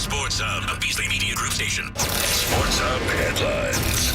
Sports Hub, a Beasley Media Group station. Sports Hub headlines.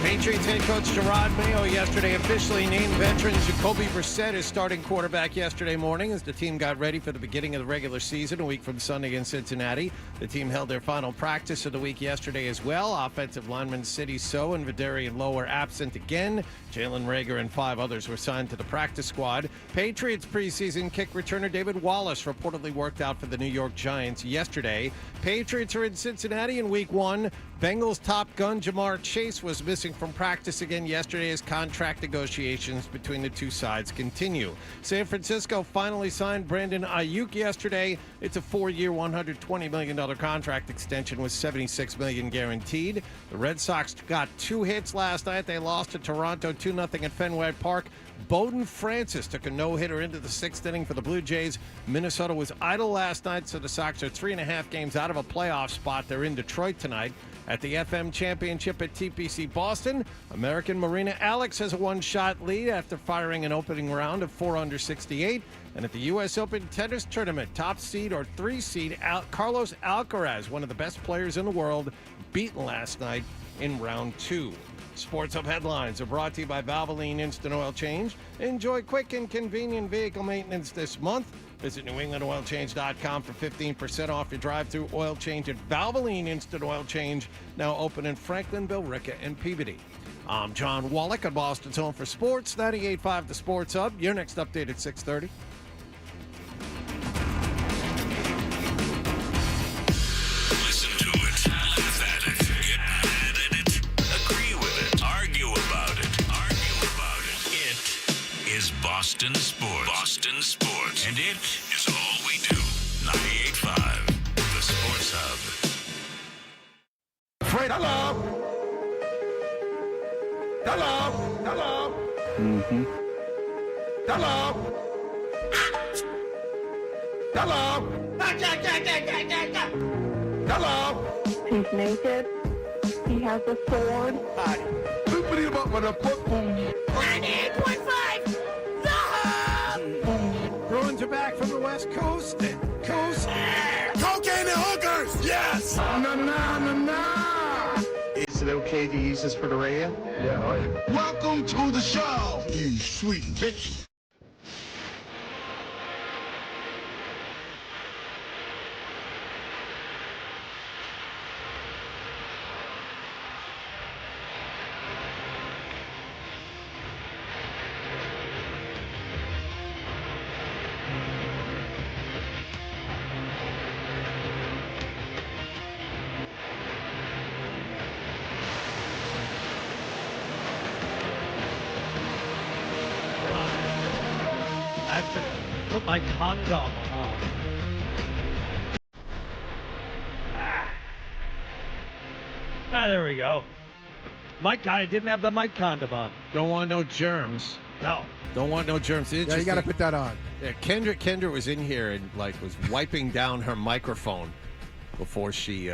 Patriots head coach Gerard Mayo yesterday officially named veteran Jacoby Brissett as starting quarterback yesterday morning as the team got ready for the beginning of the regular season a week from Sunday in Cincinnati. The team held their final practice of the week yesterday as well. Offensive linemen Sidney So and Vidarian Lowe were absent again. Jalen Reagor and 5 others were signed to the practice squad. Patriots preseason kick returner David Wallace reportedly worked out for the New York Giants yesterday. Patriots are in Cincinnati in week 1. Bengals top gun Jamar Chase was missing from practice again yesterday as contract negotiations between the two sides continue. San Francisco finally signed Brandon Aiyuk yesterday. It's a 4-year, $120 million contract extension with $76 million guaranteed. The Red Sox got 2 hits last night. They lost to Toronto 2-0 at Fenway Park. Bowden Francis took a no-hitter into the 6th inning for the Blue Jays. Minnesota was idle last night, so the Sox are 3.5 games out of a playoff spot. They're in Detroit tonight. At the FM Championship at TPC Boston, American Marina Alex has a 1-shot lead after firing an opening round of 4 under 68. And at the U.S. Open Tennis Tournament, top seed or 3 seed Carlos Alcaraz, one of the best players in the world, beaten last night in round 2. Sports Hub headlines are brought to you by Valvoline Instant Oil Change. Enjoy quick and convenient vehicle maintenance this month. Visit NewEnglandOilChange.com for 15% off your drive-through oil change at Valvoline Instant Oil Change, now open in Franklin, Billerica, and Peabody. I'm John Wallach at Boston's Home for Sports, 98.5 The Sports Hub. Your next update at 6:30. Listen to it, laugh at it, get mad at it, agree with it, argue about it. It is Boston Sports. Boston Sports. And it is all we do. 98.5 The Sports Hub. Afraid hello. Hello. Hello. Mm-hmm. Hello. Hello. Hello. He's naked. He has a sword. Loopity about with a football. 98.5. Bruins are back from the West Coast. Cocaine and hookers. Yes. No. Is it okay to use this for the radio? Yeah. Welcome to the show, you sweet bitch. I have to put my condom on. There we go. I didn't have the mic condom on. Don't want no germs. No. Don't want no germs. Yeah, you got to put that on. Yeah, Kendra was in here and was wiping down her microphone before she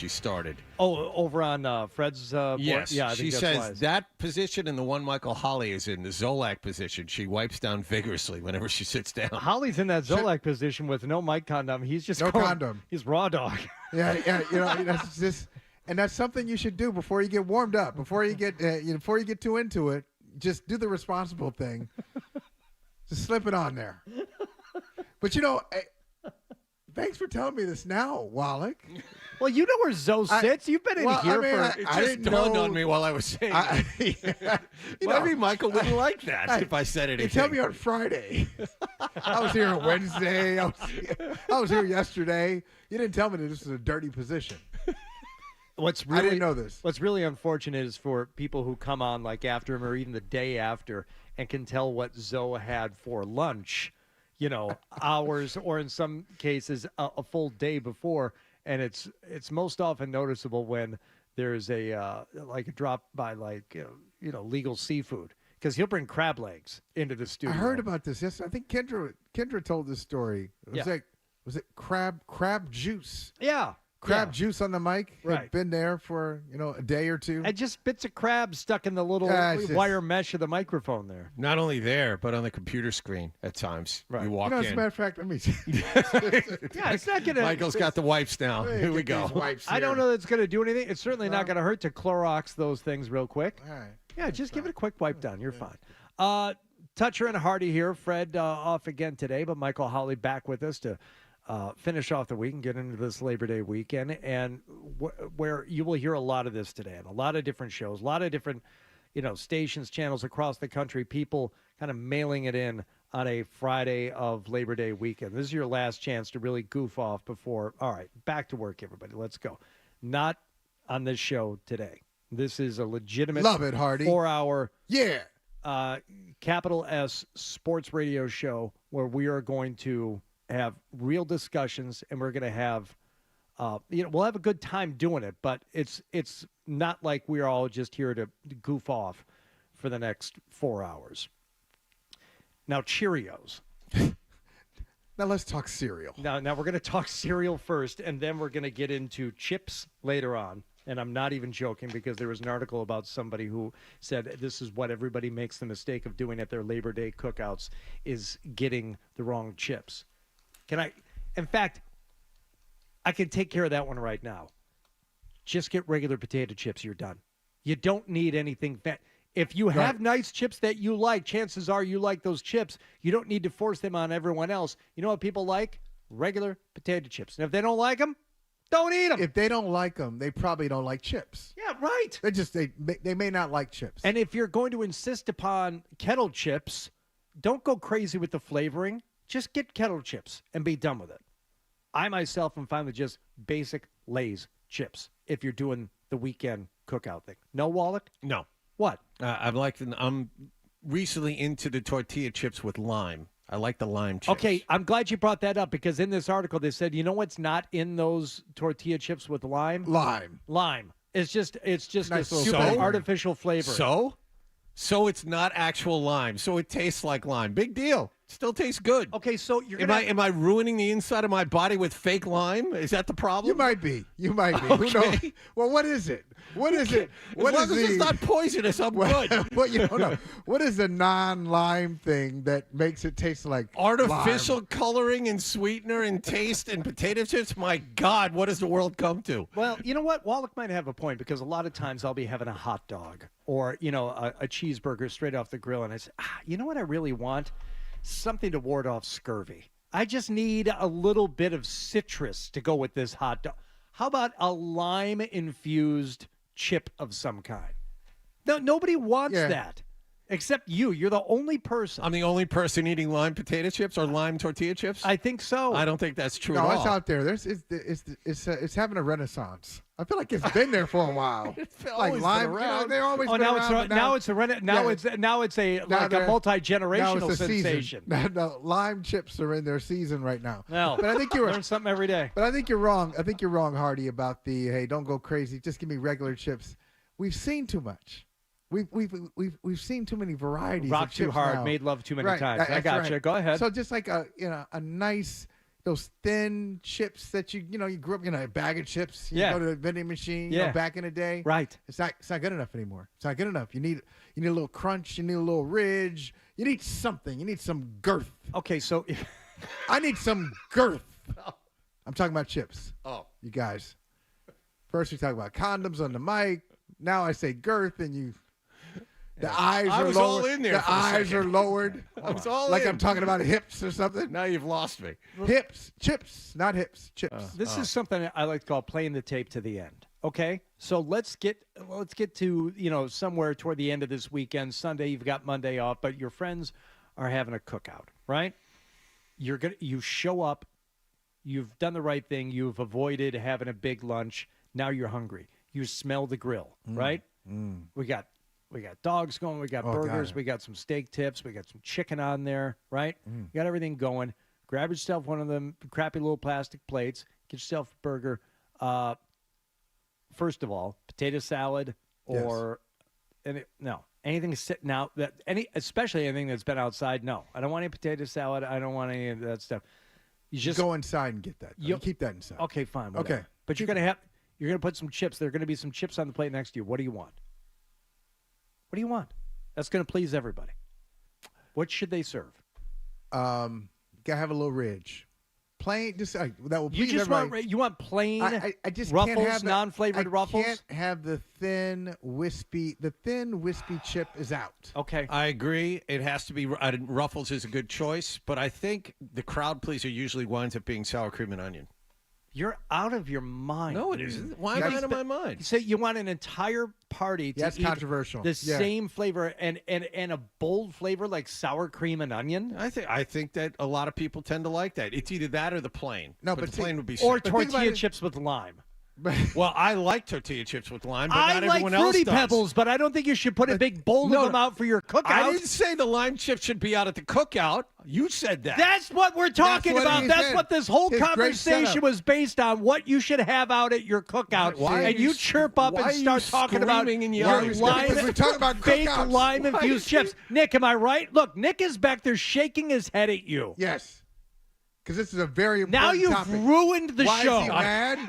started. Oh, over on Fred's board? Yes. Yeah, I think she that's says wise. that position and the one Michael Holly is in, the Zolak position, she wipes down vigorously whenever she sits down. Holly's in that Zolak position with no mic condom. He's just condom. He's raw dog. Yeah, that's just, and that's something you should do before you get warmed up, before you get too into it. Just do the responsible thing. Just slip it on there. But thanks for telling me this now, Wallach. Well, you know where Zoe sits. You've been in here for. It just dawned on me while I was saying it. Maybe Michael wouldn't like that if I said it. You tell me on Friday. I was here on Wednesday. I was here yesterday. You didn't tell me that this was a dirty position. I didn't know this. What's really unfortunate is for people who come on like after him or even the day after and can tell what Zoe had for lunch, hours or in some cases a full day before. And it's most often noticeable when there's a drop by legal seafood, because he'll bring crab legs into the studio. I heard about this. Yes, I think Kendra told this story. It was was it crab juice? Yeah. crab juice on the mic. Right. Had been there for a day or two. And just bits of crab stuck in the little wire mesh of the microphone there. Not only there, but on the computer screen at times. Right. You walk As a in. matter of fact, let me. Yeah, it's not gonna. Michael's got the wipes now. Here we go. I don't know that it's gonna do anything. It's certainly not gonna hurt to Clorox those things real quick. All right. Yeah, just give it a quick wipe down. You're fine. Toucher and Hardy here. Fred off again today, but Michael Hawley back with us to finish off the week and get into this Labor Day weekend, and where you will hear a lot of this today, and a lot of different shows, a lot of different, stations, channels across the country, people kind of mailing it in on a Friday of Labor Day weekend. This is your last chance to really goof off before, all right, back to work, everybody. Let's go. Not on this show today. This is a legitimate Love it, Hardy. 4-hour capital S sports radio show where we are going to have real discussions, and we're going to have, we'll have a good time doing it, but it's not like we're all just here to goof off for the next 4 hours. Now, Cheerios. Now let's talk cereal. Now we're going to talk cereal first, and then we're going to get into chips later on. And I'm not even joking, because there was an article about somebody who said this is what everybody makes the mistake of doing at their Labor Day cookouts, is getting the wrong chips. In fact, I can take care of that one right now. Just get regular potato chips. You're done. You don't need anything. If you have nice chips that you like, chances are you like those chips. You don't need to force them on everyone else. You know what people like? Regular potato chips. And if they don't like them, don't eat them. If they don't like them, they probably don't like chips. Yeah, right. They may not like chips. And if you're going to insist upon kettle chips, don't go crazy with the flavoring. Just get kettle chips and be done with it. I myself am fine with just basic Lay's chips if you're doing the weekend cookout thing. No, Wallach? No. What? I'm recently into the tortilla chips with lime. I like the lime chips. Okay, I'm glad you brought that up, because in this article they said, you know what's not in those tortilla chips with lime? Lime. It's just Nice a little super flavor. artificial flavor. So it's not actual lime. So it tastes like lime. Big deal. Still tastes good. Okay, so you're Am I ruining the inside of my body with fake lime? Is that the problem? You might be. Okay. Who knows? Well, what is it? What is it? As long as it's not poisonous, I'm good. Well, you don't know. What is the non-lime thing that makes it taste like Artificial lime? coloring and sweetener and taste and potato chips? My God, what does the world come to? Well, you know what? Wallach might have a point, because a lot of times I'll be having a hot dog or, a cheeseburger straight off the grill, and I say, you know what I really want? Something to ward off scurvy. I just need a little bit of citrus to go with this hot dog. How about a lime-infused chip of some kind? No, nobody wants that. Except you. You're the only person. I'm the only person eating lime potato chips or lime tortilla chips? I think so. I don't think that's true at No, all. it's out there. It's having a renaissance. I feel like it's been there for a while. Like always lime, been around. they always Oh, been now around. it's now it's a multi-generational it's a sensation. season. No, lime chips are in their season right now. No, but I think you're learn something every day. But I think you're wrong. I think you're wrong, Hardy, about the hey, don't go crazy. Just give me regular chips. We've seen too much. We've seen too many varieties. Rock of too chips hard, now. made love too many Right, times. I got you. right. Go ahead. So just like a nice, those thin chips that you grew up, a bag of chips. You go to the vending machine. Back in the day. Right. It's not good enough anymore. It's not good enough. You need a little crunch. You need a little ridge. You need something. You need some girth. Okay, so I need some girth. I'm talking about chips. Oh. You guys. First we talk about condoms on the mic. Now I say girth, and the eyes I are was lowered. all in there The for a eyes second. are lowered. I was all like in. I'm talking about hips or something. Now you've lost me. Hips, chips, not hips, chips. this is something I like to call playing the tape to the end. Okay, so let's get to somewhere toward the end of this weekend. Sunday, you've got Monday off, but your friends are having a cookout, right? You show up, you've done the right thing, you've avoided having a big lunch. Now you're hungry. You smell the grill, right? We got dogs going, we got burgers, God. we got some steak tips, we got some chicken on there, right? You got everything going. Grab yourself one of them crappy little plastic plates. Get yourself a burger. First of all, potato salad or anything sitting out especially anything that's been outside. No, I don't want any potato salad. I don't want any of that stuff. You just go inside and get that. You keep that inside. Okay, fine. Whatever. Okay. But you're gonna put some chips. There are gonna be some chips on the plate next to you. What do you want? What do you want? That's gonna please everybody. What should they serve? Gotta have a little ridge. Plain, just that will please You just everybody. you want plain I just Ruffles, can't have non-flavored Ruffles? I can't have the thin wispy. The thin wispy chip is out. Okay. I agree. It has to be. Ruffles is a good choice, but I think the crowd pleaser usually winds up being sour cream and onion. You're out of your mind. No, it isn't. Why am I out of my mind? You say you want an entire party to That's eat controversial. the Yeah. same flavor and a bold flavor like sour cream and onion? I think that a lot of people tend to like that. It's either that or the plain. No, but but the see- plain would be Or sick. tortilla chips with lime. Well, I like tortilla chips with lime, but I not like everyone else Fruity does. Pebbles, but I don't think you should put a big bowl no, of them out for your cookout. I didn't say the lime chips should be out at the cookout. You said that. That's what we're talking what about. he That's said. what this whole His great conversation setup. was based on. What you should have out at your cookout. Why are and you you chirp up why and are you start talking about screaming and your yelling? Because we're talking about fake cookouts. lime-infused chips. Nick, am I right? Look, Nick is back there shaking his head at you. Yes. Because this is a very important Now you've topic. ruined the Why show. is he mad?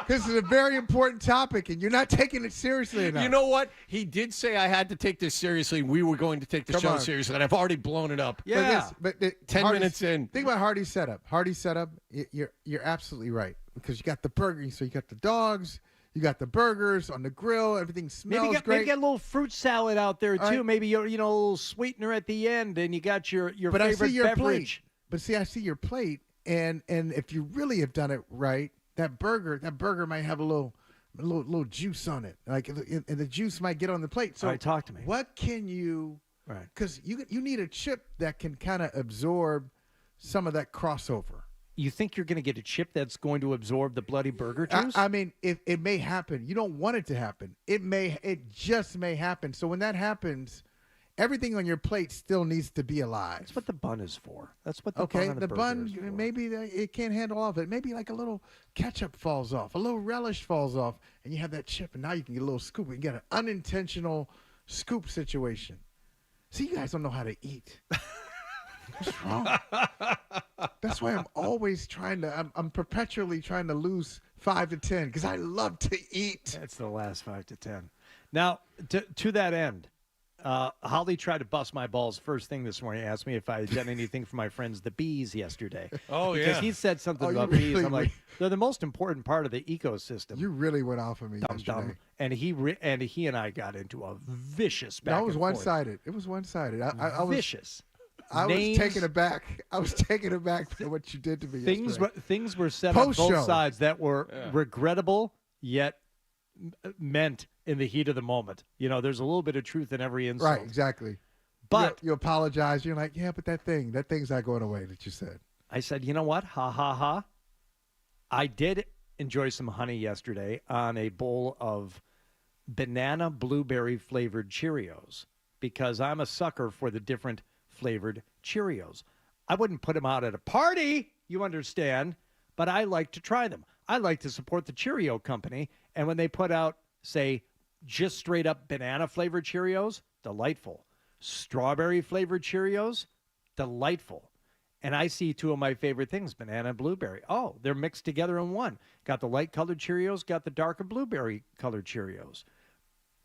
Because this is a very important topic, and you're not taking it seriously enough. You know what? He did say I had to take this seriously. We were going to take the Come show on. seriously, and I've already blown it up. Yeah. But 10 Hardy's- minutes in. Think about Hardy's setup. Hardy's setup, you're absolutely right. Because you got the burger, so you got the dogs, you got the burgers on the grill, everything smells Maybe great. get a little fruit salad out there too. All right. Maybe a little sweetener at the end, and you got your But I favorite see your beverage. plate. But see, I see your plate, and if you really have done it right, that burger might have a little juice on it, and the juice might get on the plate. So All right, talk to me. What can you? Right. Because you need a chip that can kind of absorb some of that crossover. You think you're going to get a chip that's going to absorb the bloody burger juice? I mean, it may happen. You don't want it to happen. It just may happen. So when that happens, everything on your plate still needs to be alive. That's what the bun is for. That's what the Okay, bun on the burger bun, is for. maybe it can't handle all of it. Maybe like a little ketchup falls off, a little relish falls off, and you have that chip, and now you can get a little scoop. You can get an unintentional scoop situation. See, you guys don't know how to eat. What's wrong? That's why I'm always I'm perpetually trying to lose 5 to 10 because I love to eat. That's the last 5 to 10. Now, to that end, Holly tried to bust my balls first thing this morning. Asked me if I had done anything for my friends, the bees, yesterday. Oh, because yeah. he said something Oh, you about bees. really- I'm like, they're the most important part of the ecosystem. You really went off on me Dumb. yesterday. And he and I got into a vicious back No, it was and forth. one-sided. It was one-sided. I was Vicious. I was Names- taken aback. I was taken aback by what you did to me yesterday. Things were said on Post-show. both sides that were regrettable yet meant in the heat of the moment. You know, there's a little bit of truth in every insult. Right, exactly. But you apologize. You're like, yeah, but that thing's not going away that you said. I said, you know what? Ha, ha, ha. I did enjoy some honey yesterday on a bowl of banana blueberry flavored Cheerios because I'm a sucker for the different flavored Cheerios. I wouldn't put them out at a party, you understand, but I like to try them. I like to support the Cheerio company. And when they put out, say, just straight up banana flavored Cheerios, delightful. Strawberry flavored Cheerios, delightful. And I see two of my favorite things, banana and blueberry. Oh, they're mixed together in one. Got the light colored Cheerios, got the darker blueberry colored Cheerios.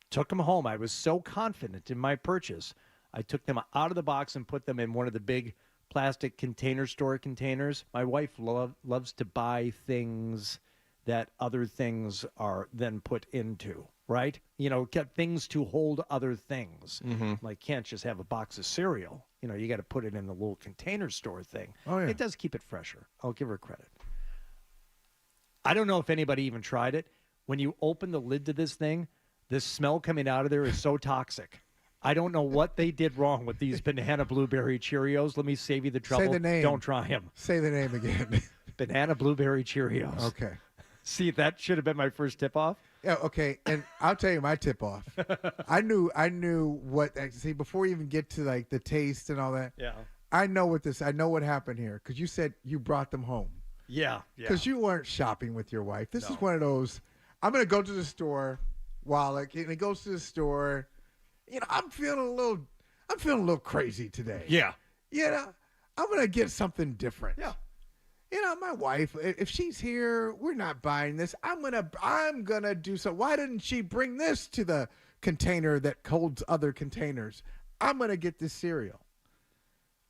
Took them home. I was so confident in my purchase. I took them out of the box and put them in one of the big plastic container store containers. My wife loves to buy things that other things are then put into, right? You know, get things to hold other things. Like, can't just have a box of cereal. You know, you got to put it in the little container store thing. Oh, yeah. It does keep it fresher. I'll give her credit. I don't know if anybody even tried it. When you open the lid to this thing, the smell coming out of there is so toxic. I don't know what they did wrong with these banana blueberry Cheerios. Let me save you the trouble. Say the name. Don't try them. Say the name again. Banana blueberry Cheerios. Okay. See, that should have been my first tip off. Yeah, okay. And I'll tell you my tip off. I knew what see before you even get to like the taste and all that. Yeah. I know what happened here because you said you brought them home. Yeah. Because you weren't shopping with your wife. This is one of those. I'm gonna go to the store while and he goes to the store. You know, I'm feeling a little crazy today. Yeah. You know, I'm gonna get something different. Yeah. my wife, if she's here, we're not buying this. I'm gonna do so. Why didn't she bring this to the container that holds other containers? I'm gonna get this cereal.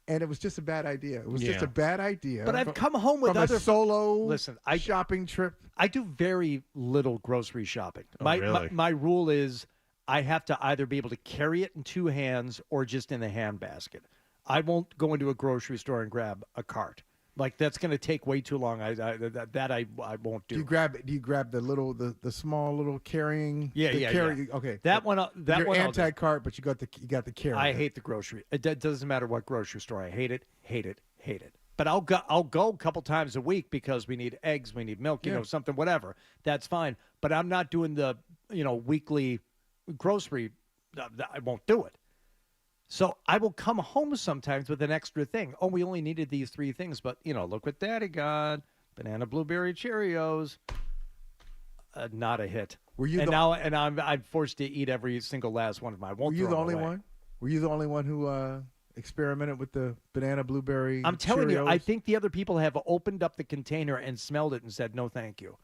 And it was just a bad idea. It was just a bad idea. But I've come home with from other a solo shopping trip. I do very little grocery shopping. Really? My rule is I have to either be able to carry it in two hands or just in the handbasket. I won't go into a grocery store and grab a cart. Like that's going to take way too long. I won't do. Do you grab the small little carrying? Yeah. Okay. That one. You're anti-cart, but you got the carry. I hate the grocery. It doesn't matter what grocery store. I hate it. But I'll go a couple times a week because we need eggs, we need milk, something, whatever. That's fine. But I'm not doing the weekly grocery. I won't do it. So I will come home sometimes with an extra thing. Oh, we only needed these 3 things, but look what Daddy got: banana, blueberry, Cheerios. Not a hit. Were you I'm forced to eat every single last one of them. I won't. Were you the only away. one? Were you the only one who experimented with the banana, blueberry? I'm telling you, Cheerios? I think the other people have opened up the container and smelled it and said no, thank you.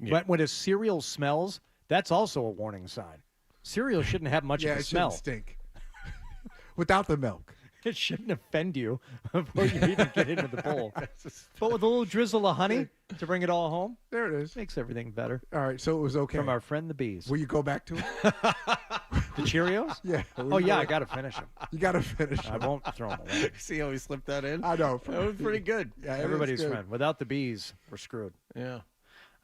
Yeah. But when a cereal smells, that's also a warning sign. Cereal shouldn't have much of a smell. Shouldn't stink. Without the milk. It shouldn't offend you before you even get into the bowl. But with a little drizzle of honey to bring it all home, there it is. Makes everything better. All right, so it was okay. From our friend the bees. Will you go back to it? The Cheerios? Yeah. I got to finish them. You got to finish them. I won't throw them away. See how he slipped that in? I know. That was pretty good. Yeah, everybody's friend. Without the bees, we're screwed. Yeah.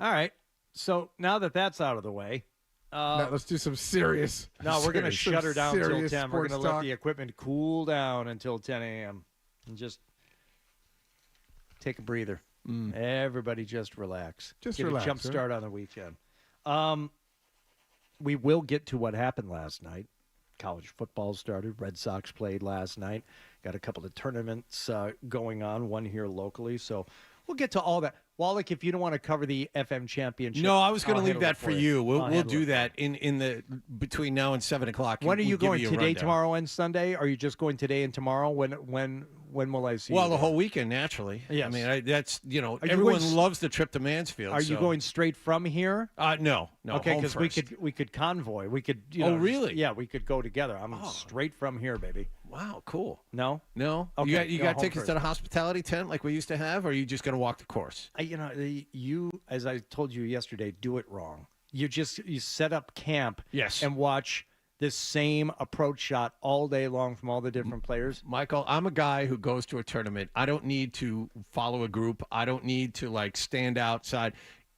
All right. So now that that's out of the way, now let's do some serious. No, we're going to shut her down until 10. We're going to let the equipment cool down until 10 a.m. and just take a breather. Everybody just relax. Just Get relax. a jump start on the weekend. We will get to what happened last night. College football started. Red Sox played last night. Got a couple of tournaments going on, one here locally. So we'll get to all that. Wallach, if you don't want to cover the FM championship. No, I was going to leave that for you. We'll do it. that in the between now and 7 o'clock. When are you going? Today, rundown. tomorrow, and Sunday? Are you just going today and tomorrow? When will I see you? Well, the whole weekend, naturally. Yes. I mean, that's Are everyone you loves the trip to Mansfield. Are you going straight from here? No. Okay, because we could convoy. We could. Oh, really? Yeah, we could go together. I'm straight from here, baby. Wow, cool. No. Okay, you got tickets first. to the hospitality tent like we used to have, or are you just going to walk the course? You, as I told you yesterday, do it wrong. You set up camp. Yes. And watch this same approach shot all day long from all the different players. Michael, I'm a guy who goes to a tournament. I don't need to follow a group. I don't need to stand outside.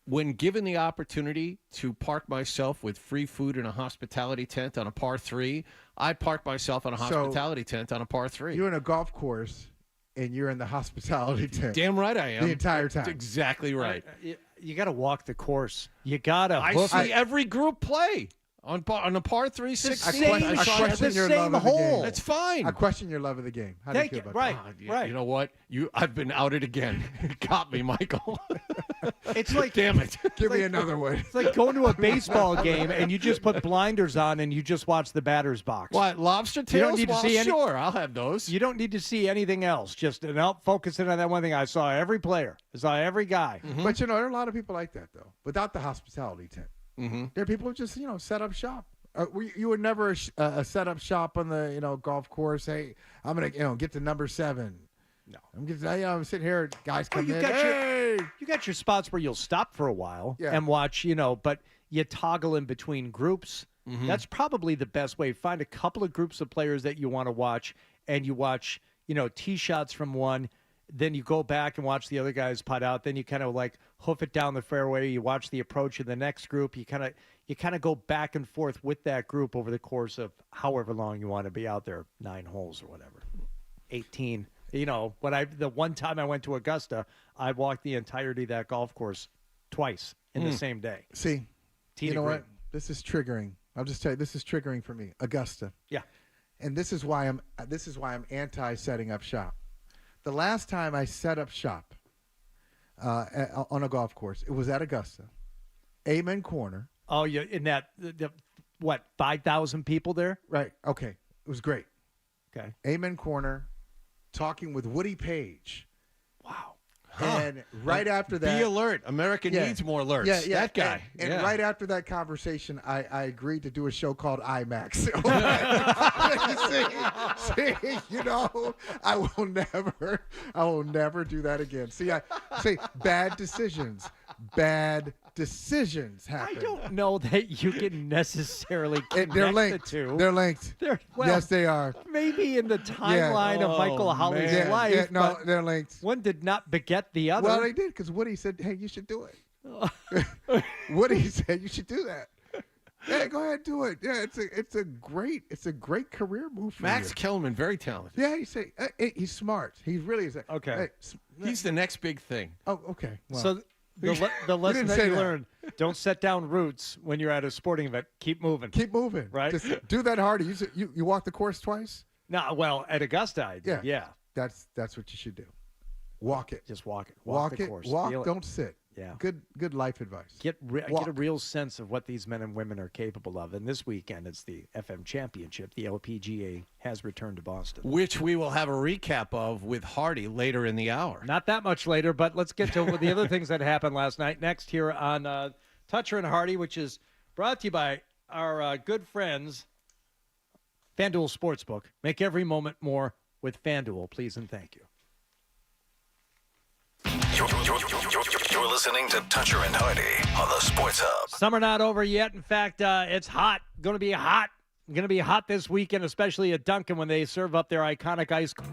When given the opportunity to park myself with free food in a hospitality tent on a par 3, I park myself on a hospitality tent on a par 3. You're in a golf course, and you're in the hospitality tent. Damn right I am. The entire time. That's exactly right. You got to walk the course. You got to. I see every group play. On a par 3, 16. I question your love of the game. That's fine. I question your love of the game. How do you feel about that? Right. You know what? I've been outed again. Got me, Michael. It's like, damn it. Give me another one. It's like going to a baseball game and you just put blinders on and you just watch the batter's box. What, lobster tails? You don't need to see sure, I'll have those. You don't need to see anything else. Just focusing on that one thing. I saw every player. I saw every guy. Mm-hmm. But, there are a lot of people like that, though, without the hospitality tent. Mm-hmm. There are people who just, set up shop. You were never a set up shop on the, golf course. Hey, I'm going to, get to number 7. No. I'm sitting here, guys come in. You got your spots where you'll stop for a while and watch, but you toggle in between groups. Mm-hmm. That's probably the best way. Find a couple of groups of players that you want to watch, and you watch, tee shots from one. Then you go back and watch the other guys putt out. Then you kind of hoof it down the fairway. You watch the approach of the next group. You kind of go back and forth with that group over the course of however long you want to be out there, 9 holes or whatever, 18. The one time I went to Augusta, I walked the entirety of that golf course twice in the same day. See, you know what? This is triggering. I'll just tell you, this is triggering for me. Augusta. Yeah. And this is why I'm anti setting up shop. The last time I set up shop on a golf course, it was at Augusta, Amen Corner. Oh, yeah, in that, 5,000 people there? Right. Okay. It was great. Okay. Amen Corner, talking with Woody Page. Wow. And right after that, Be alert. America needs more alerts. Yeah, yeah. That guy. And right after that conversation, I agreed to do a show called IMAX. see, you know, I will never do that again. See, bad decisions happen. I don't know that you can necessarily connect They're linked. the two. They're linked. Yes, they are. Maybe in the timeline of Michael Holly's man. life. Yeah, no, but they're linked. one did not beget the other. Well, they did because Woody said, "Hey, you should do it." Woody said, "You should do that." Yeah, go ahead, do it. Yeah, it's a great career move for Max you. Kellerman, very talented. Yeah, he's smart. He really is. Okay. He's the next big thing. Oh, okay. Well, So the lesson didn't that say you that. learned: don't set down roots when you're at a sporting event. Keep moving. keep moving. Right. Just do that harder. You walk the course twice. No, well, at Augusta, I did. Yeah. That's what you should do. Walk it. Just walk it. Walk the it. course. Walk. Feel it. Don't sit. Yeah. Good life advice. Get a Walk. real sense of what these men and women are capable of. And this weekend, it's the FM Championship. The LPGA has returned to Boston. Which we will have a recap of with Hardy later in the hour. Not that much later, but let's get to the other things that happened last night. Next here on Toucher and Hardy, which is brought to you by our good friends, FanDuel Sportsbook. Make every moment more with FanDuel, please and thank you. You're listening to Toucher and Hardy on the Sports Hub. Summer not over yet. In fact, it's hot. Going to be hot. Going to be hot this weekend, especially at Dunkin' when they serve up their iconic ice cream.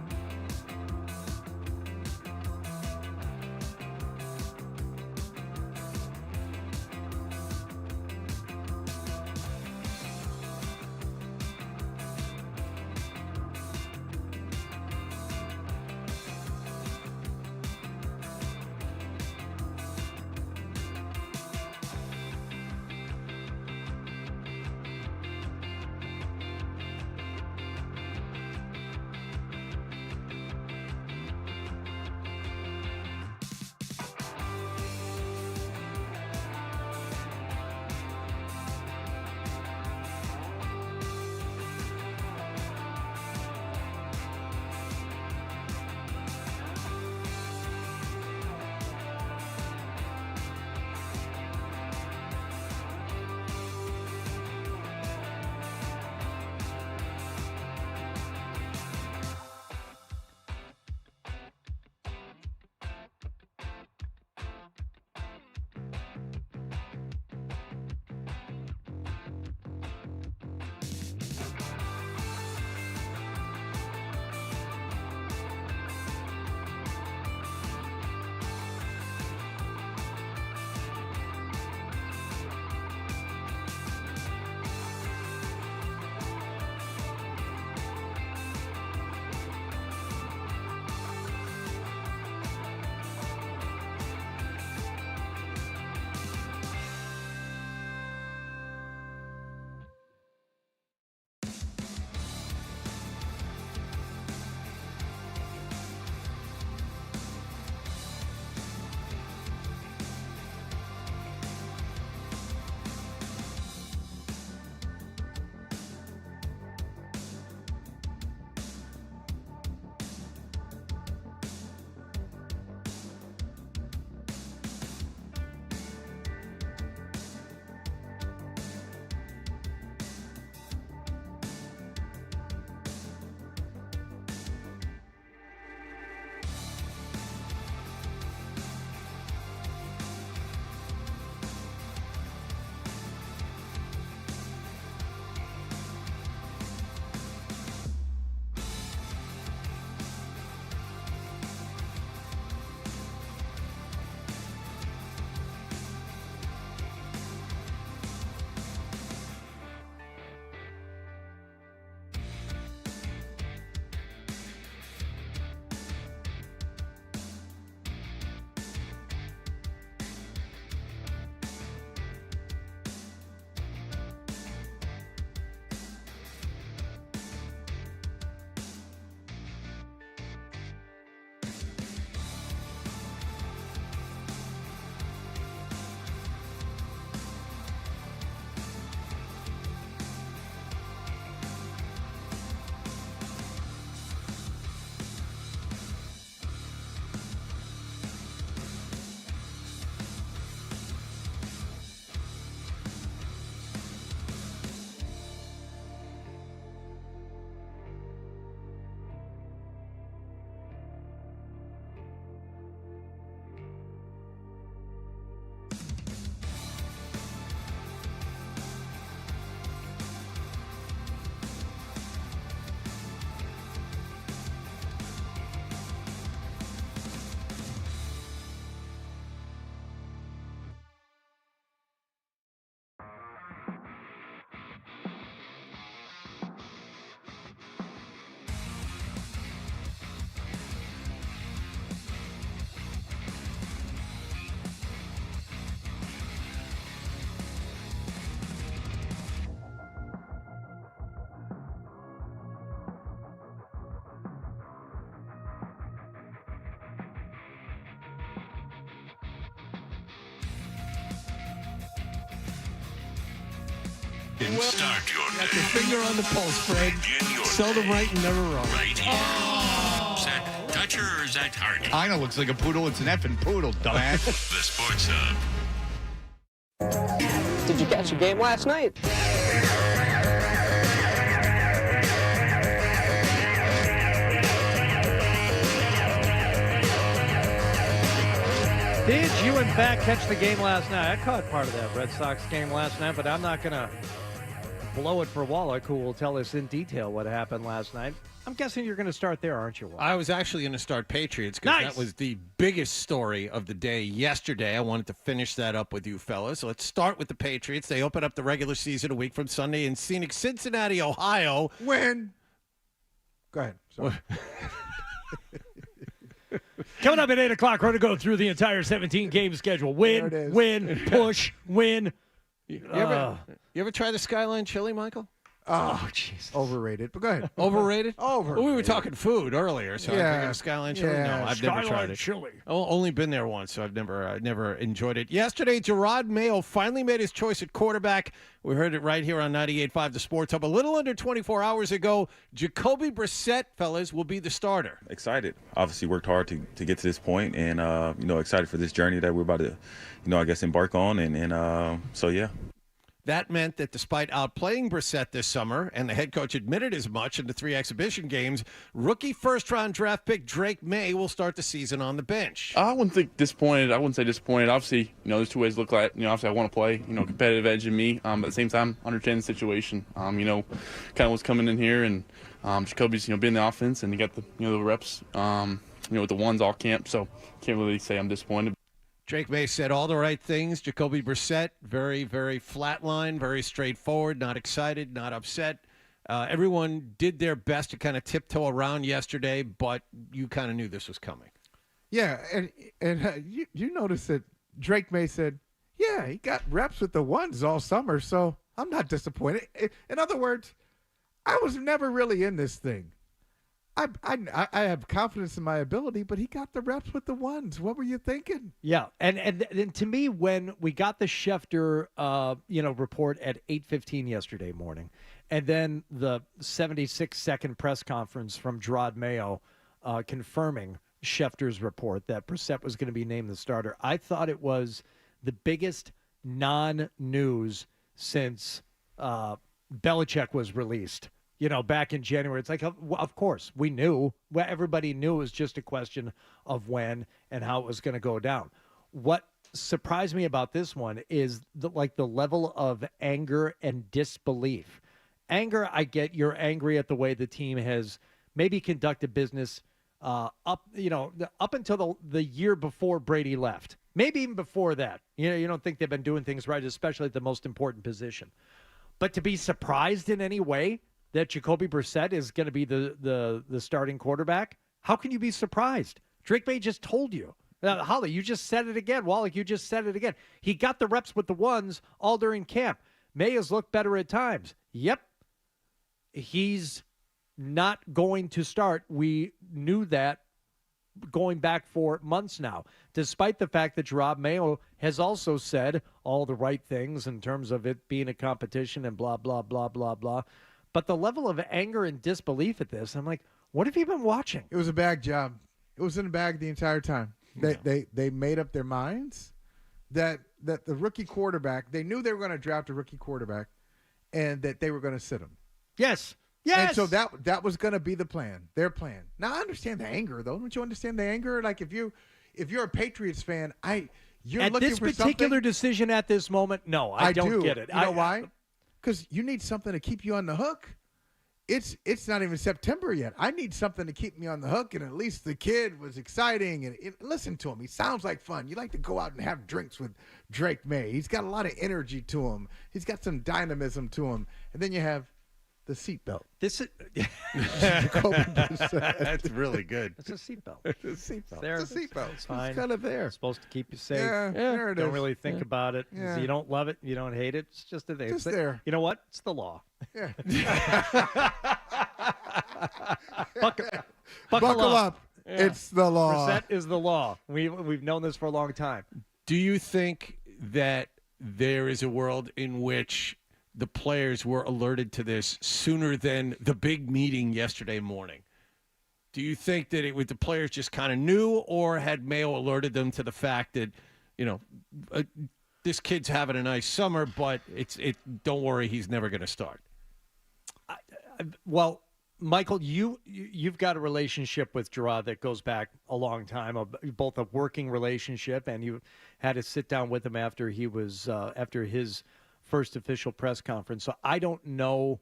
And start your Got day. your finger on the pulse, Fred. Begin your Seldom day right and never wrong. right here. Is that Toucher or is that Hardy? I know, looks like a poodle. It's an effing poodle, dumbass. The Sports Hub. Did you catch the game last night? Did you, in fact, catch the game last night? I caught part of that Red Sox game last night, but I'm not going to blow it for Wallach, who will tell us in detail what happened last night. I'm guessing you're going to start there, aren't you, Wallach? I was actually going to start Patriots because Nice. that was the biggest story of the day yesterday. I wanted to finish that up with you fellas. So let's start with the Patriots. They open up the regular season a week from Sunday in scenic Cincinnati, Ohio. Win. Go ahead. Sorry. Coming up at 8 o'clock, we're going to go through the entire 17-game schedule. There it Win, is. win, push, win. You ever try the Skyline chili, Michael? Oh, jeez. Overrated. But go ahead. Overrated? Overrated. Well, we were talking food earlier, so Yeah. I figured Skyline chili. Yeah. No, I've never tried it. Chili. Only been there once, so I've never enjoyed it. Yesterday, Gerard Mayo finally made his choice at quarterback. We heard it right here on 98.5 The Sports Hub. A little under 24 hours ago, Jacoby Brissett, fellas, will be the starter. Excited. Obviously worked hard to get to this point, and excited for this journey that we're about to, I guess, embark on, and so yeah. That meant that despite outplaying Brissett this summer, and the head coach admitted as much in the 3 exhibition games, rookie first-round draft pick Drake May will start the season on the bench. I wouldn't think disappointed. I wouldn't say disappointed. Obviously, there's two ways to look at it. Obviously I want to play, competitive edge in me. But at the same time, understand the situation. Kind of what's coming in here, and Jacoby's, been in the offense, and he got the, the reps, with the ones all camp. So can't really say I'm disappointed. Drake May said all the right things. Jacoby Brissett, very, very flatline, very straightforward, not excited, not upset. Everyone did their best to kind of tiptoe around yesterday, but you kind of knew this was coming. Yeah, and you noticed that Drake May said, yeah, he got reps with the ones all summer, so I'm not disappointed. In other words, I was never really in this thing. I have confidence in my ability, but he got the reps with the ones. What were you thinking? Yeah, and to me, when we got the Schefter, report at 8:15 yesterday morning, and then the 76-second press conference from Gerard Mayo confirming Schefter's report that Brissett was going to be named the starter, I thought it was the biggest non-news since Belichick was released. Back in January. It's like, of course, we knew. Everybody knew it was just a question of when and how it was going to go down. What surprised me about this one is the level of anger and disbelief. Anger, I get. You're angry at the way the team has maybe conducted business up until the year before Brady left. Maybe even before that. You don't think they've been doing things right, especially at the most important position. But to be surprised in any way that Jacoby Brissett is going to be the starting quarterback, how can you be surprised? Drake May just told you. Holly, you just said it again. Wallach, you just said it again. He got the reps with the ones all during camp. May has looked better at times. Yep. He's not going to start. We knew that going back for months now, despite the fact that Gerard Mayo has also said all the right things in terms of it being a competition and blah, blah, blah, blah, blah. But the level of anger and disbelief at this, I'm like, what have you been watching? It was a bag job. It was in the bag the entire time. They made up their minds that the rookie quarterback, they knew they were going to draft a rookie quarterback and that they were going to sit him. Yes. And so that was going to be the plan, their plan. Now, I understand the anger, though. Don't you understand the anger? Like, if you're a Patriots fan, you're at looking this for particular something. decision at this moment, no, I don't get it. You know why? Because you need something to keep you on the hook. It's not even September yet. I need something to keep me on the hook, and at least the kid was exciting. And listen to him. He sounds like fun. You like to go out and have drinks with Drake May. He's got a lot of energy to him. He's got some dynamism to him. And then you have the seatbelt. This is That's really good. it's a seatbelt. It's a seatbelt. There. It's a seatbelt. It's fine. It's kind of there. It's supposed to keep you safe. Yeah, there it Don't is. really think about it. Yeah. You don't love it. You don't hate it. It's just a thing. Just It's there. You know what? It's the law. Yeah. Buckle up. Yeah. It's the law. Brissett is the law. We've known this for a long time. Do you think that there is a world in which the players were alerted to this sooner than the big meeting yesterday morning? Do you think that the players just kind of knew, or had Mayo alerted them to the fact that, this kid's having a nice summer, but don't worry, he's never going to start? Well, Michael, you've got a relationship with Gerard that goes back a long time, both a working relationship, and you had to sit down with him after after his first official press conference. So I don't know,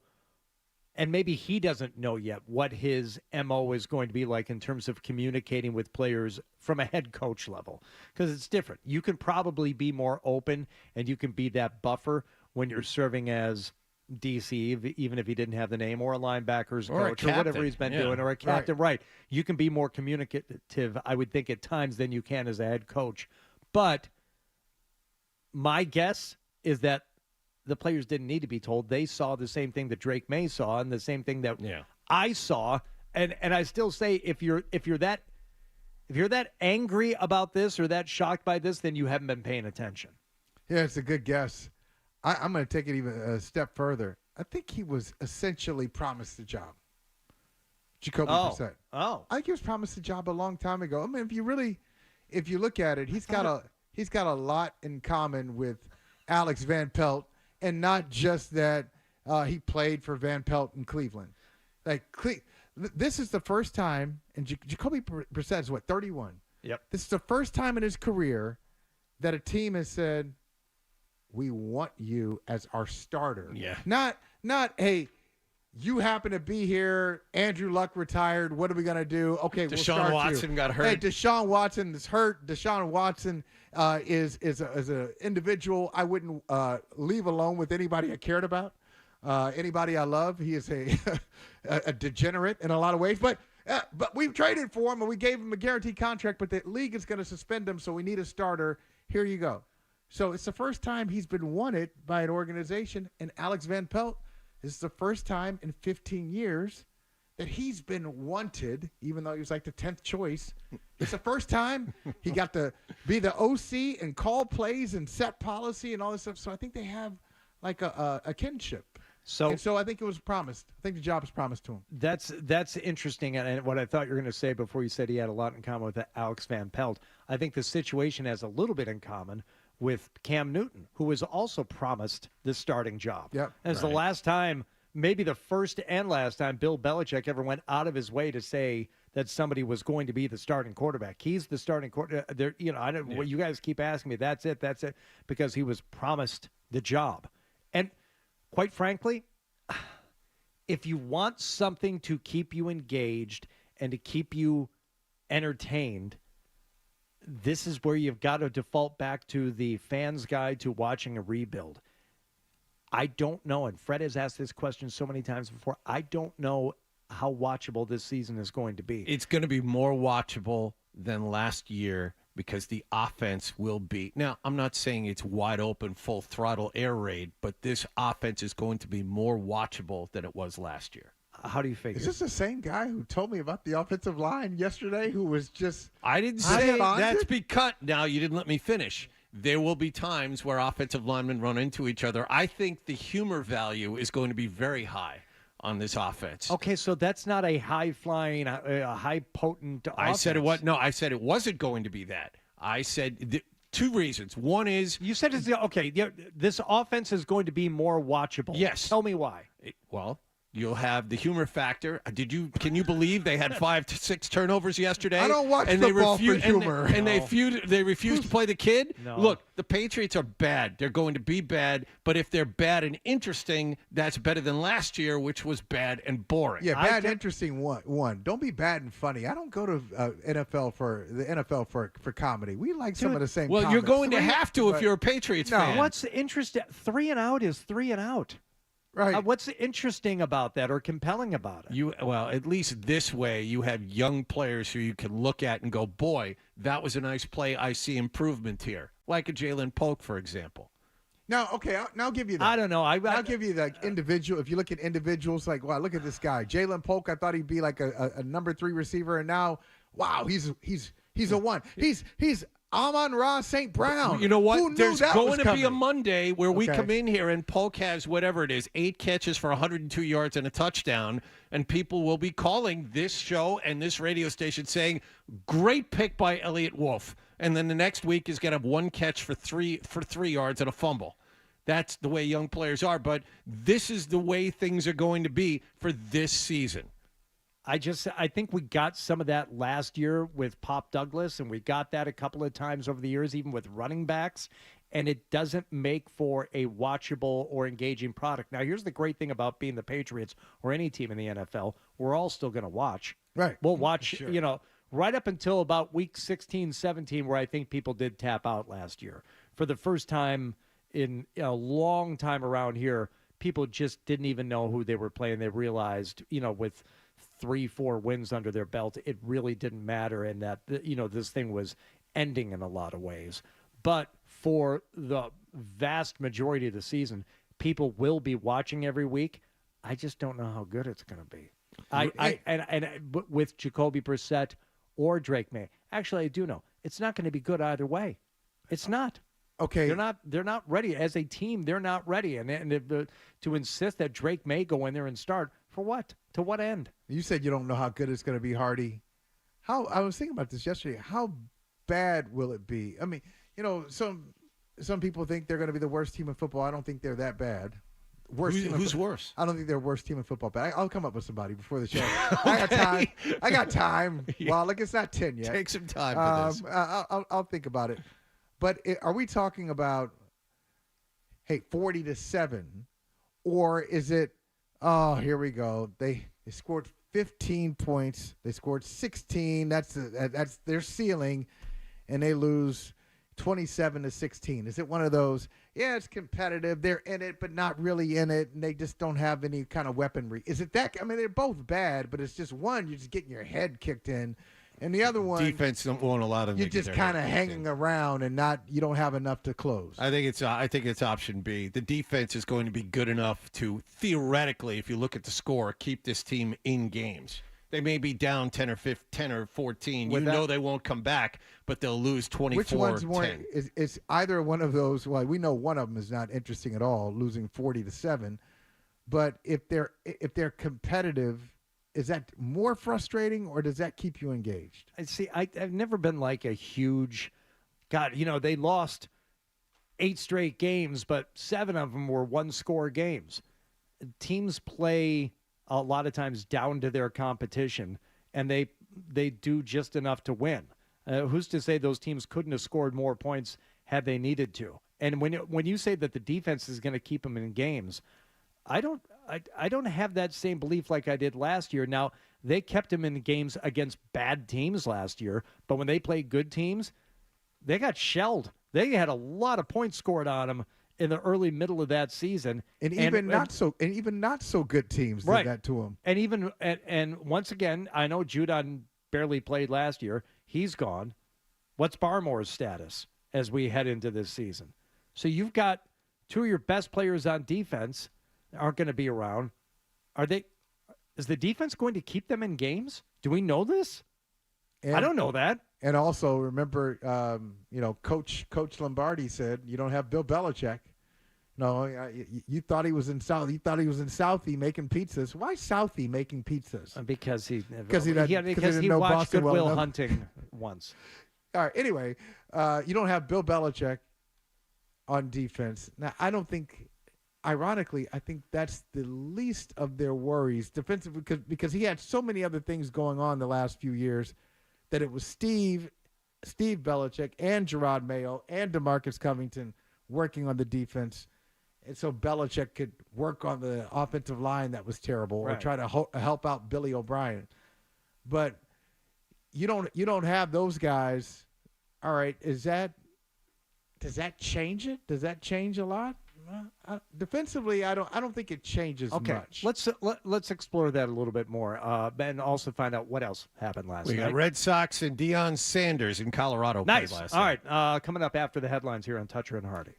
and maybe he doesn't know yet, what his MO is going to be like in terms of communicating with players from a head coach level, because it's different. You can probably be more open, and you can be that buffer when you're serving as DC, even if he didn't have the name, or a linebackers coach, or whatever he's been doing, or a captain. Right. You can be more communicative, I would think, at times than you can as a head coach. But my guess is that the players didn't need to be told. They saw the same thing that Drake May saw, and the same thing that I saw. And I still say, if you're that angry about this or that shocked by this, then you haven't been paying attention. Yeah, it's a good guess. I'm going to take it even a step further. I think he was essentially promised the job. Jacoby Brissett. Oh. I think he was promised the job a long time ago. I mean, if you look at it, he's got a lot in common with Alex Van Pelt, and not just that he played for Van Pelt in Cleveland. This is the first time, and Jacoby Brissett is 31? Yep. This is the first time in his career that a team has said, we want you as our starter. Yeah. Not, hey, you happen to be here. Andrew Luck retired. What are we going to do? Okay, we'll start Deshaun Watson you. got hurt. Hey, Deshaun Watson is hurt. Deshaun Watson is an individual I wouldn't leave alone with anybody I cared about, anybody I love. He is a degenerate in a lot of ways. But we've traded for him, and we gave him a guaranteed contract, but the league is going to suspend him, so we need a starter. Here you go. So it's the first time he's been wanted by an organization, and Alex Van Pelt, this is the first time in 15 years that he's been wanted, even though he was like the 10th choice. It's the first time he got to be the OC and call plays and set policy and all this stuff. So I think they have like a kinship. So I think it was promised. I think the job was promised to him. That's interesting. And what I thought you were going to say before you said he had a lot in common with Alex Van Pelt, I think the situation has a little bit in common with Cam Newton, who was also promised the starting job. Yep. And it's the last time, maybe the first and last time, Bill Belichick ever went out of his way to say that somebody was going to be the starting quarterback. He's the starting quarterback. I don't. Well, you guys keep asking me. That's it, because he was promised the job. And quite frankly, if you want something to keep you engaged and to keep you entertained, this is where you've got to default back to the fan's guide to watching a rebuild. I don't know, and Fred has asked this question so many times before, I don't know how watchable this season is going to be. It's going to be more watchable than last year because the offense will be. Now, I'm not saying it's wide open, full throttle air raid, but this offense is going to be more watchable than it was last year. How do you figure? Is this the same guy who told me about the offensive line yesterday who was just... I didn't say that's because... Now, you didn't let me finish. There will be times where offensive linemen run into each other. I think the humor value is going to be very high on this offense. Okay, so that's not a high-flying, a high-potent offense. I said it was. No, I said it wasn't going to be that. I said... Two reasons. One is... You said it's... Okay, this offense is going to be more watchable. Yes. Tell me why. You'll have the humor factor. Can you believe they had 5 to 6 turnovers yesterday? I don't watch football for humor. They refused to play the kid? No. Look, the Patriots are bad. They're going to be bad. But if they're bad and interesting, that's better than last year, which was bad and boring. Yeah, bad and interesting one. Don't be bad and funny. I don't go to NFL for comedy. We like some of the same Well, you're going to have to if you're a Patriots fan. What's interesting? 3 and out is 3 and out. Right. What's interesting about that or compelling about it? At least this way, you have young players who you can look at and go, boy, that was a nice play. I see improvement here. Like a Jalen Polk, for example. Now, okay, I'll give you that. I don't know. I'll give you the individual. If you look at individuals, like, wow, look at this guy. Jalen Polk, I thought he'd be like a number 3 receiver, and now, wow, he's a 1. He's Amon-Ra St. Brown. You know Who what? knew There's that going was to be a coming? Monday where we Okay. come in here and Polk has whatever it is, 8 catches for 102 yards and a touchdown, and people will be calling this show and this radio station saying, "Great pick by Elliott Wolf," and then the next week is going to have 1 catch for 3 yards and a fumble. That's the way young players are, but this is the way things are going to be for this season. I think we got some of that last year with Pop Douglas, and we got that a couple of times over the years, even with running backs, and it doesn't make for a watchable or engaging product. Now, here's the great thing about being the Patriots or any team in the NFL. We're all still going to watch. Right. We'll watch, Sure. Right up until about week 16, 17, where I think people did tap out last year. For the first time in a long time around here, people just didn't even know who they were playing. They realized, with 3-4 wins under their belt, it really didn't matter, and that this thing was ending in a lot of ways. But for the vast majority of the season, people will be watching every week. I just don't know how good it's going to be. With Jacoby Brissett or Drake May, actually, I do know it's not going to be good either way. It's not. Okay. They're not ready as a team. They're not ready, and to insist that Drake may go in there and start for what? To what end? You said you don't know how good it's going to be, Hardy. I was thinking about this yesterday. How bad will it be? I mean, some people think they're going to be the worst team in football. I don't think they're that bad. Who's worse? I don't think they're worst team in football. But I'll come up with somebody before the show. I got time. Well, it's not 10 yet. Take some time for this. I'll think about it. But are we talking about, 40-7, or is it? Oh, here we go. They scored 15 points. They scored 16. That's their ceiling, and they lose 27-16. Is it one of those? Yeah, it's competitive. They're in it, but not really in it, and they just don't have any kind of weaponry. Is it that? I mean, they're both bad, but it's just one, you're just getting your head kicked in, and the other one, defense won't allow them. You're just kind of hanging around, and you don't have enough to close. I think it's option B. The defense is going to be good enough to theoretically, if you look at the score, keep this team in games. They may be down 10 or 14. They won't come back, but they'll lose 24-10. Which one's more? Is either one of those? Well, we know one of them is not interesting at all, losing 40-7. But if they're competitive, is that more frustrating, or does that keep you engaged? See, I've never been like a huge God. They lost 8 straight games, but 7 of them were 1-score games. Teams play a lot of times down to their competition, and they do just enough to win. Who's to say those teams couldn't have scored more points had they needed to? And when you say that the defense is going to keep them in games, I don't have that same belief like I did last year. Now, they kept them in games against bad teams last year, but when they played good teams, they got shelled. They had a lot of points scored on them in the early middle of that season, and even not so good teams did that to them. And once again, I know Judon barely played last year. He's gone. What's Barmore's status as we head into this season? So you've got 2 of your best players on defense aren't going to be around. Is the defense going to keep them in games? Do we know this? I don't know that. And also remember, Coach Lombardi said you don't have Bill Belichick. No, you thought he was in South. You thought he was in Southie making pizzas. Why Southie making pizzas? Because he didn't watched Boston Good Will well Hunting once. All right. Anyway, you don't have Bill Belichick on defense. Now, I don't think. Ironically, I think that's the least of their worries defensively because he had so many other things going on the last few years that it was Steve Belichick and Gerard Mayo and DeMarcus Covington working on the defense. And so Belichick could work on the offensive line that was terrible or try to help out Billy O'Brien. But you don't have those guys. All right, does that change it? Does that change a lot? Defensively, I don't think it changes much. Let's explore that a little bit more, and also find out what else happened last night. We got Red Sox and Deion Sanders in Colorado. Nice. Played last All night. right, coming up after the headlines here on Toucher and Hardy.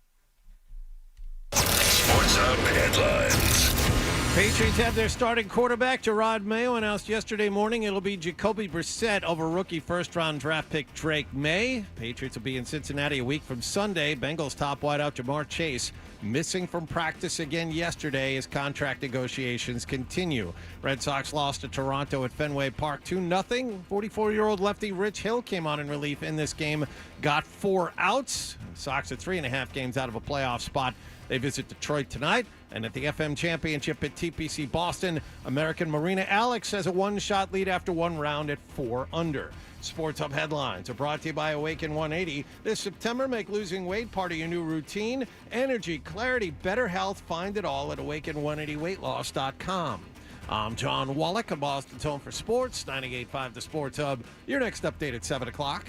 Sports Hub headlines. Patriots have their starting quarterback, Gerard Mayo, announced yesterday morning. It'll be Jacoby Brissett over rookie first-round draft pick Drake May. Patriots will be in Cincinnati a week from Sunday. Bengals top wideout Jamar Chase missing from practice again yesterday as contract negotiations continue. Red Sox lost to Toronto at Fenway Park 2-0. 44-year-old lefty Rich Hill came on in relief in this game, got 4 outs. Sox are 3.5 games out of a playoff spot. They visit Detroit tonight. And at the FM Championship at TPC Boston, American Marina Alex has a one-shot lead after one round at 4 under. Sports Hub headlines are brought to you by Awaken 180. This September, make losing weight part of your new routine. Energy, clarity, better health. Find it all at awaken180weightloss.com. I'm John Wallach of Boston's Home for Sports, 98.5 The Sports Hub. Your next update at 7 o'clock.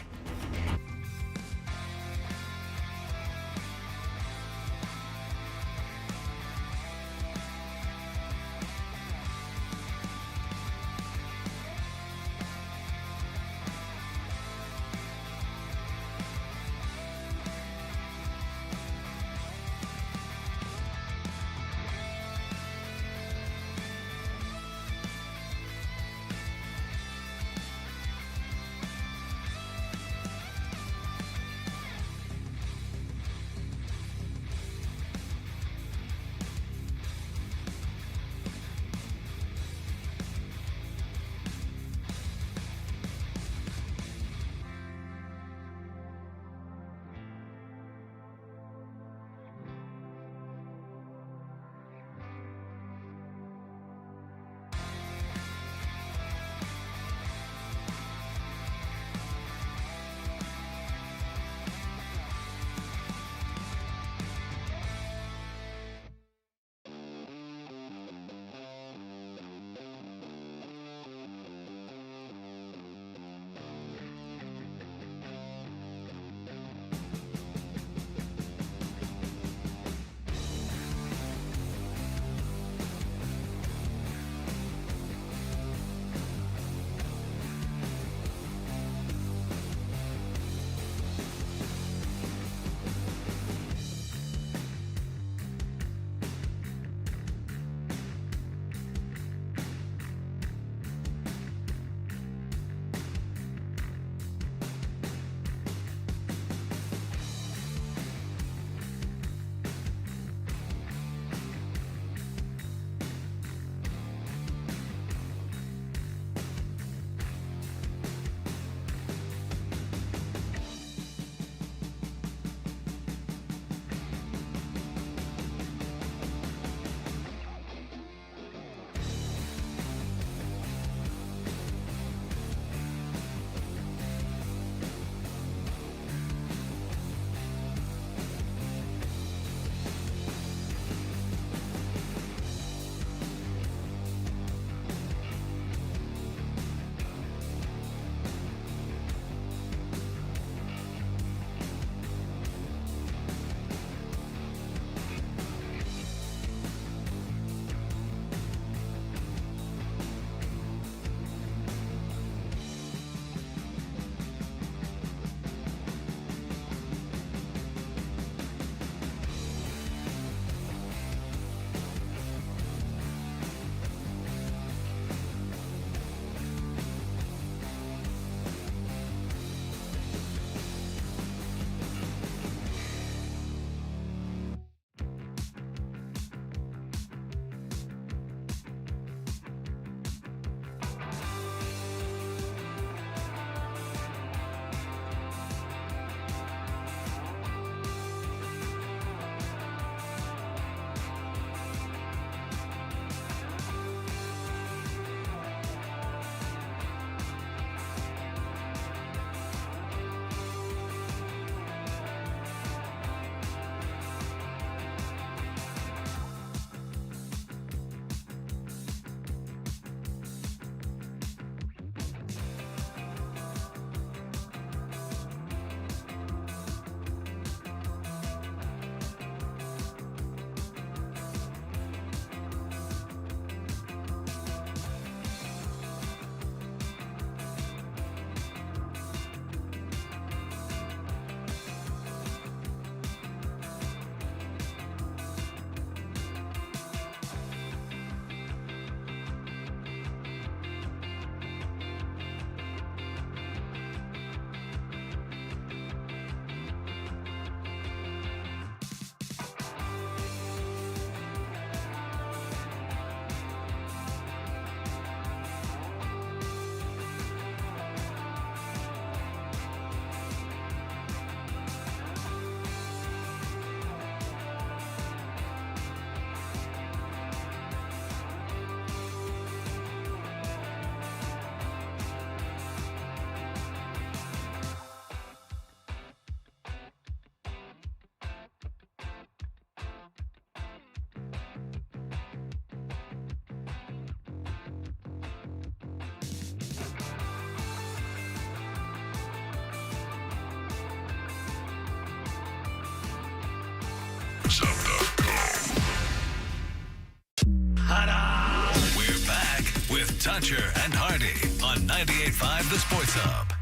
Toucher and Hardy on 98.5 The Sports Hub.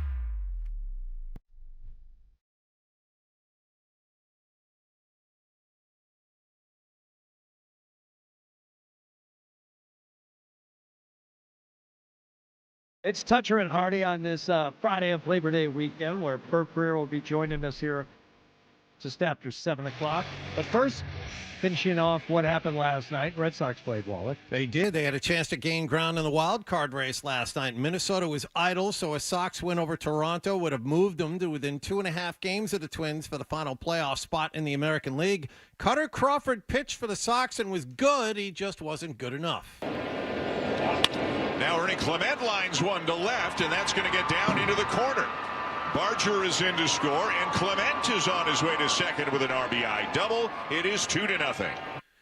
It's Toucher and Hardy on this Friday of Labor Day weekend, where Bert Breer will be joining us here just after 7 o'clock. But first, finishing off what happened last night. Red Sox played, Wallach. They did. They had a chance to gain ground in the wild card race last night. Minnesota was idle, so a Sox win over Toronto would have moved them to within 2.5 games of the Twins for the final playoff spot in the American League. Cutter Crawford pitched for the Sox and was good. He just wasn't good enough. Now Ernie Clement lines one to left, and that's going to get down into the corner. Barger is in to score, and Clement is on his way to second with an RBI double. It is 2-0.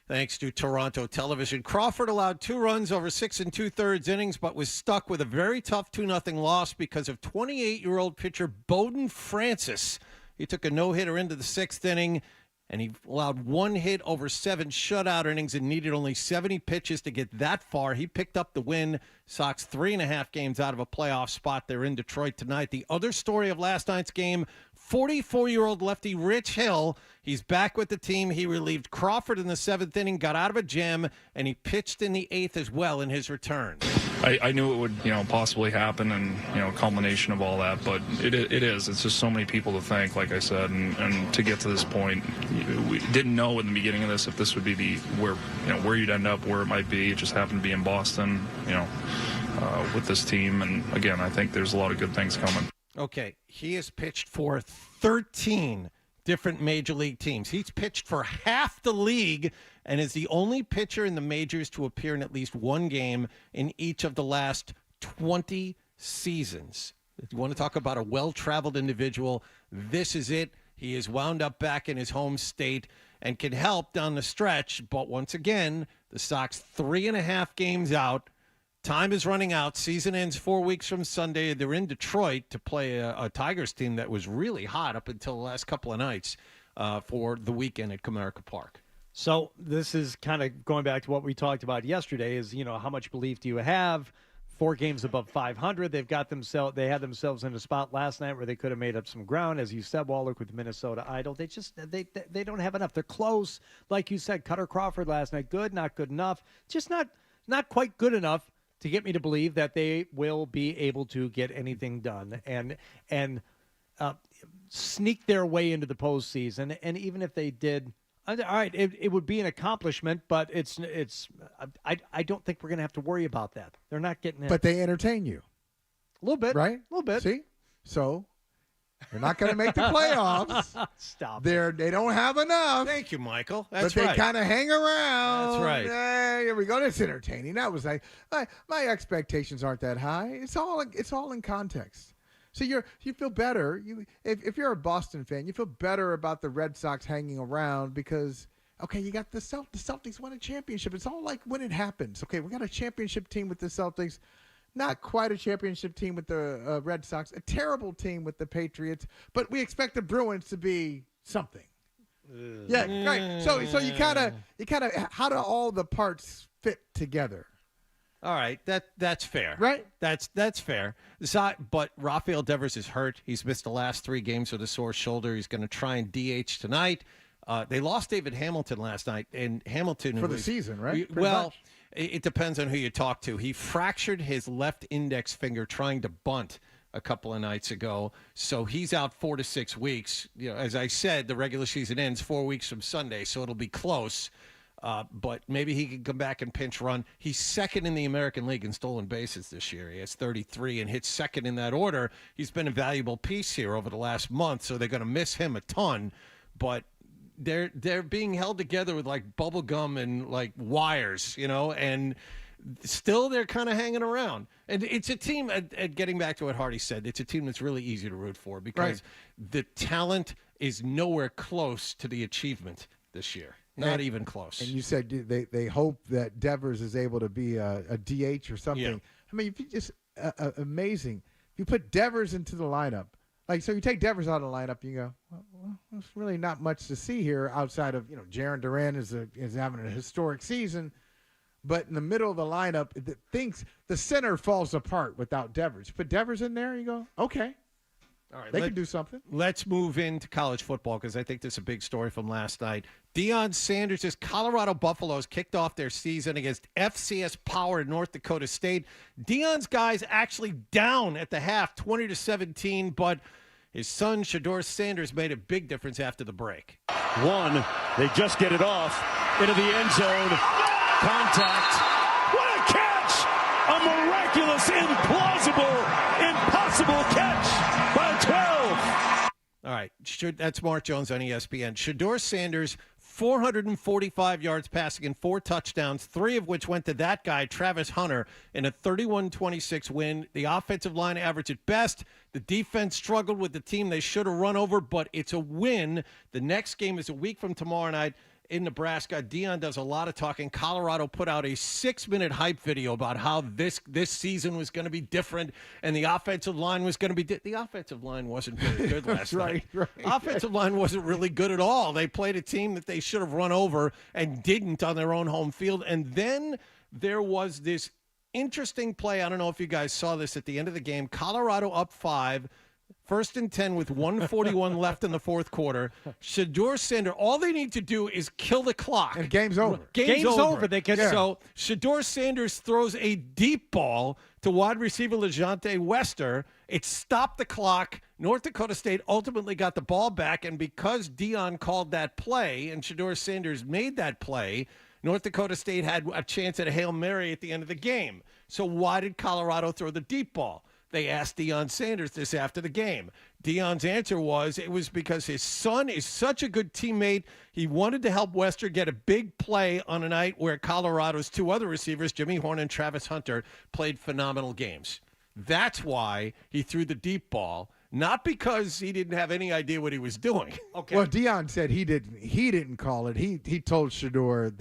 Thanks to Toronto television. Crawford allowed 2 runs over 6 2/3 innings, but was stuck with a very tough 2-0 loss because of 28-year-old pitcher Bowden Francis. He took a no-hitter into the 6th inning, and he allowed 1 hit over 7 shutout innings and needed only 70 pitches to get that far. He picked up the win. Sox 3.5 games out of a playoff spot. They're in Detroit tonight. The other story of last night's game, 44-year-old lefty Rich Hill. He's back with the team. He relieved Crawford in the 7th inning, got out of a jam, and he pitched in the 8th as well in his return. I knew it would, possibly happen, and, culmination of all that. But it is. It's just so many people to thank, like I said, and to get to this point, we didn't know in the beginning of this if this would be where you'd end up, where it might be. It just happened to be in Boston, with this team. And again, I think there's a lot of good things coming. Okay, he has pitched for 13 different major league teams. He's pitched for half the league and is the only pitcher in the majors to appear in at least one game in each of the last 20 seasons. If you want to talk about a well-traveled individual, this is it. He is wound up back in his home state and can help down the stretch. But once again, the Sox 3.5 games out. Time is running out. Season ends 4 weeks from Sunday. They're in Detroit to play a Tigers team that was really hot up until the last couple of nights for the weekend at Comerica Park. So this is kind of going back to what we talked about yesterday is, how much belief do you have? 4 games above 500. They had themselves in a spot last night where they could have made up some ground. As you said, Wallach, with Minnesota idle. They don't have enough. They're close. Like you said, Cutter Crawford last night, good, not good enough. Just not quite good enough to get me to believe that they will be able to get anything done and sneak their way into the postseason. And even if they did, all right, it would be an accomplishment, but I don't think we're going to have to worry about that. They're not getting it. But they entertain you. A little bit. Right? A little bit. See? So they're not going to make the playoffs. Stop. They don't have enough. Thank you, Michael. That's but right. they kind of hang around. That's right. Hey, here we go. That's entertaining. That was my expectations aren't that high. It's all in context. So you feel better. If you're a Boston fan, you feel better about the Red Sox hanging around because you got the Celtics won a championship. It's all like when it happens. Okay, we got a championship team with the Celtics. Not quite a championship team with the Red Sox, a terrible team with the Patriots, but we expect the Bruins to be something. Yeah, right. So you kind of how do all the parts fit together? All right, that's fair. Right? That's fair. But Rafael Devers is hurt. He's missed the last 3 games with a sore shoulder. He's going to try and DH tonight. They lost David Hamilton last night, and Hamilton for the season, right? It depends on who you talk to. He fractured his left index finger trying to bunt a couple of nights ago, so he's out 4 to 6 weeks. As I said, the regular season ends 4 weeks from Sunday, so it'll be close. But maybe he can come back and pinch run. He's second in the American League in stolen bases this year. He has 33 and hits second in that order. He's been a valuable piece here over the last month, so they're going to miss him a ton. But they're being held together with like bubble gum and like wires, and still they're kind of hanging around. And it's a team, getting back to what Hardy said, it's a team that's really easy to root for because the talent is nowhere close to the achievement this year. Not even close. And you said they hope that Devers is able to be a DH or something. Yeah. I mean, if you just amazing. If you put Devers into the lineup, so you take Devers out of the lineup, you go, well, there's really not much to see here outside of Jaron Duran is having a historic season. but in the middle of the lineup, the center falls apart without Devers. Put Devers in there, you go, okay. All right, they can do something. Let's move into college football because I think this is a big story from last night. Deion Sanders' Colorado Buffaloes kicked off their season against FCS Power in North Dakota State. Deion's guys actually down at the half, 20-17, but his son, Shedeur Sanders, made a big difference after the break. They just get it off into the end zone. Contact. What a catch! A miraculous, impossible catch by 12. All right, that's Mark Jones on ESPN. Shedeur Sanders, 445 yards passing and 4 touchdowns, 3 of which went to that guy, Travis Hunter, in a 31-26 win. The offensive line averaged at best. The defense struggled with the team they should have run over, but it's a win. The next game is a week from tomorrow night in Nebraska. Deion does a lot of talking. Colorado put out a 6-minute hype video about how this season was going to be different and the offensive line was going to be the offensive line wasn't very good last night. Right. Offensive line wasn't really good at all. They played a team that they should have run over and didn't on their own home field. And then there was this interesting play. I don't know if you guys saw this at the end of the game. Colorado up 5. 1st and 10 with 1:41 left in the fourth quarter. Shedeur Sanders, all they need to do is kill the clock. And game's over. Game's over. They can. So Shedeur Sanders throws a deep ball to wide receiver LeJonte Wester. It stopped the clock. North Dakota State ultimately got the ball back, and because Deion called that play and Shedeur Sanders made that play, North Dakota State had a chance at a Hail Mary at the end of the game. So why did Colorado throw the deep ball? They asked Deion Sanders this after the game. Deion's answer was it was because his son is such a good teammate. He wanted to help Wester get a big play on a night where Colorado's 2 other receivers, Jimmy Horn and Travis Hunter, played phenomenal games. That's why he threw the deep ball, not because he didn't have any idea what he was doing. Okay. Well, Deion said he didn't call it. He told Shedeur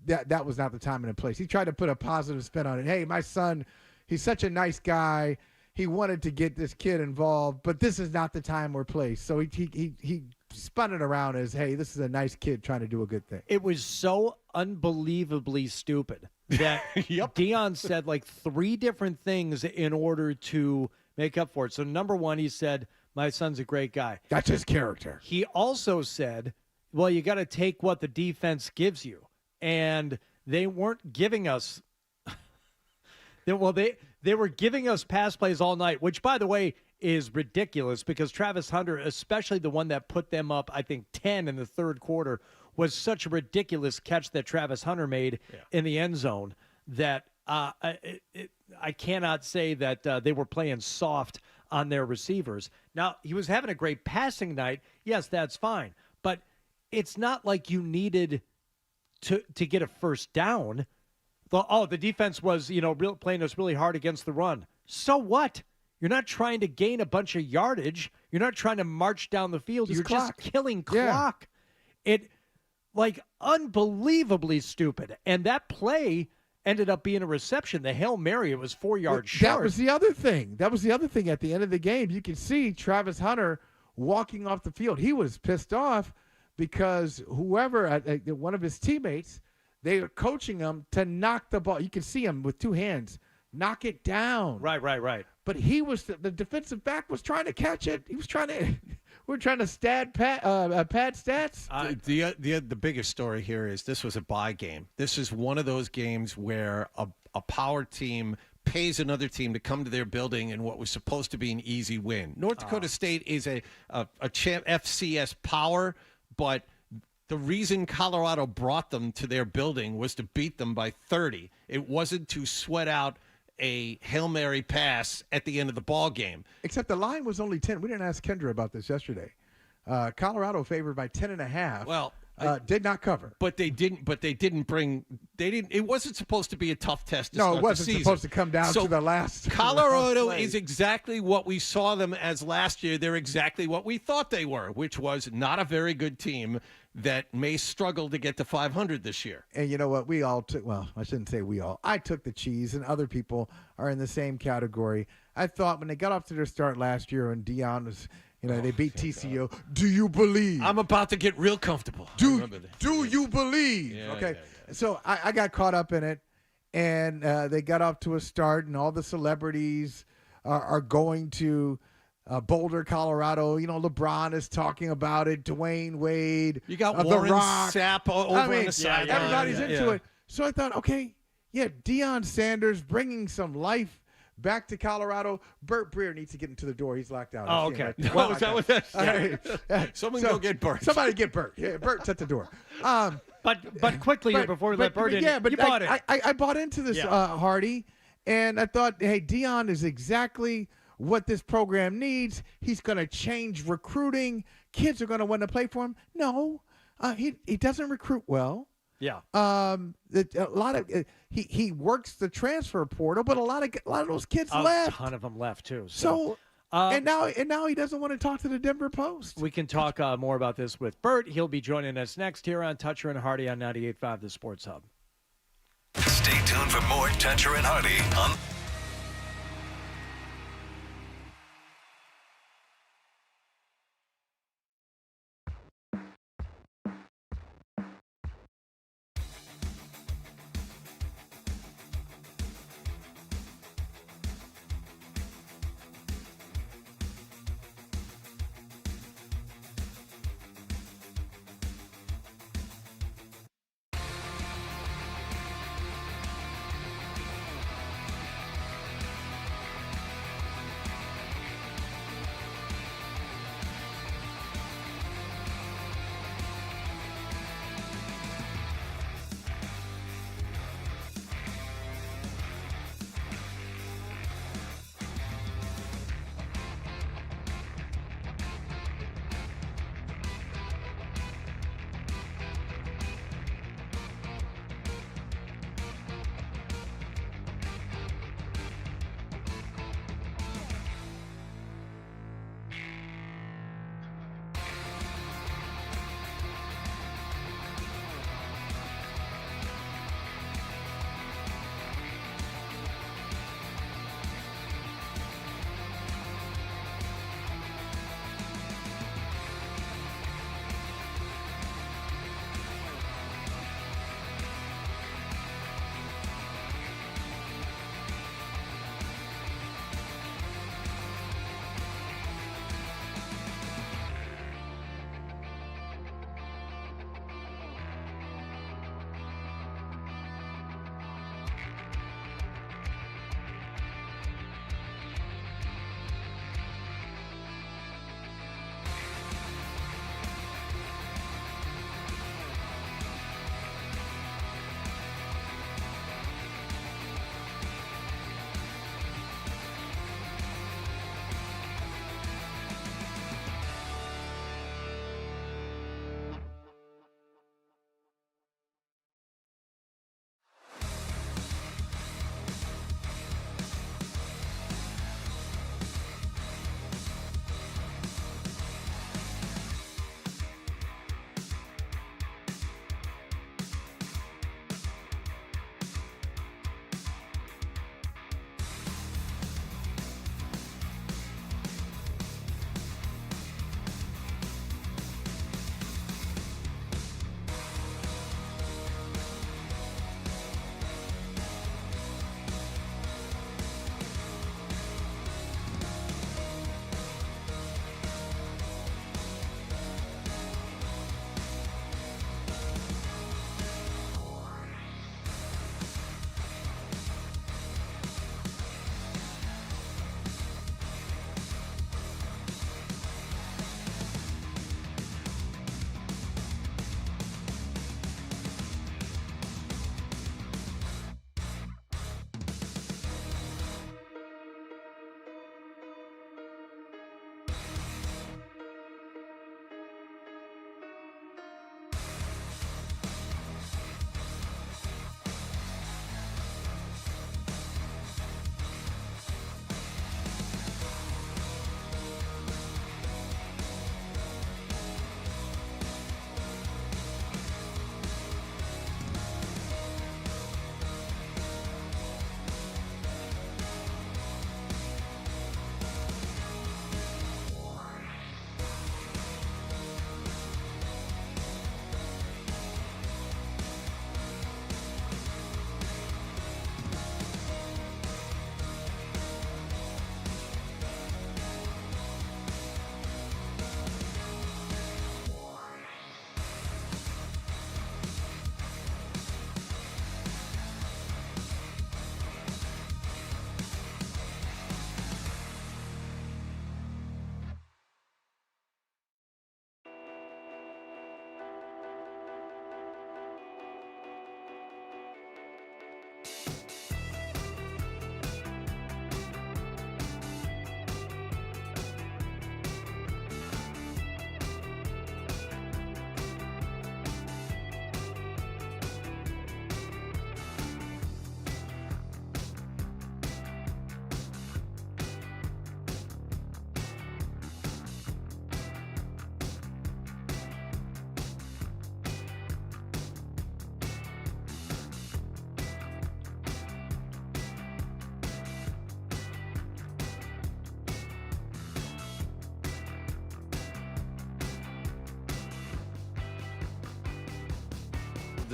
that was not the time and the place. He tried to put a positive spin on it. Hey, my son, he's such a nice guy. He wanted to get this kid involved, but this is not the time or place. So he spun it around as, hey, this is a nice kid trying to do a good thing. It was so unbelievably stupid that Deion said like 3 different things in order to make up for it. So number 1, he said, my son's a great guy. That's his character. He also said, well, you got to take what the defense gives you. And they weren't giving us they were giving us pass plays all night, which, by the way, is ridiculous because Travis Hunter, especially the one that put them up, I think, 10 in the third quarter, was such a ridiculous catch that Travis Hunter made in the end zone that I cannot say that they were playing soft on their receivers. Now, he was having a great passing night. Yes, that's fine. But it's not like you needed to get a first down. The defense was, playing us really hard against the run. So what? You're not trying to gain a bunch of yardage. You're not trying to march down the field. You're just killing clock. It, unbelievably stupid. And that play ended up being a reception. The Hail Mary, it was 4 yards short. That was the other thing. At the end of the game. You can see Travis Hunter walking off the field. He was pissed off because whoever, one of his teammates, they were coaching him to knock the ball. You can see him with 2 hands. Knock it down. Right. But the defensive back was trying to catch it. He was trying to we're trying to pad stats. The biggest story here is this was a bye game. This is one of those games where a power team pays another team to come to their building in what was supposed to be an easy win. North Dakota State is a champ FCS power, but the reason Colorado brought them to their building was to beat them by 30. It wasn't to sweat out a Hail Mary pass at the end of the ball game. Except the line was only 10. We didn't ask Kendra about this yesterday. Colorado favored by 10.5. Well, did not cover. But they didn't it wasn't supposed to be a tough test to No, start it wasn't the season. supposed to come down to the last. Colorado last is exactly what we saw them as last year. They're exactly what we thought they were, which was not a very good team that may struggle to get to 500 this year. And you know what? We all took, well, I shouldn't say we all. I took the cheese, and other people are in the same category. I thought when they got off to their start last year and Deion was, they beat TCU. God. Do you believe? I'm about to get real comfortable. Do you believe? Yeah, okay. Yeah. So I got caught up in it, and they got off to a start, and all the celebrities are going to Boulder, Colorado. You know, LeBron is talking about it. Dwayne Wade. You got The Warren Rock. Sapp over on the sideline. Everybody's into it. So I thought, okay, yeah, Deion Sanders bringing some life back to Colorado. Bert Breer needs to get into the door. He's locked out. Oh, okay. Well, is that what that's? Someone go get Bert. Somebody get Bert. Yeah, Bert's at the door. But quickly here before we let Bert in, yeah, but you bought it. I bought into this, Hardy, and I thought, hey, Deion is exactly what this program needs. He's going to change recruiting. Kids are going to want to play for him. No, he doesn't recruit well. Yeah. A lot of he works the transfer portal, but a lot of those kids left. A ton of them left too. So and now he doesn't want to talk to the Denver Post. We can talk more about this with Bert. He'll be joining us next here on Toucher and Hardy on 98.5 The Sports Hub. Stay tuned for more Toucher and Hardy on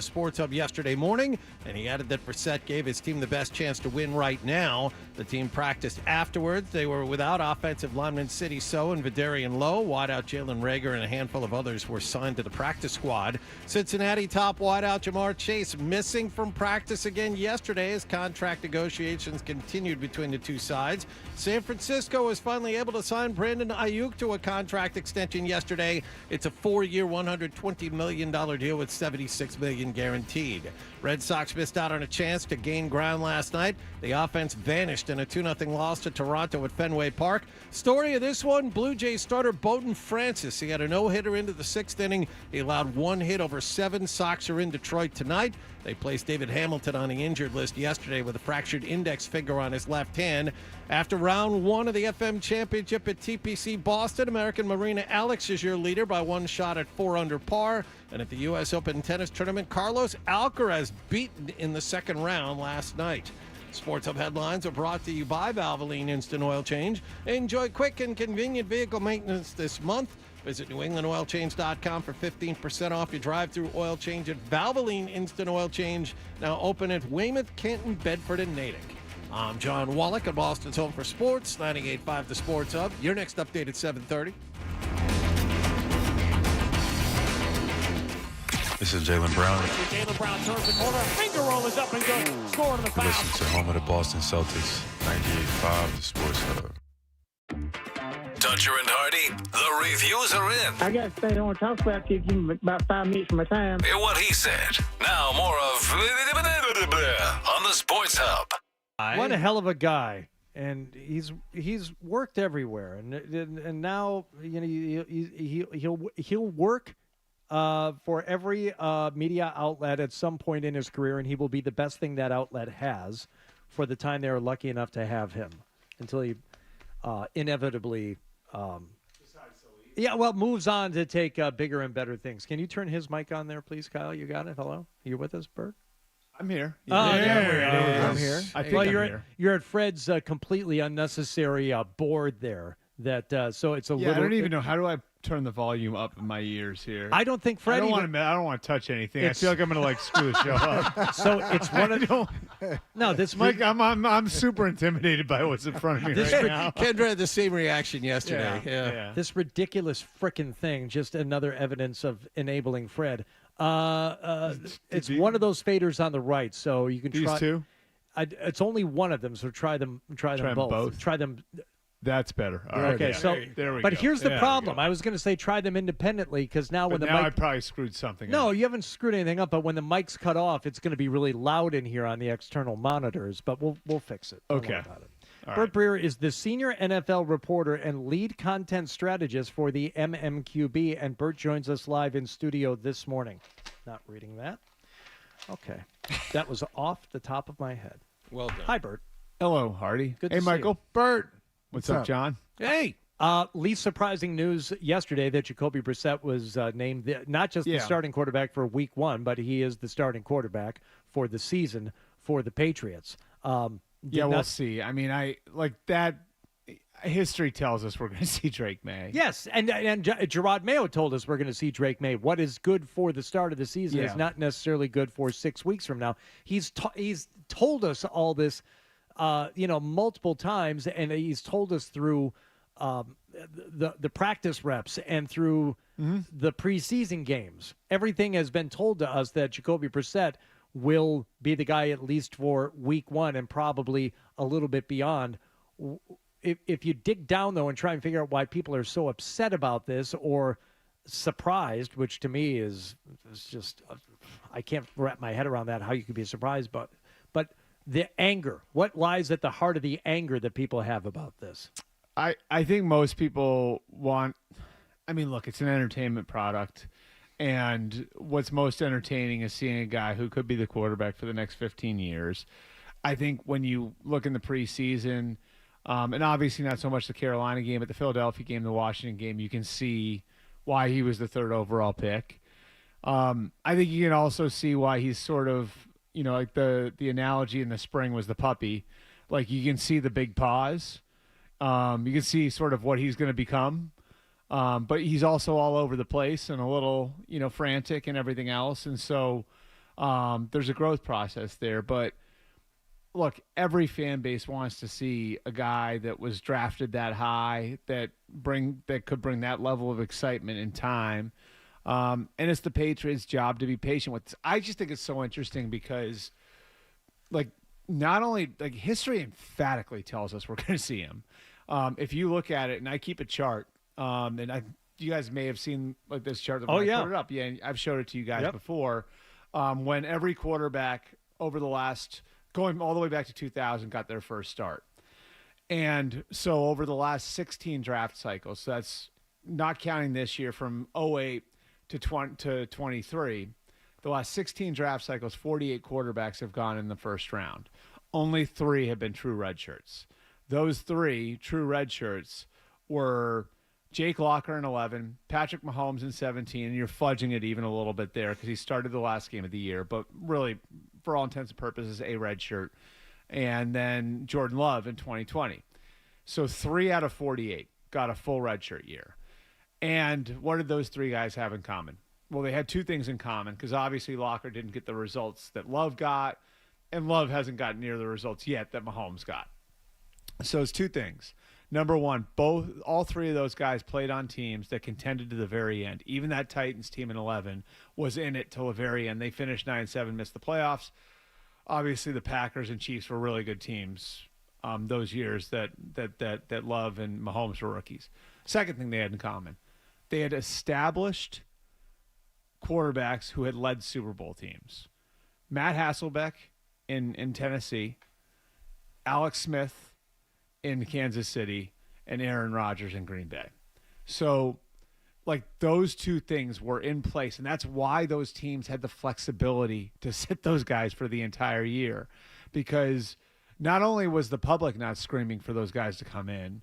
the Sports Hub yesterday morning, and he added that Brissett gave his team the best chance to win right now. The team practiced afterwards. They were without offensive lineman Sidney So and Vidarian Lowe. Wideout Jalen Reagor and a handful of others were signed to the practice squad. Cincinnati top wideout Jamar Chase missing from practice again yesterday as contract negotiations continued between the two sides. San Francisco was finally able to sign Brandon Aiyuk to a contract extension yesterday. It's a 4-year, $120 million deal with $76 million guaranteed. Red Sox missed out on a chance to gain ground last night. The offense vanished in a 2-0 loss to Toronto at Fenway Park. Story of this one, Blue Jays starter Bowden Francis. He had a no-hitter into the 6th inning. He allowed 1 hit over 7. Sox are in Detroit tonight. They placed David Hamilton on the injured list yesterday with a fractured index finger on his left hand. After round 1 of the FM Championship at TPC Boston, American Marina Alex is your leader by 1 shot at 4 under par. And at the U.S. Open Tennis Tournament, Carlos Alcaraz beaten in the 2nd round last night. Sports Hub headlines are brought to you by Valvoline Instant Oil Change. Enjoy quick and convenient vehicle maintenance this month. Visit NewEnglandOilChange.com for 15% off your drive-through oil change at Valvoline Instant Oil Change. Now open at Weymouth, Canton, Bedford, and Natick. I'm John Wallach at Boston's Home for Sports, 98.5 The Sports Hub. Your next update at 7:30. This is Jaylen Brown. Jaylen Brown turns the corner. Finger roll is up and good. Scoring the foul. Listen to home of the Boston Celtics, 98.5 The Sports Hub. Dutcher and Hardy, the reviews are in. I got to say, I don't want to talk about you. Give me about 5 minutes of my time. Hear what he said. Now more of on the Sports Hub. What a hell of a guy, and he's worked everywhere, and now he'll work for every media outlet at some point in his career, and he will be the best thing that outlet has for the time they are lucky enough to have him until he inevitably moves on to take bigger and better things. Can you turn his mic on there, please, Kyle? You got it? Hello? You with us, Bert? I'm here. I'm here. I think I'm here. You're at Fred's completely unnecessary board there. So it's a little. I don't even know, how do I turn the volume up in my ears here? I don't think Fred. I don't want to touch anything. I feel like I'm going to screw the show up. So it's one of. No, this mic. I'm super intimidated by what's in front of me right now. Kendra had the same reaction yesterday. Yeah. This ridiculous frickin' thing, just another evidence of enabling Fred. It's one of those faders on the right, so you can try. These two? It's only one of them, so try them both. Try them. That's better. All right. Okay, so there we but go. Here's the problem. I was going to say try them independently because now when the mic. I probably screwed something up. No, you haven't screwed anything up. But when the mic's cut off, it's going to be really loud in here on the external monitors. But we'll fix it. Don't worry about it. Bert Breer is the senior NFL reporter and lead content strategist for the MMQB, and Bert joins us live in studio this morning. Not reading that. Okay, that was off the top of my head. Well done. Hi, Bert. Hello, Hardy. Good hey, to see Michael. you. Bert. What's up, John? Hey. Least surprising news yesterday that Jacoby Brissett was named not just the starting quarterback for Week 1, but he is the starting quarterback for the season for the Patriots. We'll see. I mean, that. History tells us we're going to see Drake May. Yes, and Gerard Mayo told us we're going to see Drake May. What is good for the start of the season is not necessarily good for 6 weeks from now. He's told us all this, multiple times, and he's told us through the practice reps and through the preseason games. Everything has been told to us that Jacoby Brissett will be the guy at least for Week 1 and probably a little bit beyond. If you dig down, though, and try and figure out why people are so upset about this or surprised, which to me is just I can't wrap my head around that, how you could be surprised, but the anger, what lies at the heart of the anger that people have about this? I think most people want – I mean, look, it's an entertainment product, and what's most entertaining is seeing a guy who could be the quarterback for the next 15 years. I think when you look in the preseason – and obviously not so much the Carolina game, but the Philadelphia game, the Washington game, you can see why he was the 3rd overall pick. I think you can also see why he's sort of, like the analogy in the spring was the puppy. Like you can see the big paws. You can see sort of what he's going to become. But he's also all over the place and a little, frantic and everything else. And so There's a growth process there, but look, every fan base wants to see a guy that was drafted that high that could bring that level of excitement in time. And it's the Patriots' job to be patient with this. I just think it's so interesting because, like, not only like history emphatically tells us we're going to see him. If you look at it, and I keep a chart, you guys may have seen like this chart. When I put it up. Yeah, I've showed it to you guys before. When every quarterback over the last going all the way back to 2000 got their first start, and so over the last 16 draft cycles, so that's not counting this year from 08 to 23. The last 16 draft cycles, 48 quarterbacks have gone in the first round. Only 3 have been true redshirts. Those 3 true redshirts were Jake Locker in 11, Patrick Mahomes in 17, and you're fudging it even a little bit there because he started the last game of the year, but really, for all intents and purposes, a redshirt. And then Jordan Love in 2020. So 3 out of 48 got a full redshirt year. And what did those 3 guys have in common? Well, they had 2 things in common because obviously Locker didn't get the results that Love got, and Love hasn't gotten near the results yet that Mahomes got. So it's 2 things. Number one, all 3 of those guys played on teams that contended to the very end. Even that Titans team in 11 was in it till the very end. They finished 9-7, missed the playoffs. Obviously, the Packers and Chiefs were really good teams those years that Love and Mahomes were rookies. Second thing they had in common, they had established quarterbacks who had led Super Bowl teams. Matt Hasselbeck in Tennessee, Alex Smith in Kansas City, and Aaron Rodgers in Green Bay. So, like, those 2 things were in place, and that's why those teams had the flexibility to sit those guys for the entire year, because not only was the public not screaming for those guys to come in,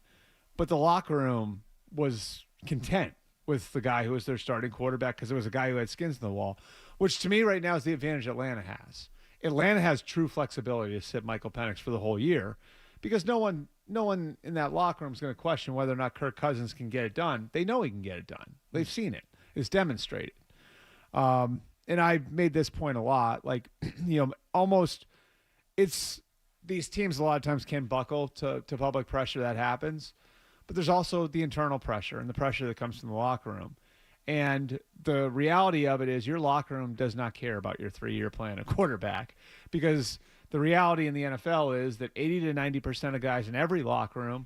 but the locker room was content with the guy who was their starting quarterback because it was a guy who had skins in the wall, which to me right now is the advantage Atlanta has. Atlanta has true flexibility to sit Michael Penix for the whole year because no one in that locker room is going to question whether or not Kirk Cousins can get it done. They know he can get it done. They've seen it. It's demonstrated. And I've made this point a lot. Like, almost it's these teams a lot of times can buckle to public pressure that happens. But there's also the internal pressure and the pressure that comes from the locker room. And the reality of it is your locker room does not care about your 3-year plan at quarterback because the reality in the NFL is that 80 to 90% of guys in every locker room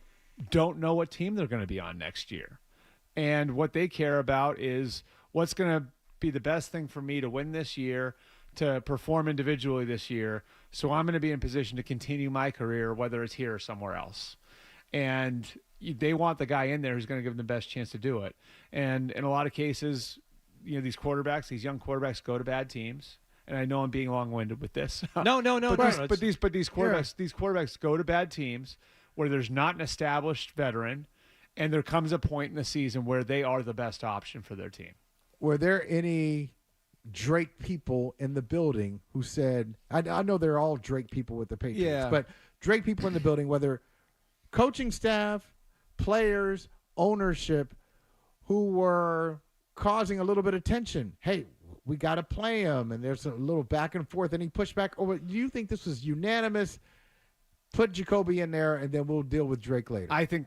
don't know what team they're going to be on next year. And what they care about is what's going to be the best thing for me to win this year, to perform individually this year, so I'm going to be in position to continue my career, whether it's here or somewhere else. And they want the guy in there who's going to give them the best chance to do it. And in a lot of cases, these young quarterbacks go to bad teams. And I know I'm being long-winded with this. No. But these quarterbacks go to bad teams where there's not an established veteran, and there comes a point in the season where they are the best option for their team. Were there any Drake people in the building who said, I know they're all Drake people with the Patriots, but Drake people in the building, whether coaching staff, players, ownership, who were causing a little bit of tension? Hey, we got to play him, and there's a little back and forth, and he pushed back. Or do you think this was unanimous? Put Jacoby in there, and then we'll deal with Drake later. I think,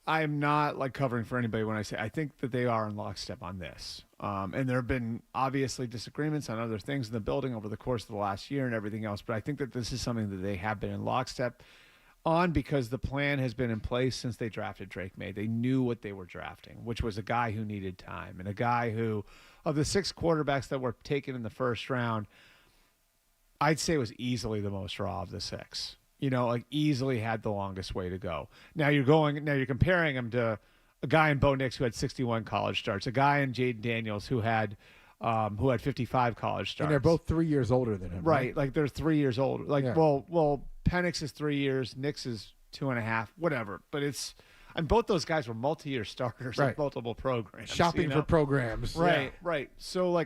I'm not like covering for anybody when I say I think that they are in lockstep on this. And there have been obviously disagreements on other things in the building over the course of the last year and everything else, but I think that this is something that they have been in lockstep on because the plan has been in place since they drafted Drake May. They knew what they were drafting, which was a guy who needed time and a guy who, of the 6 quarterbacks that were taken in the first round, I'd say was easily the most raw of the 6. Easily had the longest way to go. Now you're comparing him to a guy in Bo Nix who had 61 college starts, a guy in Jaden Daniels who had 55 college starts. And they're both 3 years older than him. Right. Like they're 3 years older. Well, Penix is 3 years, Nix is 2.5, whatever. But and both those guys were multi-year starters in multiple programs. Shopping for programs. Right. So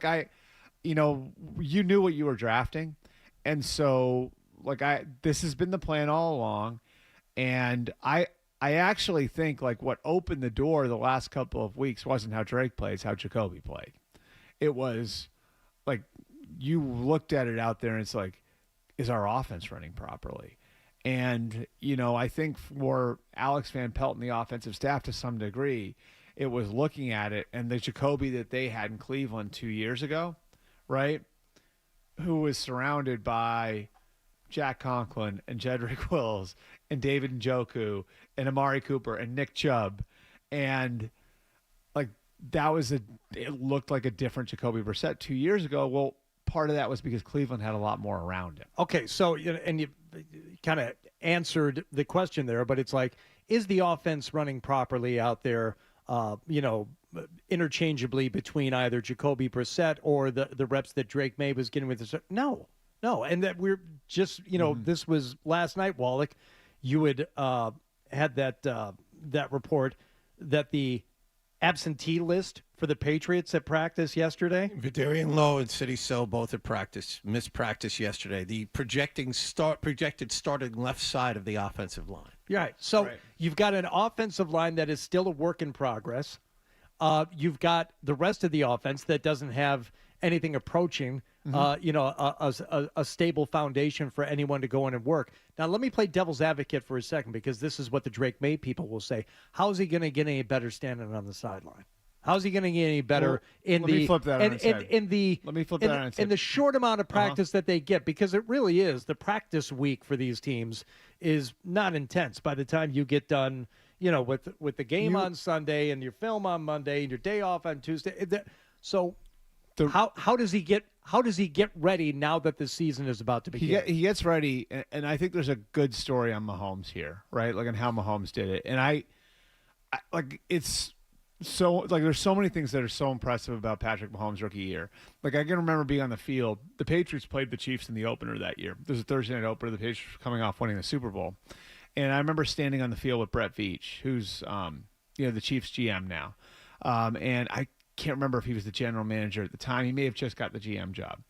you knew what you were drafting. And so this has been the plan all along. And I actually think what opened the door the last couple of weeks wasn't how Drake plays, how Jacoby played. it was like you looked at it out there and it's like, is our offense running properly? And, I think for Alex Van Pelt and the offensive staff to some degree, it was looking at it and the Jacoby that they had in Cleveland 2 years ago, right, who was surrounded by Jack Conklin and Jedrick Wills and David Njoku and Amari Cooper and Nick Chubb. And, like, it looked like a different Jacoby Brissett 2 years ago. Well, part of that was because Cleveland had a lot more around him. Okay, so and you kind of answered the question there, but it's like, is the offense running properly out there? Interchangeably between either Jacoby Brissett or the reps that Drake May was getting with this. No, and that we're just this was last night. Wallach, you had had that report that the absentee list for the Patriots at practice yesterday. Vidarian Lowe and City So both at missed practice yesterday. The projected starting left side of the offensive line. Right. So you've got an offensive line that is still a work in progress. You've got the rest of the offense that doesn't have anything approaching, a stable foundation for anyone to go in and work. Now, let me play devil's advocate for a second, because this is what the Drake May people will say. How is he going to get any better standing on the sideline? How's he going to get any better in the short amount of practice that they get? Because it really is, the practice week for these teams is not intense by the time you get done, with the game on Sunday and your film on Monday and your day off on Tuesday. So how does he get ready now that the season is about to begin? He gets ready, and I think there's a good story on Mahomes here, right? Like on how Mahomes did it, and I it's. So, like, there's so many things that are so impressive about Patrick Mahomes' rookie year. Like, I can remember being on the field. The Patriots played the Chiefs in the opener that year. There's a Thursday night opener. The Patriots were coming off winning the Super Bowl. And I remember standing on the field with Brett Veach, who's, the Chiefs GM now. And I can't remember if he was the general manager at the time. He may have just got the GM job.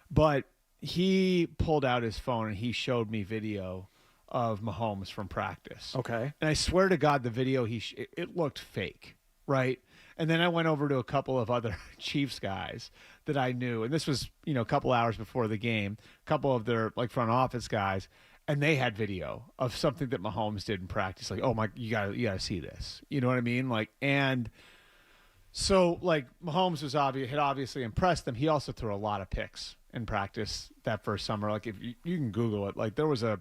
But he pulled out his phone and he showed me video of Mahomes from practice. Okay. And I swear to God, the video, it looked fake. Right. And then I went over to a couple of other Chiefs guys that I knew. And this was, a couple hours before the game, a couple of their front office guys. And they had video of something that Mahomes did in practice. Like, oh my, you gotta see this. You know what I mean? And so Mahomes had obviously impressed them. He also threw a lot of picks in practice that first summer. Like, if you can Google it, there was a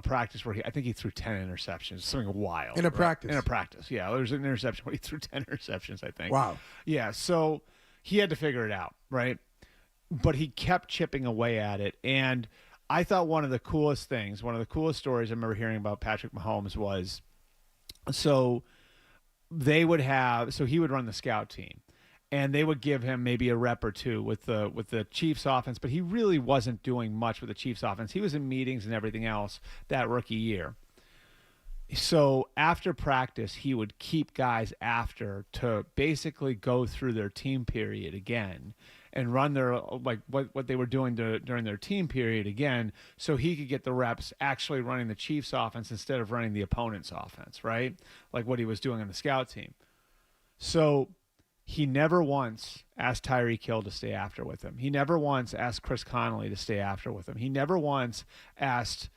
practice where I think he threw 10 interceptions, something wild. In a practice, yeah. There was an interception where he threw 10 interceptions, I think. Wow. Yeah, so he had to figure it out, right? But he kept chipping away at it. And I thought one of the coolest stories I remember hearing about Patrick Mahomes was, he would run the scout team. And they would give him maybe a rep or two with the Chiefs offense, but he really wasn't doing much with the Chiefs offense. He was in meetings and everything else that rookie year. So after practice, he would keep guys after to basically go through their team period again and run their what they were doing during their team period again, so he could get the reps actually running the Chiefs offense instead of running the opponent's offense, right? Like what he was doing on the scout team. So he never once asked Tyreek Hill to stay after with him. He never once asked Chris Connolly to stay after with him. He never once asked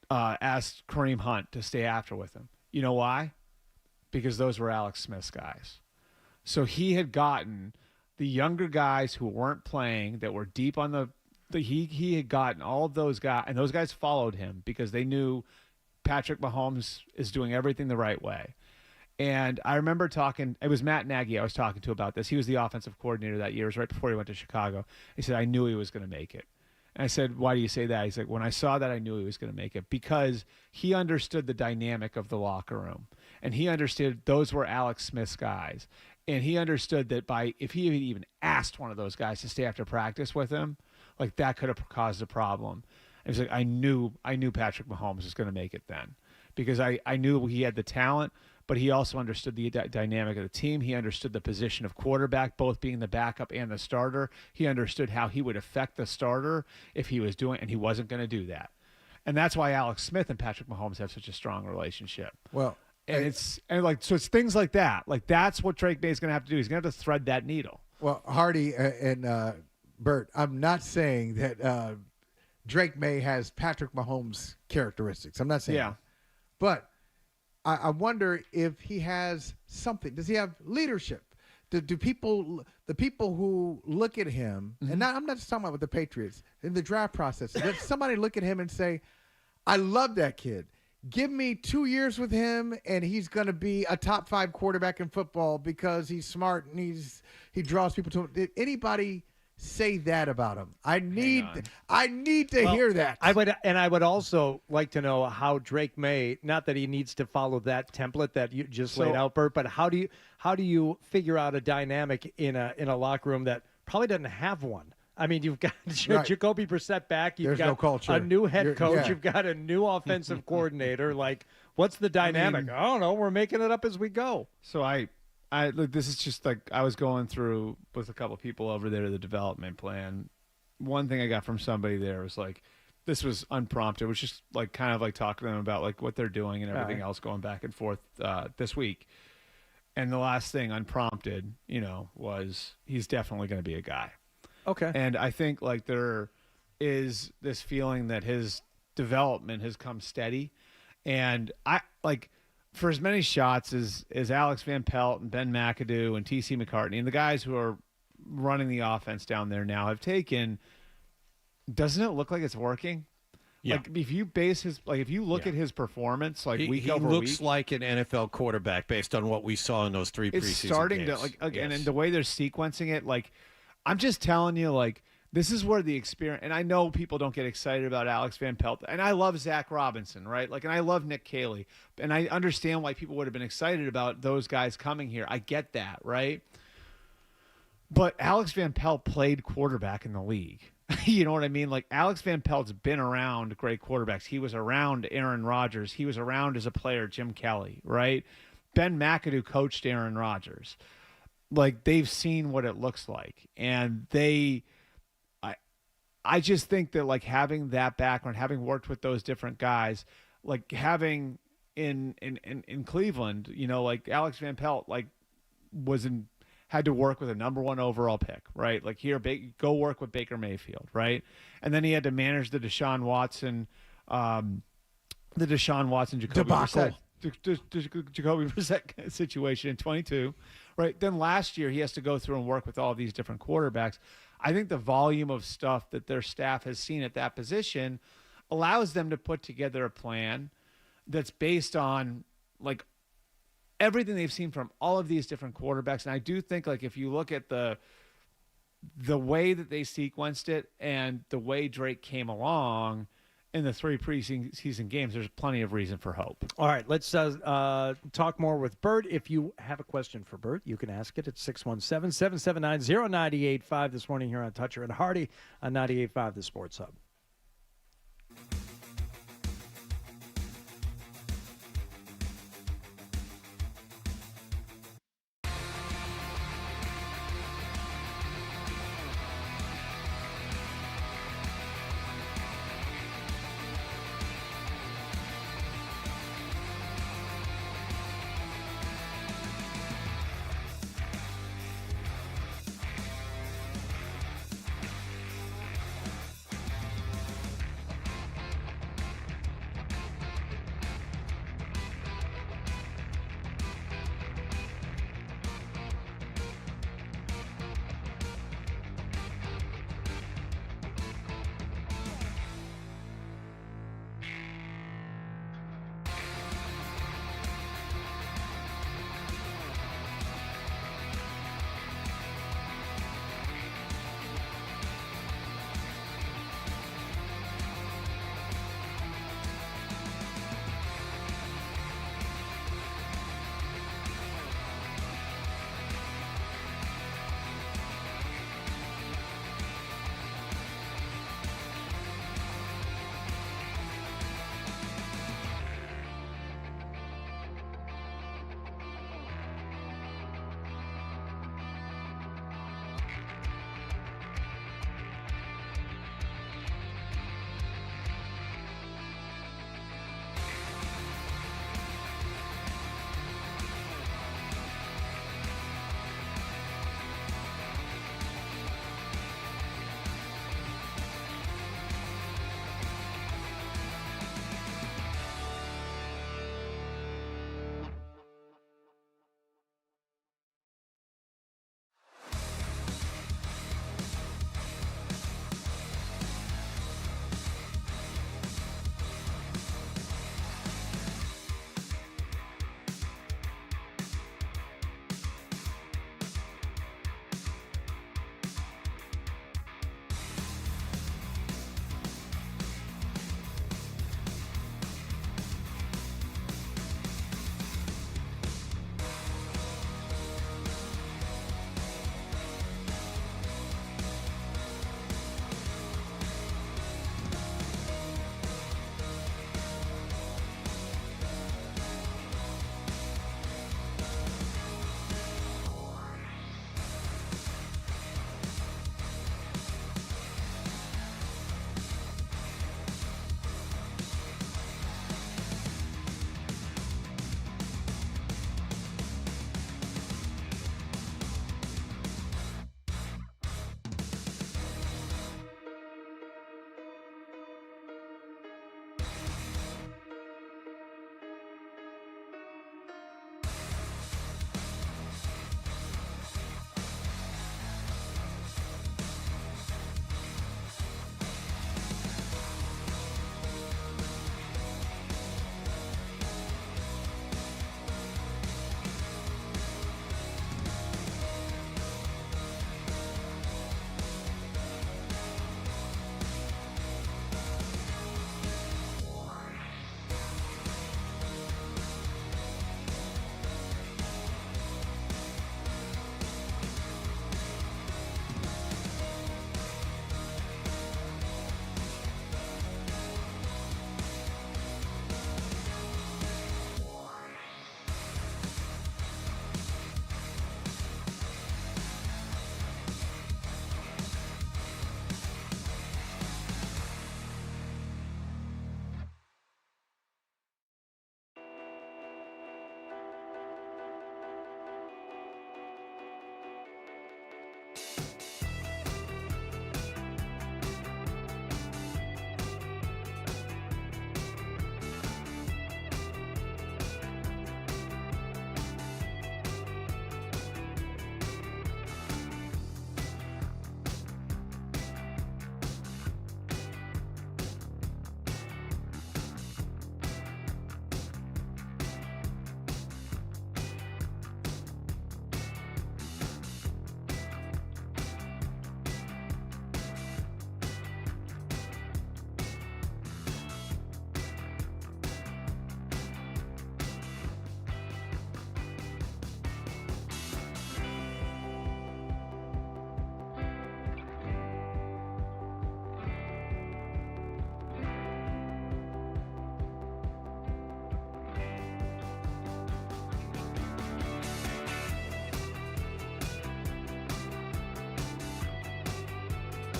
Kareem Hunt to stay after with him. You know why? Because those were Alex Smith's guys. So he had gotten the younger guys who weren't playing, that were deep on he had gotten all of those guys, and those guys followed him because they knew Patrick Mahomes is doing everything the right way. And I remember it was Matt Nagy I was talking to about this. He was the offensive coordinator that year. It was right before he went to Chicago. He said, I knew he was going to make it. And I said, why do you say that? He's like, when I saw that, I knew he was going to make it, because he understood the dynamic of the locker room. And he understood those were Alex Smith's guys. And he understood that if he had even asked one of those guys to stay after practice with him, that could have caused a problem. And he's like, I knew Patrick Mahomes was going to make it then, because I knew he had the talent. But he also understood the dynamic of the team. He understood the position of quarterback, both being the backup and the starter. He understood how he would affect the starter if he was doing, and he wasn't going to do that. And that's why Alex Smith and Patrick Mahomes have such a strong relationship. Well, And it's things like that. Like that's what Drake May is going to have to do. He's going to have to thread that needle. Well, Hardy and Bert, I'm not saying that Drake May has Patrick Mahomes characteristics. I'm not saying that. But I wonder if he has something. Does he have leadership? Do the people who look at him, and I'm not just talking about with the Patriots, in the draft process, does somebody look at him and say, I love that kid. Give me 2 years with him, and he's going to be a top 5 quarterback in football because he's smart and he draws people to him. Did anybody say that about him? I need to hear that. I would also like to know how Drake May, not that he needs to follow that template that you just laid out, Bert, but how do you figure out a dynamic in a locker room that probably doesn't have one? I mean, you've got Jacoby Brissett back. You've got no culture. A new head coach. You've got a new offensive coordinator. Like, what's the dynamic? I don't know. We're making it up as we go. So I look, this is just like I was going through with a couple of people over there the development plan. One thing I got from somebody there was like, this was unprompted. It was just like kind of like talking to them about like what they're doing and everything else going back and forth this week. And the last thing unprompted, was he's definitely going to be a guy. Okay. And I think like there is this feeling that his development has come steady. And I like for as many shots as Alex Van Pelt and Ben McAdoo and TC McCartney and the guys who are running the offense down there now have taken, doesn't it look like it's working? Yeah. Like if you look at his performance, like week over week, he looks like an NFL quarterback based on what we saw in those 3 preseason games. It's starting to and the way they're sequencing it, like I'm just telling you, like this is where the experience. And I know people don't get excited about Alex Van Pelt, and I love Zach Robinson, right? Like, and I love Nick Caley, and I understand why people would have been excited about those guys coming here. I get that, right? But Alex Van Pelt played quarterback in the league. You know what I mean? Like Alex Van Pelt's been around great quarterbacks. He was around Aaron Rodgers. He was around as a player, Jim Kelly, right? Ben McAdoo coached Aaron Rodgers. Like they've seen what it looks like. And I just think that like having that background, having worked with those different guys, like having in Cleveland, like Alex Van Pelt, like had to work with a number 1 overall pick, right? Like here, go work with Baker Mayfield, right? And then he had to manage the Deshaun Watson, Jacoby Brissett situation in 22, right? Then last year he has to go through and work with all these different quarterbacks. I think the volume of stuff that their staff has seen at that position allows them to put together a plan that's based on like everything they've seen from all of these different quarterbacks. And I do think like if you look at the way that they sequenced it and the way Drake came along in the 3 preseason games, there's plenty of reason for hope. All right, let's talk more with Bert. If you have a question for Bert, you can ask it at 617-779-0985 this morning here on Toucher and Hardy on 98.5 The Sports Hub.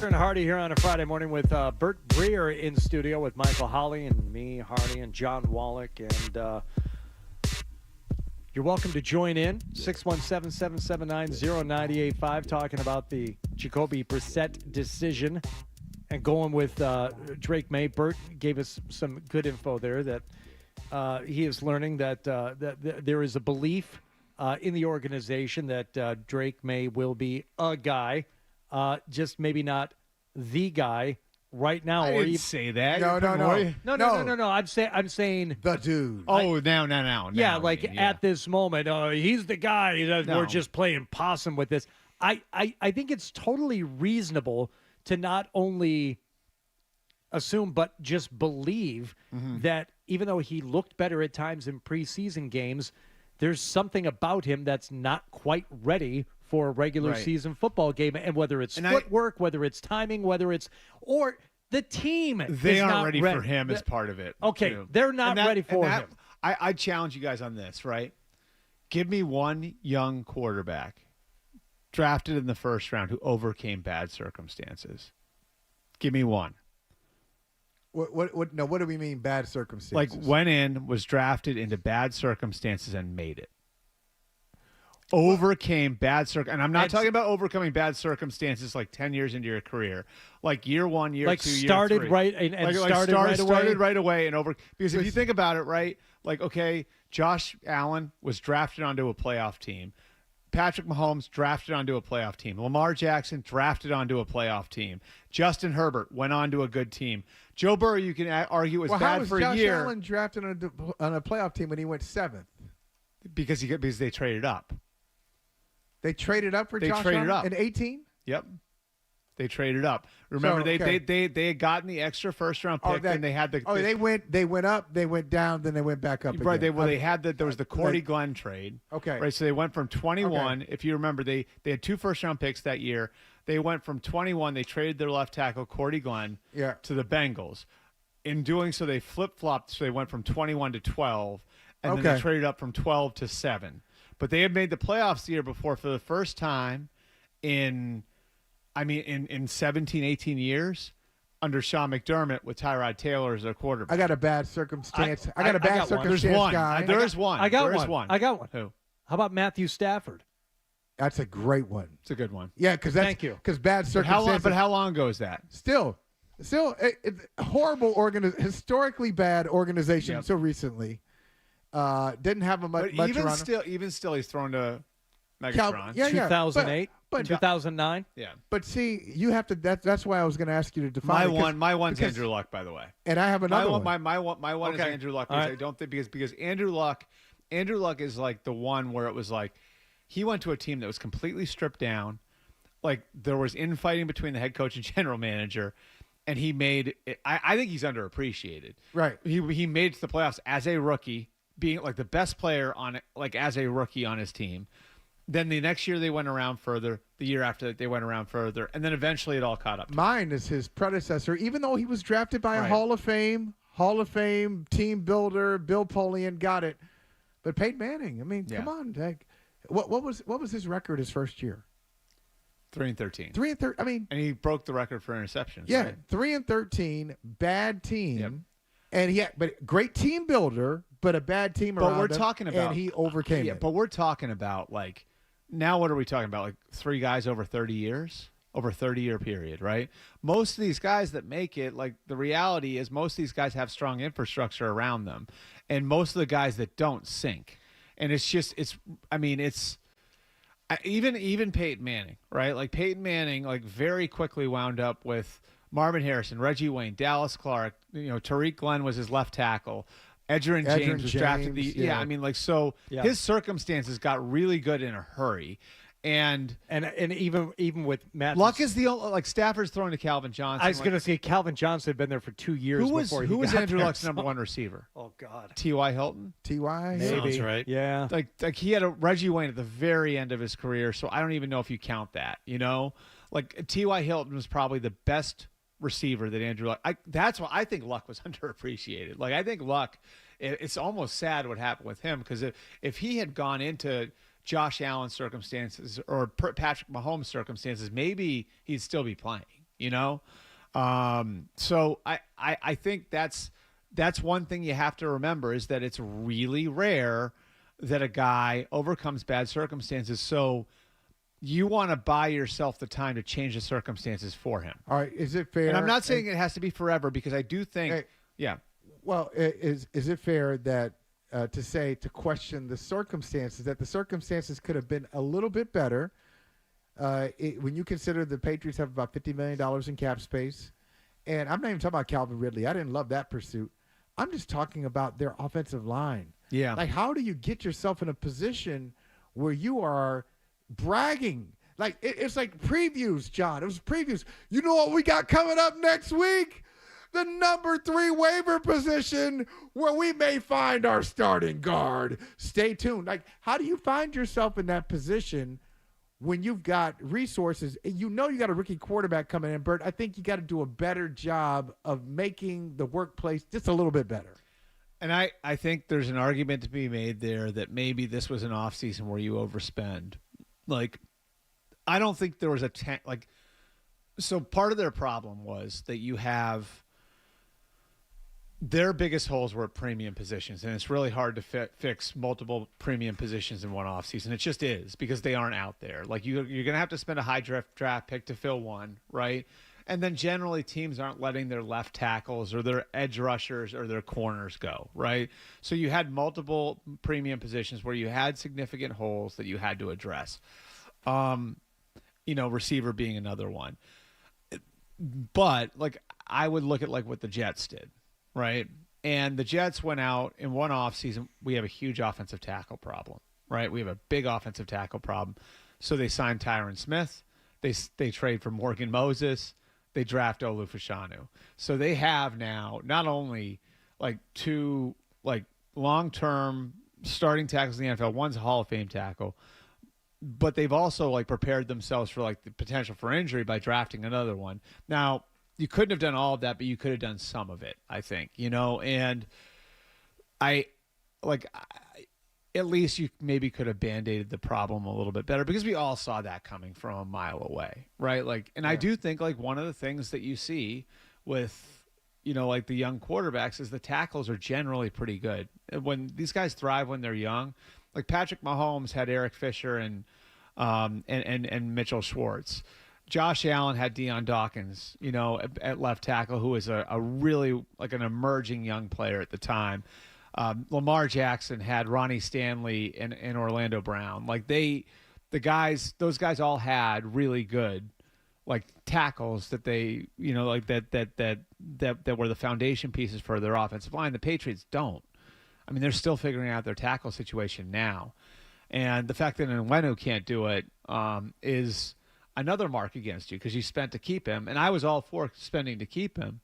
Breer and Hardy here on a Friday morning with Bert Breer in studio with Michael Holly and me, Hardy, and John Wallach. And you're welcome to join in, 617-779-0985, talking about the Jacoby Brissett decision and going with Drake May. Bert gave us some good info there that he is learning that there is a belief in the organization that Drake May will be a guy, just maybe not the guy right now. I or didn't say that. No. No. I'm saying the dude. Oh, now. Yeah, at this moment, he's the guy. No. We're just playing possum with this. I think it's totally reasonable to not only assume but just believe that even though he looked better at times in preseason games, there's something about him that's not quite ready for a regular season football game. And whether it's footwork, whether it's timing, or the team they is aren't not ready for him as part of it. Okay, too. they're not ready for him. I challenge you guys on this, right? Give me one young quarterback drafted in the first round who overcame bad circumstances. Give me one. What do we mean bad circumstances? Like went in, was drafted into bad circumstances and made it. Overcame bad and I'm not talking about overcoming bad circumstances like 10 years into your career. Like year 1, year 2, year 3. Started right away and over. Because if you think about it, right, like, okay, Josh Allen was drafted onto a playoff team. Patrick Mahomes drafted onto a playoff team. Lamar Jackson drafted onto a playoff team. Justin Herbert went on to a good team. Joe Burrow, you can argue, was bad for a year. Josh Allen drafted on a playoff team when he went 7th? Because they traded up. They traded up for Josh Allen in 18? Yep. They traded up. Remember, they had gotten the extra first round pick, and they had the. They went up, they went down, then they went back up. Right. Again. They had there was the Cordy Glenn trade. Okay. Right. So they went from 21. Okay. If you remember, they had 2 first round picks that year. They went from 21. They traded their left tackle Cordy Glenn to the Bengals. In doing so, they flip flopped. So they went from 21 to 12, and then they traded up from 12 to 7. But they had made the playoffs the year before for the first time in 17, 18 years under Sean McDermott with Tyrod Taylor as their quarterback. I got a bad circumstance. I got a bad circumstance. There's one. Guy. There is one. I got one. Who? How about Matthew Stafford? That's a great one. It's a good one. Yeah, because thank you. Because bad circumstances. But how long ago is that? Still, horrible historically bad organization until recently. Didn't have a much. But even still, he's thrown to Megatron. 2008, but 2009. Yeah. But see, you have to. That's why I was going to ask you to define. My one's Andrew Luck, by the way. And I have another one. My one is Andrew Luck. Because I don't think because Andrew Luck is like the one where it was like he went to a team that was completely stripped down, like there was infighting between the head coach and general manager. And he made it, I think he's underappreciated. Right. He made it to the playoffs as a rookie, being like the best player on it, like as a rookie on his team. Then the next year they went around further. The year after that they went around further, and then eventually it all caught up. Mine is his predecessor, even though he was drafted by a Hall of Fame team builder, Bill Polian, got it. But Peyton Manning, I mean, come on, Dag. What was his record his first year? 3-13. 3-13. I mean, and he broke the record for interceptions. Yeah, right? 3-13, bad team, and but great team builder, but a bad team around him. But we're talking about, and he overcame it. But we're talking about like now. What are we talking about? Like 3 guys over 30 years, over a 30-year period, right? Most of these guys that make it, like the reality is, most of these guys have strong infrastructure around them, and most of the guys that don't sink. And it's just, even Peyton Manning, right? Like Peyton Manning, like very quickly wound up with Marvin Harrison, Reggie Wayne, Dallas Clark. Tariq Glenn was his left tackle. Edgerrin James was drafted. His circumstances got really good in a hurry. And even with Matt Luck is the only, like Stafford's throwing to Calvin Johnson. I was going to say Calvin Johnson had been there for 2 years. Who was Andrew Luck's number 1 receiver? Oh God, T.Y. Hilton. T.Y. Maybe. Sounds right. Yeah. Like he had a Reggie Wayne at the very end of his career, so I don't even know if you count that. Like T.Y. Hilton was probably the best receiver that Andrew Luck. That's why I think Luck was underappreciated. Like I think Luck, it's almost sad what happened with him because if he had gone into Josh Allen circumstances or Patrick Mahomes circumstances, maybe he'd still be playing. you know? So I think that's one thing you have to remember is that it's really rare that a guy overcomes bad circumstances. So you want to buy yourself the time to change the circumstances for him. All right, is it fair? And I'm not saying it has to be forever because I do think, yeah. Well, is it fair that to question the circumstances, that the circumstances could have been a little bit better when you consider the Patriots have about $50 million in cap space, and I'm not even talking about Calvin Ridley. I didn't love that pursuit. I'm just talking about their offensive line. Yeah. Like, how do you get yourself in a position where you are bragging? Like, it's like previews, John. It was previews. You know what we got coming up next week? The number 3 waiver position where we may find our starting guard. Stay tuned. Like, how do you find yourself in that position when you've got resources? You know you got a rookie quarterback coming in, Bert. I think you got to do a better job of making the workplace just a little bit better. And I think there's an argument to be made there that maybe this was an offseason where you overspend. Like, I don't think there was so part of their problem was that you have their biggest holes were at premium positions, and it's really hard to fix multiple premium positions in one offseason. It just is because they aren't out there. Like you're going to have to spend a high draft pick to fill one, right? And then generally teams aren't letting their left tackles or their edge rushers or their corners go, right? So you had multiple premium positions where you had significant holes that you had to address. Receiver being another one. But like I would look at like what the Jets did. Right. And the Jets went out in one offseason. We have a huge offensive tackle problem, right? We have a big offensive tackle problem. So they signed Tyron Smith. They trade for Morgan Moses. They draft Olu Fashanu. So they have now not only like 2 like long-term starting tackles in the NFL. One's a Hall of Fame tackle. But they've also like prepared themselves for like the potential for injury by drafting another one. Now, you couldn't have done all of that, but you could have done some of it, I think, and at least you maybe could have band-aided the problem a little bit better because we all saw that coming from a mile away, right? I do think like one of the things that you see with, like the young quarterbacks is the tackles are generally pretty good. When these guys thrive when they're young, like Patrick Mahomes had Eric Fisher and Mitchell Schwartz. Josh Allen had Deion Dawkins, at left tackle, who was a really like an emerging young player at the time. Lamar Jackson had Ronnie Stanley and Orlando Brown. Like those guys all had really good like tackles that they, that were the foundation pieces for their offensive line. The Patriots don't. I mean, they're still figuring out their tackle situation now. And the fact that Nwenu can't do it is another mark against you because you spent to keep him. And I was all for spending to keep him.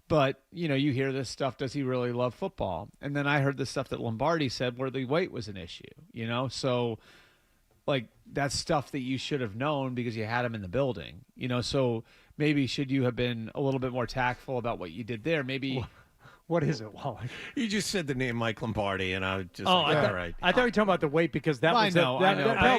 But, you hear this stuff, does he really love football? And then I heard the stuff that Lombardi said where the weight was an issue, So, like, that's stuff that you should have known because you had him in the building, So maybe should you have been a little bit more tactful about what you did there? Maybe... What is it, Wally? You just said the name Mike Lombardi, and I was just all right. I thought you were talking about the weight because that was I know.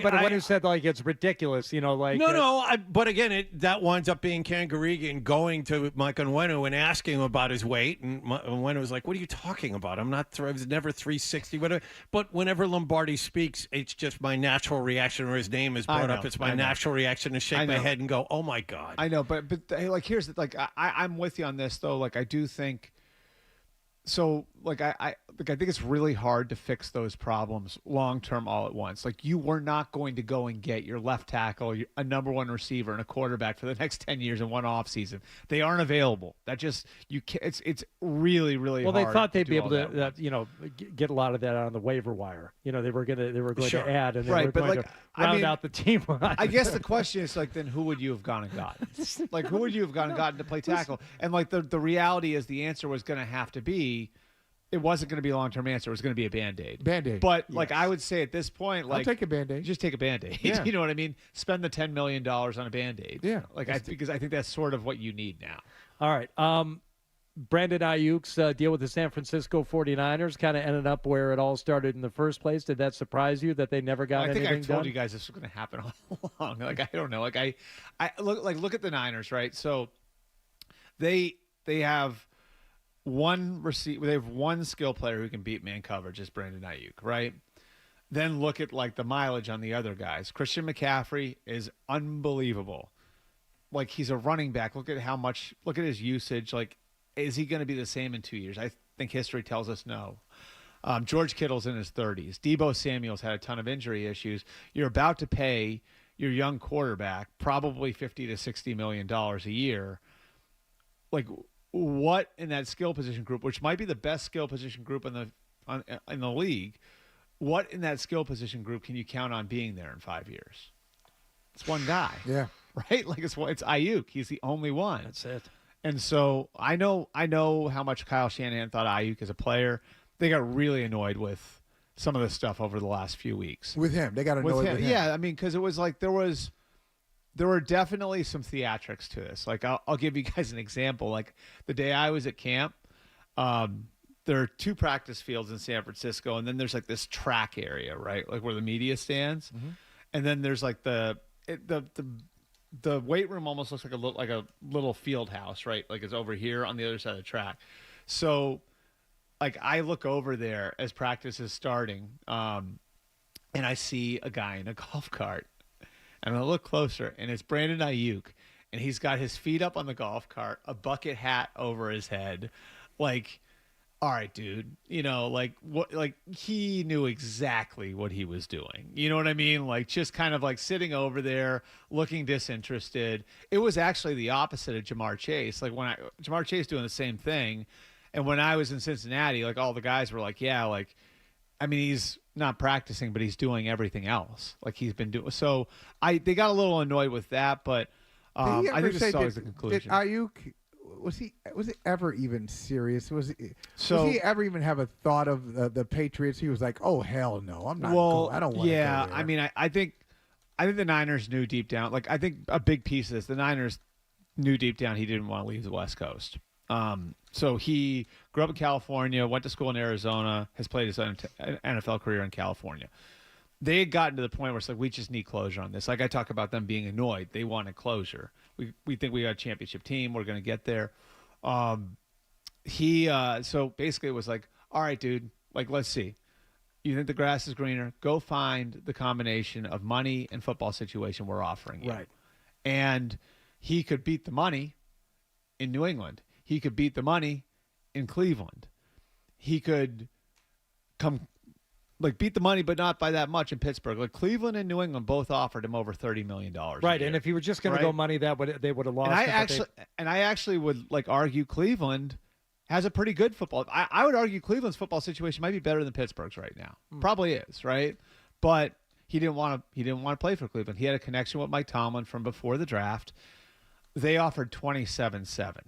but when you said like it's ridiculous, But again, that winds up being Ken Garrigan going to Mike Onwenu and asking him about his weight, and Onwenu was like, "What are you talking about? I was never 360, whatever." But whenever Lombardi speaks, it's just my natural reaction, or his name is brought up. It's my natural reaction to shake my head and go, "Oh my God." I know, but like here's the, like I'm with you on this though. Like I do think. So, like, I think it's really hard to fix those problems long-term all at once. Like, you were not going to go and get your left tackle, a number 1 receiver, and a quarterback for the next 10 years in one offseason. They aren't available. That just, you can't, it's really, really hard. Well, they thought they'd be able to, get a lot of that on the waiver wire. They were going to add, and they were going to round out the team. I guess the question is, like, then who would you have gone and gotten? Like, who would you have gone and gotten to play tackle? And, like, the reality is the answer was going to have to be, it wasn't going to be a long-term answer. It was going to be a Band-Aid. Band-Aid. But, like, I would say at this point, like... I'll take a Band-Aid. Just take a Band-Aid. Yeah. You know what I mean? Spend the $10 million on a Band-Aid. Yeah. Like, because I think that's sort of what you need now. All right. Brandon Aiyuk's deal with the San Francisco 49ers kind of ended up where it all started in the first place. Did that surprise you that they never got anything done? I think I told you guys this was going to happen all along. Like, I don't know. Like, I look at the Niners, right? So they have one they have one skill player who can beat man coverage, is Brandon Aiyuk, right? Then look at like the mileage on the other guys. Christian McCaffrey is unbelievable. Like, he's a running back. Look at his usage. Like, is he going to be the same in 2 years? I think history tells us no. George Kittle's in his 30s. Deebo Samuel's had a ton of injury issues. You're about to pay your young quarterback probably $50 to $60 million a year. Like, what in that skill position group, which might be the best skill position group in the league, what in that skill position group can you count on being there in 5 years? It's one guy. Yeah. Right? Like, it's Aiyuk. He's the only one. That's it. And so I know how much Kyle Shanahan thought of Aiyuk as a player. They got really annoyed with some of the stuff over the last few weeks. With him. They got annoyed with him. Yeah, I mean, because it was like there were definitely some theatrics to this. Like, I'll give you guys an example. Like, the day I was at camp, there are 2 practice fields in San Francisco, and then there's like this track area, right? Like where the media stands. Mm-hmm. And then there's like the weight room almost looks like a little field house, right? Like, it's over here on the other side of the track. So, like, I look over there as practice is starting, and I see a guy in a golf cart, and I look closer, and it's Brandon Aiyuk, and he's got his feet up on the golf cart, a bucket hat over his head, like, all right, dude, like, what, like, he knew exactly what he was doing. You know what I mean? Like, just kind of like sitting over there, looking disinterested. It was actually the opposite of Jamar Chase. Like, Jamar Chase doing the same thing. And when I was in Cincinnati, like, all the guys were like, yeah, like, I mean, he's not practicing, but he's doing everything else. Like, he's been doing. So they got a little annoyed with that, but I think this is always the conclusion. Did Aiyuk, was it ever even serious? Was he ever even have a thought of the Patriots? He was like, oh, hell no, I'm not going. I don't want to go there. I mean, I think the Niners knew deep down. Like, I think a big piece of this, the Niners knew deep down he didn't want to leave the West Coast. So he grew up in California, went to school in Arizona, has played his NFL career in California. They had gotten to the point where it's like, we just need closure on this. Like, I talk about them being annoyed. They wanted closure. We think we got a championship team. We're going to get there. So basically it was like, all right, dude, like, let's see. You think the grass is greener? Go find the combination of money and football situation we're offering you. Right. And he could beat the money in New England. He could beat the money in Cleveland. He could beat the money, but not by that much in Pittsburgh. Like, Cleveland and New England both offered him over $30 million. Right, and if he were just going to go money, they would have lost. And I actually would argue Cleveland has a pretty good football. I would argue Cleveland's football situation might be better than Pittsburgh's right now. Probably is, right? But he didn't want to play for Cleveland. He had a connection with Mike Tomlin from before the draft. They offered 27-7.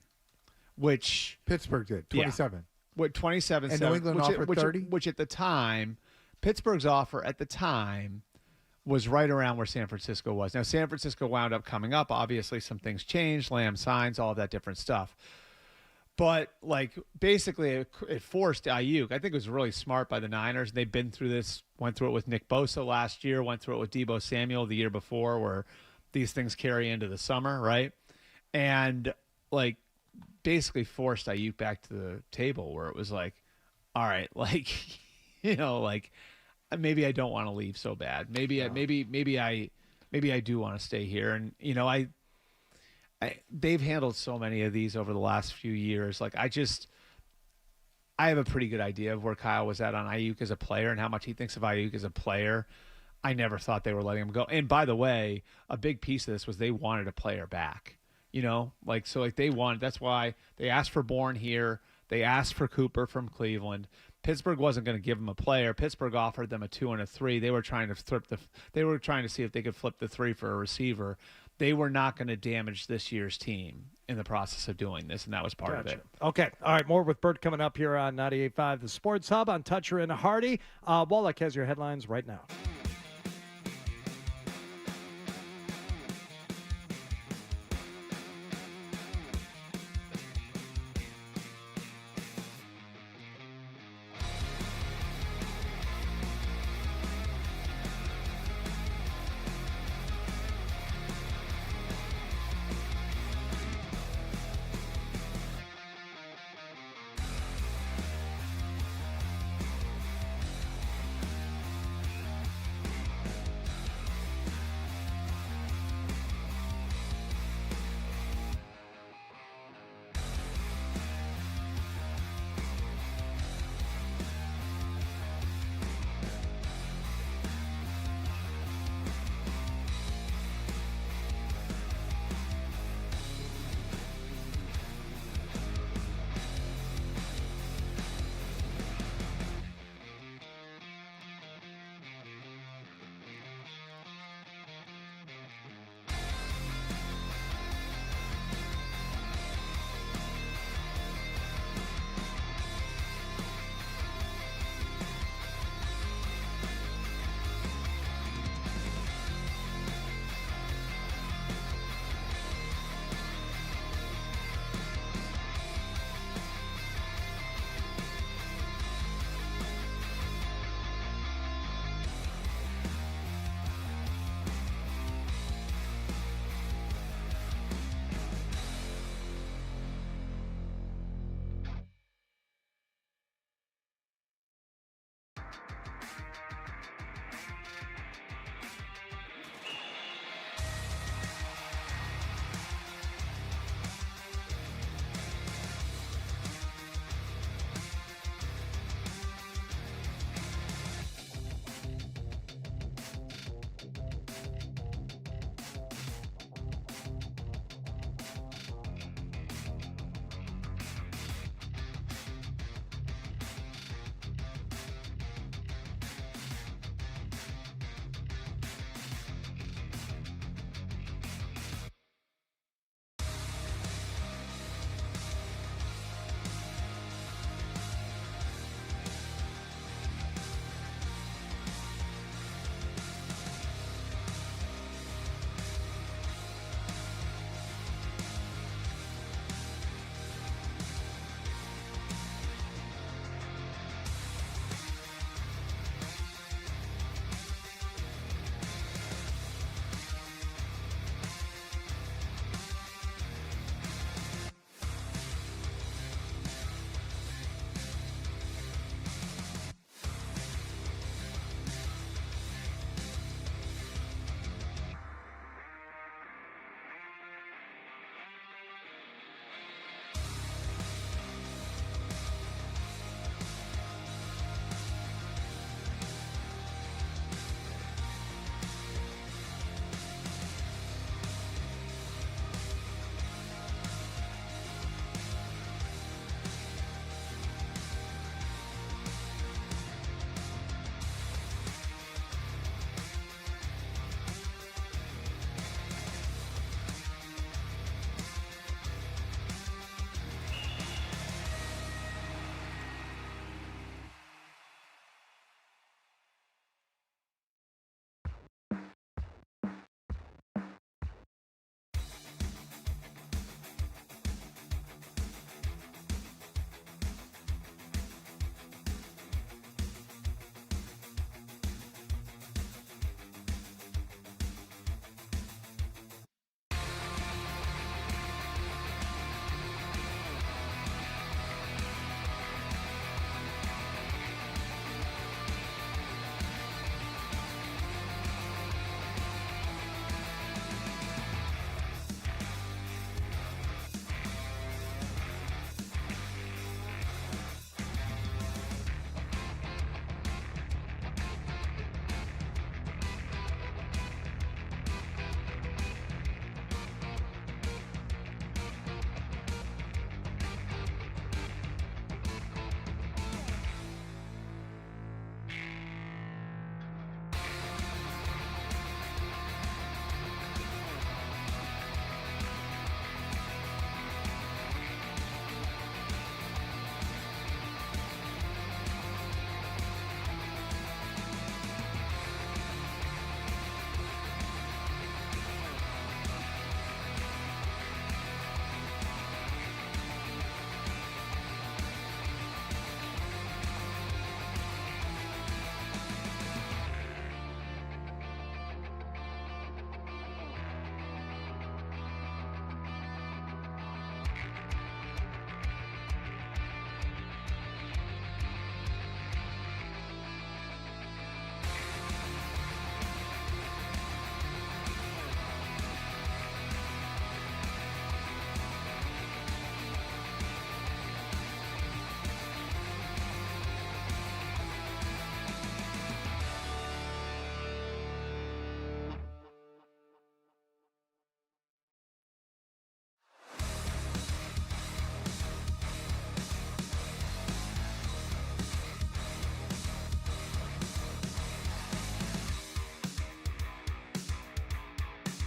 Which Pittsburgh did 27. Yeah, what 27? And New England offered 30. Which at the time, Pittsburgh's offer at the time was right around where San Francisco was. Now, San Francisco wound up coming up. Obviously, some things changed. Lamb signs, all of that different stuff. But like, basically, it forced Aiyuk. I think it was really smart by the Niners. They've been through this. Went through it with Nick Bosa last year. Went through it with Deebo Samuel the year before, where these things carry into the summer, right? And like, basically forced Aiyuk back to the table where it was like, all right, like, like, maybe I don't want to leave so bad. Maybe I do want to stay here. And, they've handled so many of these over the last few years. Like, I have a pretty good idea of where Kyle was at on Aiyuk as a player and how much he thinks of Aiyuk as a player. I never thought they were letting him go. And by the way, a big piece of this was they wanted a player back. They wanted, that's why they asked for Bourne here. They asked for Cooper from Cleveland. Pittsburgh wasn't going to give them a player. Pittsburgh offered them a 2 and a 3. They were trying to see if they could flip the 3 for a receiver. They were not going to damage this year's team in the process of doing this, and that was part of it. Okay. All right, more with Bert coming up here on 98.5 The Sports Hub on Toucher and Hardy. Wallach has your headlines right now.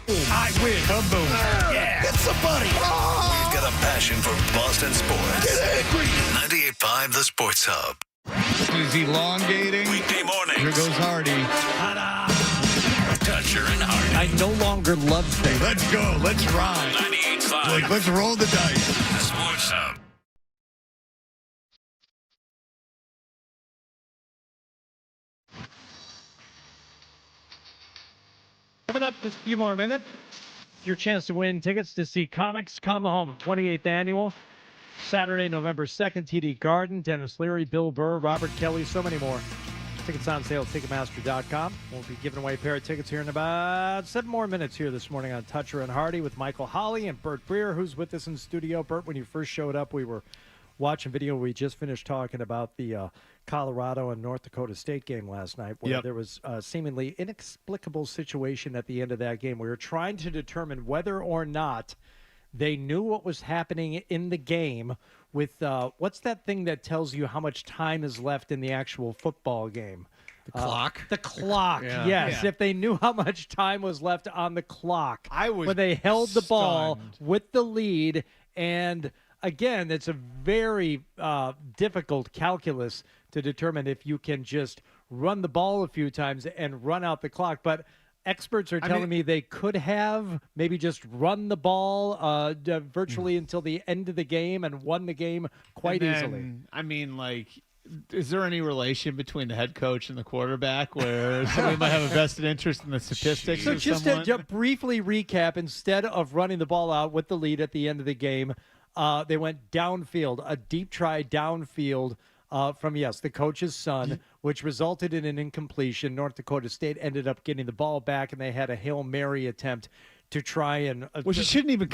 I win. Kaboom. Yeah. It's so funny. We've got a passion for Boston sports. Get angry. 98.5 The Sports Hub. He's elongating. Weekday mornings. Here goes Hardy. Dutcher and Hardy. I no longer love things. Let's go. Let's ride. 98.5. Like, let's roll the dice. The Sports Hub. Coming up just a few more minutes, your chance to win tickets to see Comics Come Home, 28th Annual, Saturday, November 2nd, TD Garden. Dennis Leary, Bill Burr, Robert Kelly, so many more. Tickets on sale at Ticketmaster.com. We'll be giving away a pair of tickets here in about 7 more minutes here this morning on Toucher and Hardy with Michael Holly and Bert Breer, who's with us in studio. Bert, when you first showed up, we were watching video. We just finished talking about the Colorado and North Dakota State game last night, where there was a seemingly inexplicable situation at the end of that game. We were trying to determine whether or not they knew what was happening in the game with what's that thing that tells you how much time is left in the actual football game? The clock? The clock, Yeah. yes. Yeah. If they knew how much time was left on the clock. I was when they held the ball stunned. with the lead. And again, it's a very difficult calculus to determine if you can just run the ball a few times and run out the clock. But experts are telling me they could have maybe just run the ball virtually until the end of the game and won the game quite easily. I mean, like, is there any relation between the head coach and the quarterback where somebody might have a vested interest in the statistics? So of just someone? to briefly recap, instead of running the ball out with the lead at the end of the game, they went downfield, a deep try downfield from, the coach's son, which resulted in an incompletion. North Dakota State ended up getting the ball back, and they had a Hail Mary attempt to try and which it shouldn't have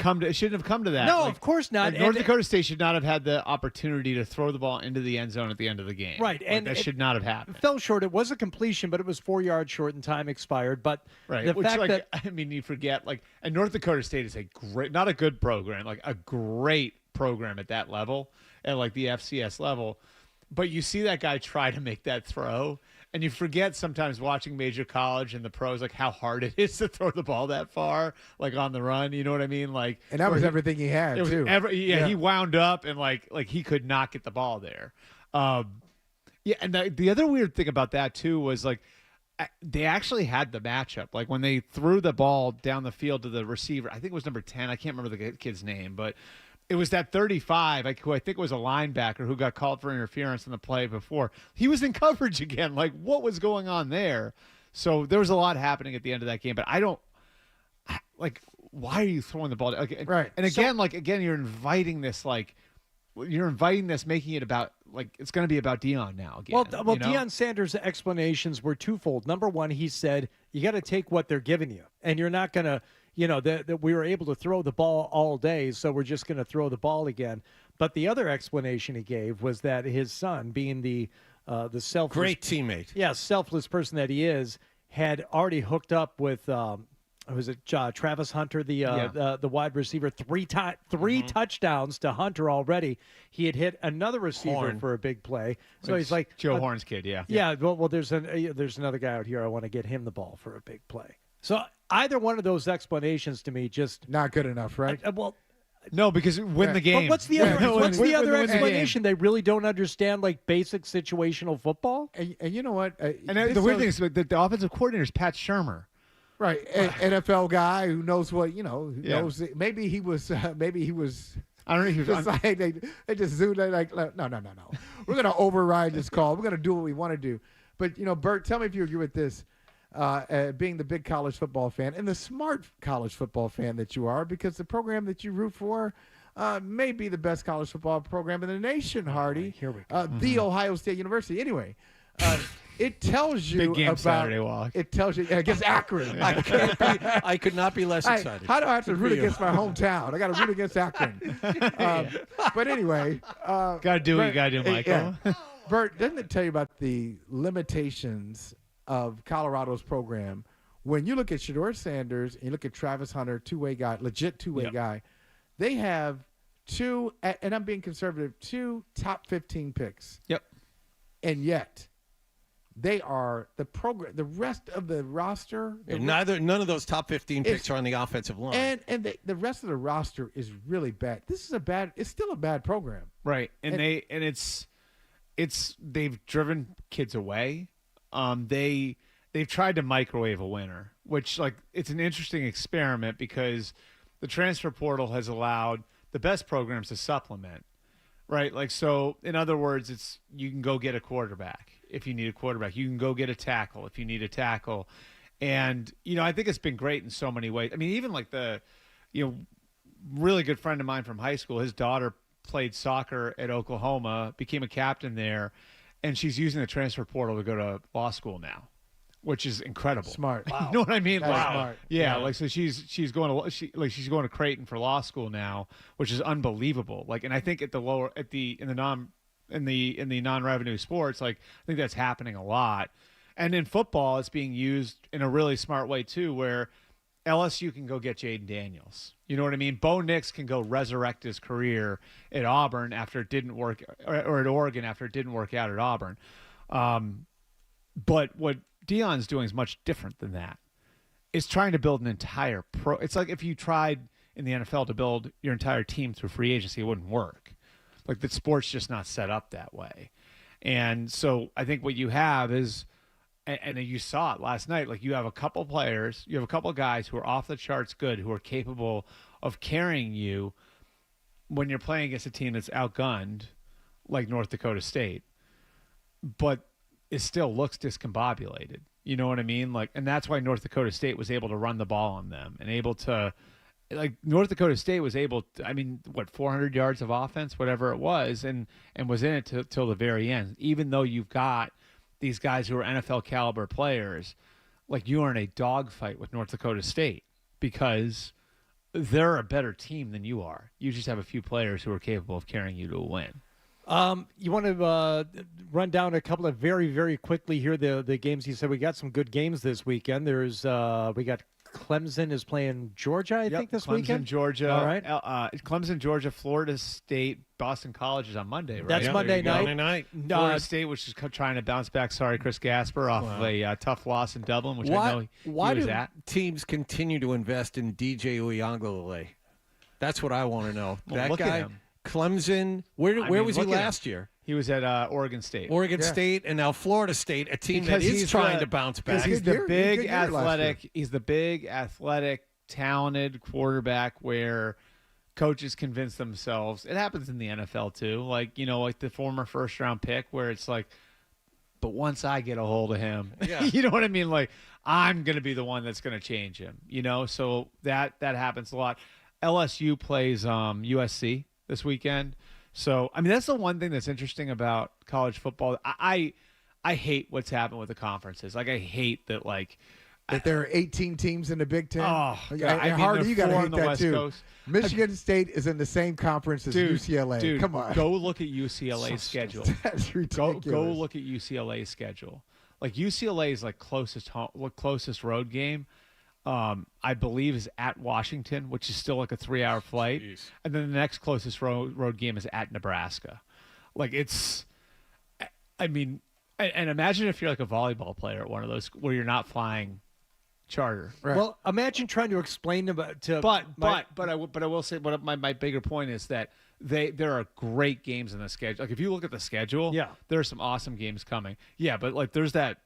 come to that. No, Like, of course not. like North Dakota State should not have had the opportunity to throw the ball into the end zone at the end of the game. Right, Like, and that should not have happened. Fell short. It was a completion, but it was 4 yards short and time expired. But Right. the Which, fact like, that I mean, you forget, like, and North Dakota State is a great, not a good program, like a great program at that level, at like the FCS level. But you see that guy try to make that throw, and you forget sometimes watching major college and the pros, like, how hard it is to throw the ball that far, like on the run. You know what I mean? Like, And that was everything he had, it was too. He wound up and like he could not get the ball there. And the other weird thing about that too was, like, they actually had the matchup. Like, when they threw the ball down the field to the receiver, I think it was number 10. I can't remember the kid's name, but it was that 35, who I think was a linebacker who got called for interference in the play before. He was in coverage again. Like, what was going on there? So there was a lot happening at the end of that game. But why are you throwing the ball? Okay, Right. And again, you're inviting this, making it about, like, it's going to be about Deion now again. Well, you know? Deion Sanders' explanations were twofold. Number one, he said, you got to take what they're giving you, and you're not going to, that we were able to throw the ball all day, so we're just going to throw the ball again. But the other explanation he gave was that his son, being the selfless, Great teammate. Selfless person that he is, had already hooked up with Travis Hunter, the wide receiver, three touchdowns to Hunter already. He had hit another receiver Horn. for a big play. So he's like, Joe Horn's kid, yeah. Yeah, well, there's another guy out here. I want to get him the ball for a big play. So either one of those explanations to me just Not good enough, right? No, because win the game. But what's the other? What's the other win the game. explanation? They really don't understand, like, basic situational football. And you know what? And the weird thing is that the offensive coordinator is Pat Shurmur. Right, NFL guy who knows what knows. Maybe he was. I don't know. He was Just like they just zoomed in, like, no. We're gonna override this call. We're gonna do what we want to do. But Bert, tell me if you agree with this. Being the big college football fan and the smart college football fan that you are, because the program that you root for may be the best college football program in the nation, Hardy. Here we go. The Ohio State University. Anyway, it tells you Big game about Saturday walk. It tells you against Akron. I could not be less excited. How do I have to Good root for you. against my hometown? I got to root against Akron. But anyway, Gotta do what you gotta do, Michael. yeah. Bert, doesn't it tell you about the limitations of Colorado's program? When you look at Shedeur Sanders and you look at Travis Hunter, two-way guy, legit two-way guy, they have two, and I'm being conservative, two top 15 picks. Yep. And yet, they are the program. The rest of the roster, none of those top 15 picks are on the offensive line. And the rest of the roster is really bad. It's still a bad program. Right. And they've driven kids away. They've tried to microwave a winner, which it's an interesting experiment because the transfer portal has allowed the best programs to supplement, right? So in other words, you can go get a quarterback if you need a quarterback. You can go get a tackle if you need a tackle. And, I think it's been great in so many ways. I mean, even really good friend of mine from high school, his daughter played soccer at Oklahoma, became a captain there, and she's using the transfer portal to go to law school now, which is incredible. Smart. Wow. You know what I mean? That's smart. Yeah. So she's going to Creighton for law school now, which is unbelievable. And I think in the non-revenue sports, I think that's happening a lot. And in football, it's being used in a really smart way too, where LSU can go get Jaden Daniels. You know what I mean? Bo Nix can go resurrect his career at Auburn after it didn't work, or at Oregon after it didn't work out at Auburn. But what Deion's doing is much different than that. It's trying to build an entire pro. It's like if you tried in the NFL to build your entire team through free agency, it wouldn't work. The sport's just not set up that way. And so I think what you have is, and you saw it last night, you have a couple players, you have a couple guys who are off the charts good, who are capable of carrying you when you're playing against a team that's outgunned, like North Dakota State. But it still looks discombobulated. You know what I mean? And that's why North Dakota State was able to run the ball on them and able to, North Dakota State was able to, 400 yards of offense, whatever it was, and was in it till the very end. Even though you've got these guys who are NFL caliber players, you are in a dogfight with North Dakota State because they're a better team than you are. You just have a few players who are capable of carrying you to a win. You want to run down a couple of very, very quickly here the games. You said we got some good games this weekend. There's we got Clemson is playing Georgia, I think, this weekend. Clemson, Georgia. All right. Clemson, Georgia, Florida State, Boston College is on Monday, right? That's Monday night. Florida State, which is trying to bounce back. Sorry, Chris Gasper, off of a tough loss in Dublin, which I know he was at. Teams continue to invest in DJ Uiagalelei? That's what I want to know. Well, that look guy, at him. Clemson, where was he last year? He was at Oregon State. Oregon State, and now Florida State, a team that is trying to bounce back. He's the big athletic. He's the big athletic, talented quarterback where coaches convince themselves. It happens in the NFL too. Like the former first-round pick, where it's but once I get a hold of him, you know what I mean? I'm going to be the one that's going to change him. So that happens a lot. LSU plays USC this weekend. So, that's the one thing that's interesting about college football. I hate what's happened with the conferences. I hate that, that there are 18 teams in the Big Ten. Oh, God. Hardy, you got to hate that West too. Coast. Michigan State is in the same conference as UCLA. Dude, come on. Go look at UCLA's schedule. That's ridiculous. Go look at UCLA's schedule. UCLA's closest road game. I believe is at Washington, which is still a 3-hour flight. Jeez. And then the next closest road game is at Nebraska. And imagine if you're a volleyball player at one of those where you're not flying charter. Right. Well, imagine trying to explain to. But I will say my bigger point is that there are great games in the schedule. If you look at the schedule, there are some awesome games coming. Yeah, but there's that.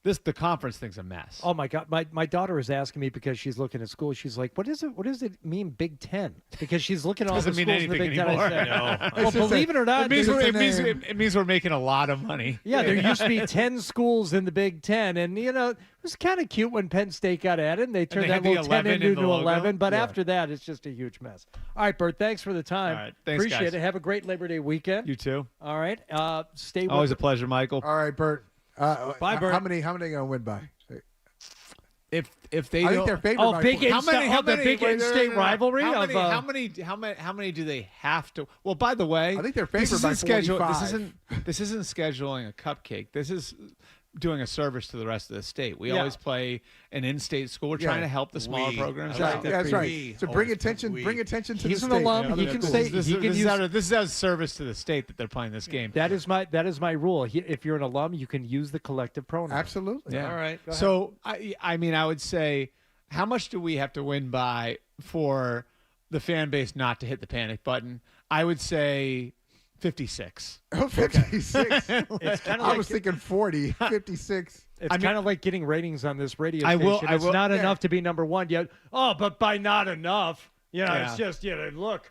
The conference thing's a mess. Oh my God, my daughter is asking me because she's looking at school. She's like, "What is it? What does it mean, Big Ten?" Because she's looking at all the schools in the Big Ten. I said, No. Well, believe it or not, it means we're making a lot of money. Yeah, there used to be 10 schools in the Big Ten, and it was kind of cute when Penn State got added, and they turned that little 10 into 11. But after that, it's just a huge mess. All right, Bert, thanks for the time. All right, thanks, appreciate guys. it. Have a great Labor Day weekend. You too. All right, stay. Always a pleasure, Michael. All right, Bert. Bye, Bert. How many are going to win by? If they I think they're favored by big four. big in-state rivalry. How many do they have to? Well, by the way, I think they're favored by 45. This isn't scheduling a cupcake. doing a service to the rest of the state. We Yeah. always play an in-state school. We're Yeah. trying to help the smaller programs. I like that. That's right. We So bring always attention. we. Bring attention to He's the an state. alum. I mean, He that's can cool. say This he can use. is a service to the state that they're playing this game. That is my rule. If you're an alum, you can use the collective pronoun. Absolutely. Yeah. All right. So I mean, I would say, how much do we have to win by for the fan base not to hit the panic button? I would say 56. Oh, 56. It's kind of I like was thinking 40, 56. it's kind of like getting ratings on this radio I station. will- I It's will- not yeah. enough to be number one yet. Oh, but by not enough. Yeah. It's just look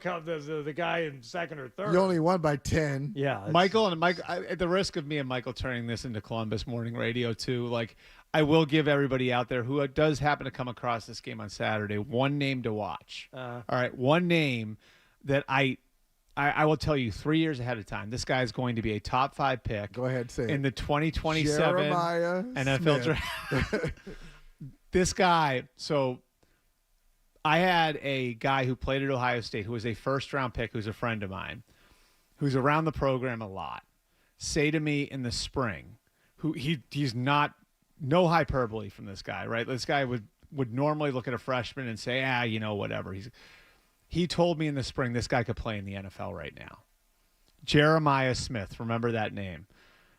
how the guy in second or third. You only won by 10. Yeah, it's- Michael and Mike, at the risk of me and Michael turning this into Columbus Morning Radio too, like I will give everybody out there who does happen to come across this game on Saturday one name to watch. All right, one name that I will tell you 3 years ahead of time. This guy is going to be a top 5 pick. Go ahead, say in it. the 2027 Jeremiah NFL Smith. draft. This guy. So I had a guy who played at Ohio State who was a first-round pick, who's a friend of mine, who's around the program a lot, say to me in the spring, he's not, no hyperbole from this guy, right? This guy would normally look at a freshman and say, whatever. He told me in the spring this guy could play in the NFL right now. Jeremiah Smith, remember that name.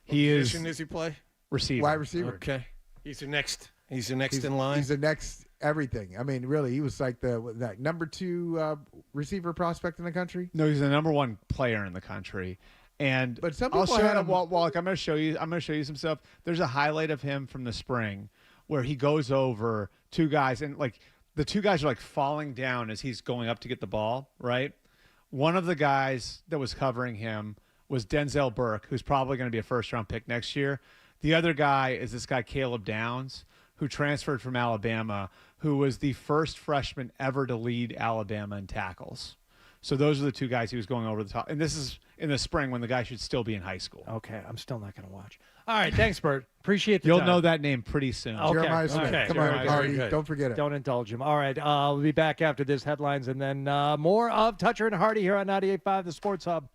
What position does he play? Receiver. Wide receiver. Okay. He's the next in line. He's the next everything. I mean, really, he was like that number 2 receiver prospect in the country. No, he's the number 1 player in the country. And But some I'll people show had you, him- well, like, I'm going to show you some stuff. There's a highlight of him from the spring where he goes over 2 guys, and like the 2 guys are like falling down as he's going up to get the ball, right? One of the guys that was covering him was Denzel Burke, who's probably going to be a first-round pick next year. The other guy is this guy Caleb Downs, who transferred from Alabama, who was the first freshman ever to lead Alabama in tackles. So those are the 2 guys he was going over the top. And this is in the spring when the guy should still be in high school. Okay, I'm still not going to watch. All right, thanks, Bert. Appreciate the You'll time. know that name pretty soon. Okay. Jeremiah Smith. Okay. Come Jeremiah, on, very Artie. good. Don't forget it. Don't indulge him. All right, we'll be back after this headlines and then more of Toucher and Hardy here on 98.5 The Sports Hub.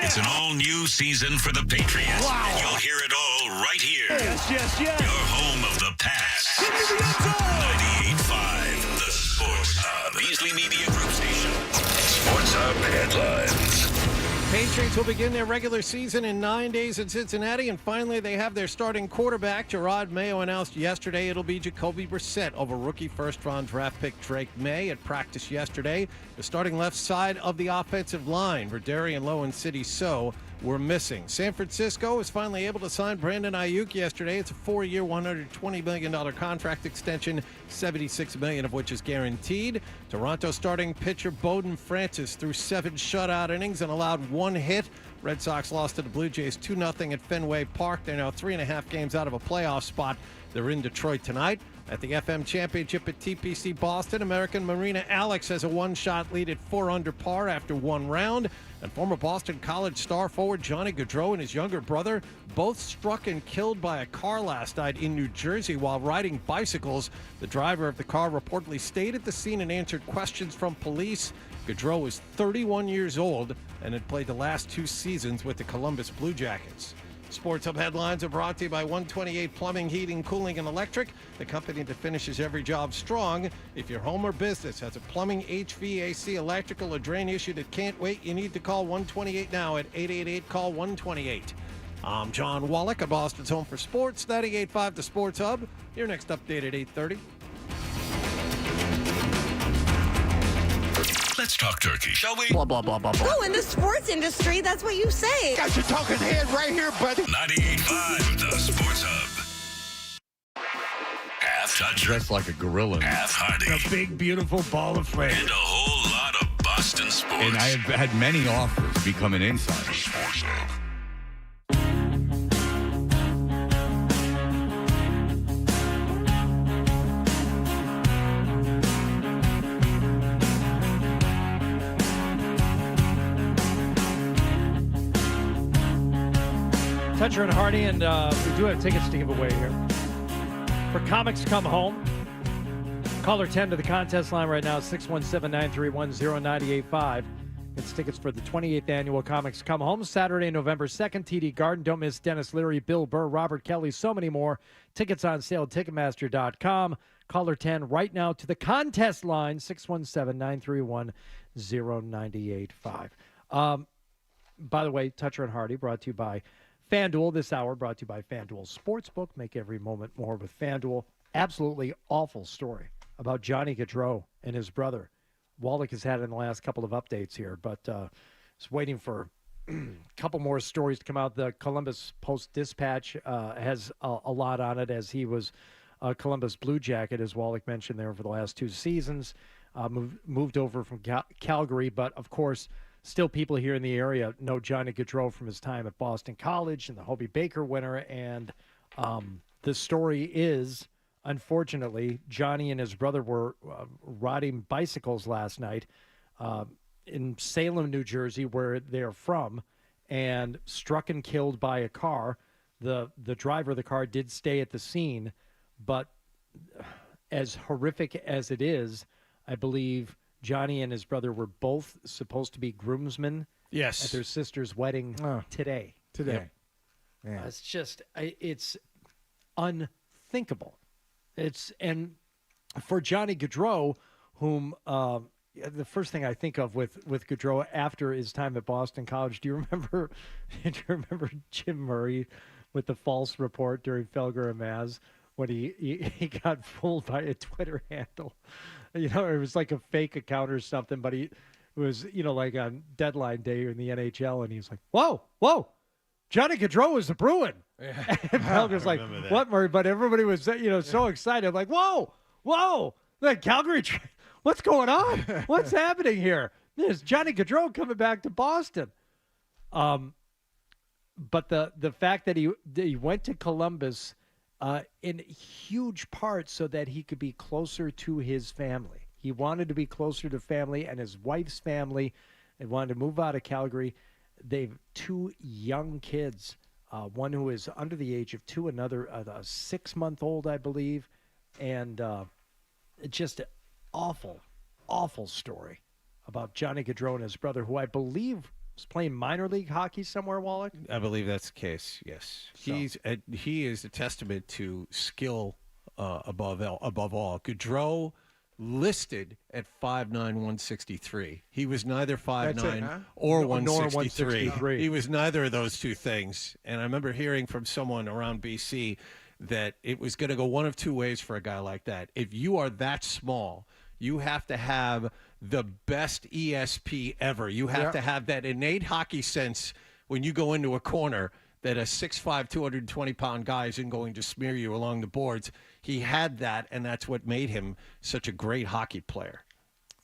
It's an all-new season for the Patriots. Wow. And you'll hear it all right here. Yes, yes, yes. Your home of the pass. 98.5, the Sports Hub. Beasley Media Group Station. Sports Hub headlines. Patriots will begin their regular season in 9 days in Cincinnati, and finally they have their starting quarterback. Gerard Mayo announced yesterday it'll be Jacoby Brissett over rookie first-round draft pick Drake May at practice yesterday. The starting left side of the offensive line, Verderian Lowe and City So, were missing. San Francisco was finally able to sign Brandon Aiyuk yesterday. It's a 4-year, $120 million contract extension, $76 million of which is guaranteed. Toronto starting pitcher Bowden Francis threw 7 shutout innings and allowed 1 hit. Red Sox lost to the Blue Jays 2-0 at Fenway Park. They're now 3.5 games out of a playoff spot. They're in Detroit tonight. At the FM Championship at TPC Boston, American Marina Alex has a 1-shot lead at 4 under par after 1 round. And former Boston College star forward Johnny Gaudreau and his younger brother both struck and killed by a car last night in New Jersey while riding bicycles. The driver of the car reportedly stayed at the scene and answered questions from police. Gaudreau is 31 years old and had played the last 2 seasons with the Columbus Blue Jackets. Sports Hub headlines are brought to you by 128 Plumbing, Heating, Cooling, and Electric, the company that finishes every job strong. If your home or business has a plumbing, HVAC, electrical, or drain issue that can't wait, you need to call 128 now at 888-CALL-128. I'm John Wallach at Boston's Home for Sports, 98.5 The Sports Hub. Your next update at 8:30. Let's talk turkey, shall we? Blah, blah, blah, blah, blah. Oh, in the sports industry, that's what you say. Got your talking head right here, buddy. 98.5 The Sports Hub. Half Toucher. Dressed like a gorilla. Half Hardy. A big, beautiful ball of flame. And a whole lot of Boston sports. And I have had many offers to become an insider. Sports Hub. Toucher and Hardy, and we do have tickets to give away here. For Comics Come Home, caller 10 to the contest line right now, 617-931-0985. It's tickets for the 28th annual Comics Come Home, Saturday, November 2nd, TD Garden. Don't miss Dennis Leary, Bill Burr, Robert Kelly, so many more. Tickets on sale at Ticketmaster.com. Caller 10 right now to the contest line, 617-931-0985. By the way, Toucher and Hardy brought to you by FanDuel. This hour brought to you by FanDuel Sportsbook. Make every moment more with FanDuel. Absolutely awful story about Johnny Gaudreau and his brother. Wallach has had in the last couple of updates here, but is waiting for a couple more stories to come out. The Columbus Post-Dispatch has a lot on it, as he was a Columbus Blue Jacket, as Wallach mentioned there, for the last 2 seasons. Moved over from Calgary, but of course, still people here in the area know Johnny Gaudreau from his time at Boston College and the Hobie Baker winner. And the story is, unfortunately, Johnny and his brother were riding bicycles last night in Salem, New Jersey, where they're from, and struck and killed by a car. The driver of the car did stay at the scene, but as horrific as it is, I believe Johnny and his brother were both supposed to be groomsmen at their sister's wedding today. Today. Yep. Yeah. It's just, it's unthinkable. And for Johnny Gaudreau, whom the first thing I think of with Gaudreau after his time at Boston College, do you remember Jim Murray with the false report during Felger and Maz when he got fooled by a Twitter handle? You know, it was like a fake account or something, but it was, like on deadline day in the NHL, and he was like, whoa, Johnny Gaudreau is a Bruin. Yeah. And Felger's like, what, Murray? But everybody was, so excited. Like, whoa, the Calgary, what's going on? What's happening here? There's Johnny Gaudreau coming back to Boston. But the fact that he went to Columbus in huge part so that he could be closer to his family. He wanted to be closer to family and his wife's family. They wanted to move out of Calgary. They've 2 young kids, one who is under the age of 2, another a 6-month-old, I believe. And just an awful, awful story about Johnny Gaudreau and his brother, who I believe He's playing minor league hockey somewhere, Wallach? I believe that's the case. Yes, So. he is a testament to skill above all. Gaudreau listed at 5'9", 163. He was neither 5'9" or 163. He was neither of those two things. And I remember hearing from someone around BC that it was going to go one of two ways for a guy like that. If you are that small, you have to have the best ESP ever. You have to have that innate hockey sense when you go into a corner that a 6'5", 220-pound guy isn't going to smear you along the boards. He had that, and that's what made him such a great hockey player.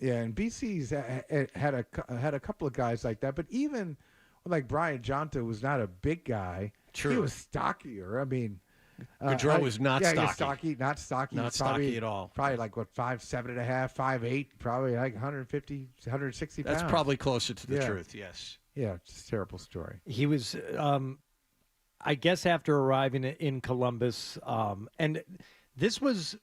Yeah, and BC's had a couple of guys like that, but even like Brian Jonta was not a big guy. True. He was stockier. I mean, Gaudreau was not stocky. Not stocky. Not stocky at all. Probably like, 5'7.5", 5'8", probably like 150, 160 pounds. That's probably closer to the truth, yes. Yeah, it's a terrible story. He was, I guess, after arriving in Columbus, and this was,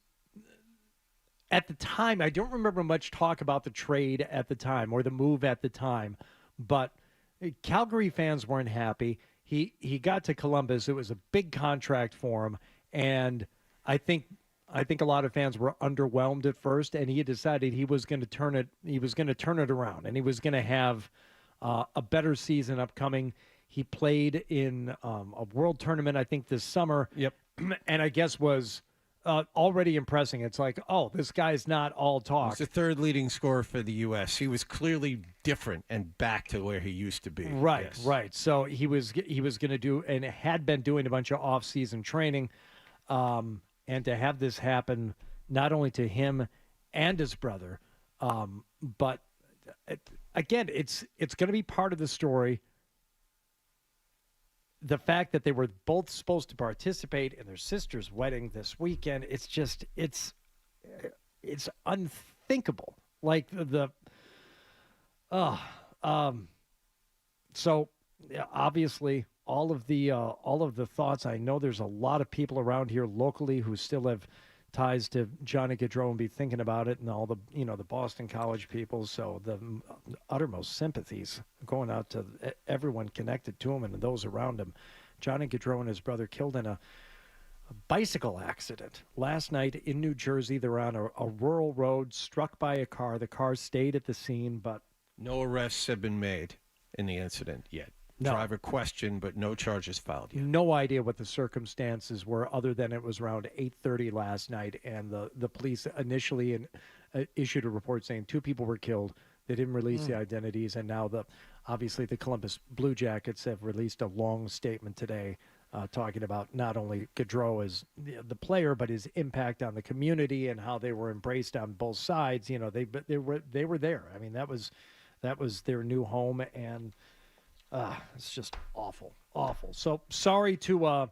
at the time, I don't remember much talk about the trade at the time or the move at the time, but Calgary fans weren't happy. He got to Columbus. It was a big contract for him, and I think a lot of fans were underwhelmed at first, and he had decided he was going to turn it around, and he was going to have a better season upcoming. He played in a world tournament, I think, this summer. Yep. And I guess was already impressing. It's like, oh, this guy's not all talk. He's the third leading scorer for the U.S. He was clearly different and back to where he used to be. Right, yes. right. So he was going to do and had been doing a bunch of off-season training, and to have this happen not only to him and his brother, but again, it's going to be part of the story. The fact that they were both supposed to participate in their sister's wedding this weekend, it's unthinkable. Like so yeah, obviously all of the thoughts. I know there's a lot of people around here locally who still have ties to Johnny Gaudreau and be thinking about it, and all the the Boston College people. So the uttermost sympathies going out to everyone connected to him and those around him. Johnny Gaudreau and his brother killed in a bicycle accident last night in New Jersey. They're on a rural road, struck by a car. The car stayed at the scene, but no arrests have been made in the incident yet. No. Driver questioned, but no charges filed yet. No idea what the circumstances were, other than it was around 8:30 last night, and the police initially issued a report saying 2 people were killed. They didn't release the identities, and now obviously the Columbus Blue Jackets have released a long statement today talking about not only Gaudreau as the player, but his impact on the community and how they were embraced on both sides. They were there. I mean, that was their new home, and it's just awful. So sorry to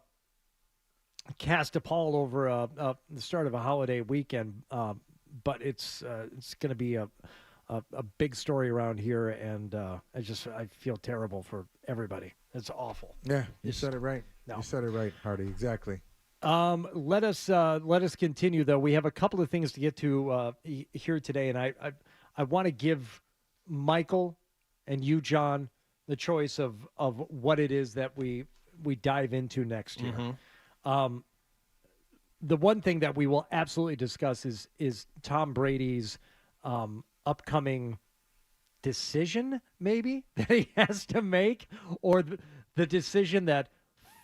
cast a pall over the start of a holiday weekend, but it's going to be a big story around here, and I feel terrible for everybody. It's awful. Yeah, you said it right. No. You said it right, Hardy. Exactly. Let us continue, though. We have a couple of things to get to here today, and I want to give Michael and you, John, the choice of what it is that we dive into next year. Mm-hmm. The one thing that we will absolutely discuss is Tom Brady's upcoming decision, maybe, that he has to make, or the decision that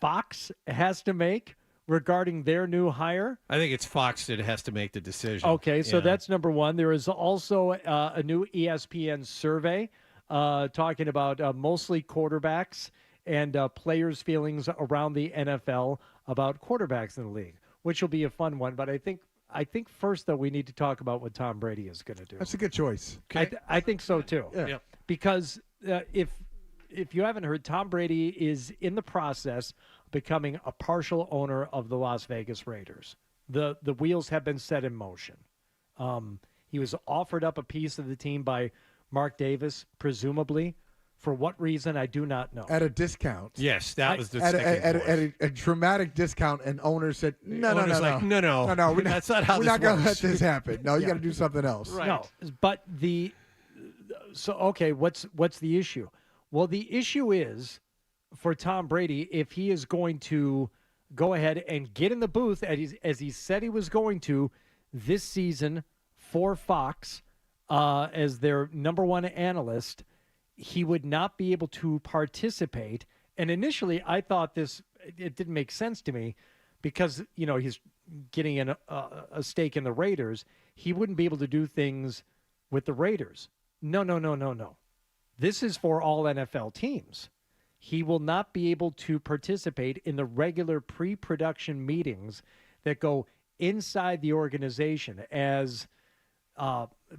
Fox has to make regarding their new hire. I think it's Fox that has to make the decision. Okay, so that's number one. There is also a new ESPN survey talking about mostly quarterbacks and players' feelings around the NFL about quarterbacks in the league, which will be a fun one. But I think first, though, we need to talk about what Tom Brady is going to do. That's a good choice. Okay. I think so, too. Yeah. Yep. Because if you haven't heard, Tom Brady is in the process of becoming a partial owner of the Las Vegas Raiders. The wheels have been set in motion. He was offered up a piece of the team by Mark Davis, presumably. For what reason, I do not know. At a discount. Yes, that was the at a dramatic discount, and owners said, no. We're not, that's not how we're this not going to let works. this happen. No, you got to do something else. Right. No, but what's the issue? Well, the issue is for Tom Brady, if he is going to go ahead and get in the booth as he said he was going to this season for Fox as their number one analyst, he would not be able to participate. And initially, I thought it didn't make sense to me because, he's getting a stake in the Raiders. He wouldn't be able to do things with the Raiders. No. This is for all NFL teams. He will not be able to participate in the regular pre-production meetings that go inside the organization, as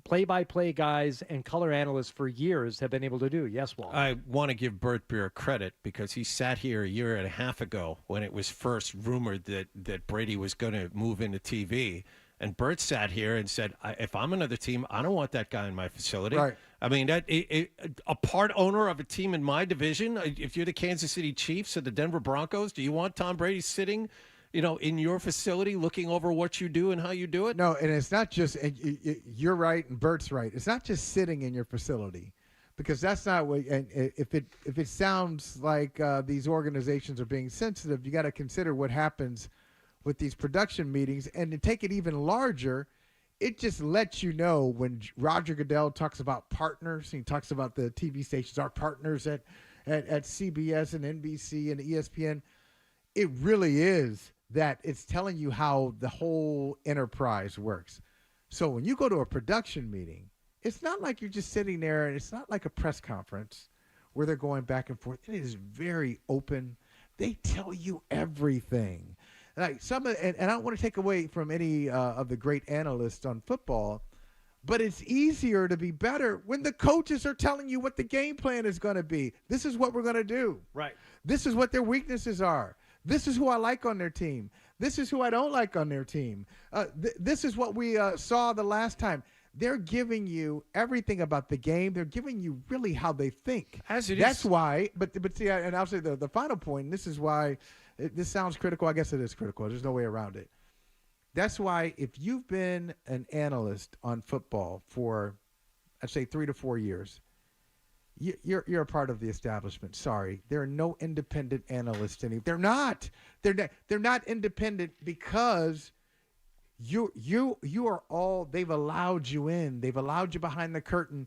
play-by-play guys and color analysts for years have been able to do. Yes, Walt? I want to give Bert Breer credit because he sat here a year and a half ago when it was first rumored that Brady was going to move into TV. And Bert sat here and said, if I'm another team, I don't want that guy in my facility. Right. I mean, a part owner of a team in my division, if you're the Kansas City Chiefs or the Denver Broncos, do you want Tom Brady sitting, in your facility looking over what you do and how you do it? No, and it's not just – you're right and Bert's right. It's not just sitting in your facility because that's not what – and if it sounds like these organizations are being sensitive, you got to consider what happens – with these production meetings. And to take it even larger, it just lets you know when Roger Goodell talks about partners, he talks about the TV stations, our partners at CBS and NBC and ESPN, it really is that it's telling you how the whole enterprise works. So when you go to a production meeting, it's not like you're just sitting there, and it's not like a press conference where they're going back and forth. It is very open. They tell you everything. Like and I don't want to take away from any of the great analysts on football, but it's easier to be better when the coaches are telling you what the game plan is going to be. This is what we're going to do. Right. This is what their weaknesses are. This is who I like on their team. This is who I don't like on their team. This is what we saw the last time. They're giving you everything about the game. They're giving you really how they think. That's why. But see, and I'll say the final point. And this is why. This sounds critical. I guess it is critical. There's no way around it. That's why if you've been an analyst on football for, I'd say 3 to 4 years, you're a part of the establishment. Sorry, there are no independent analysts anymore. They're not. They're not independent because you are all. They've allowed you in. They've allowed you behind the curtain,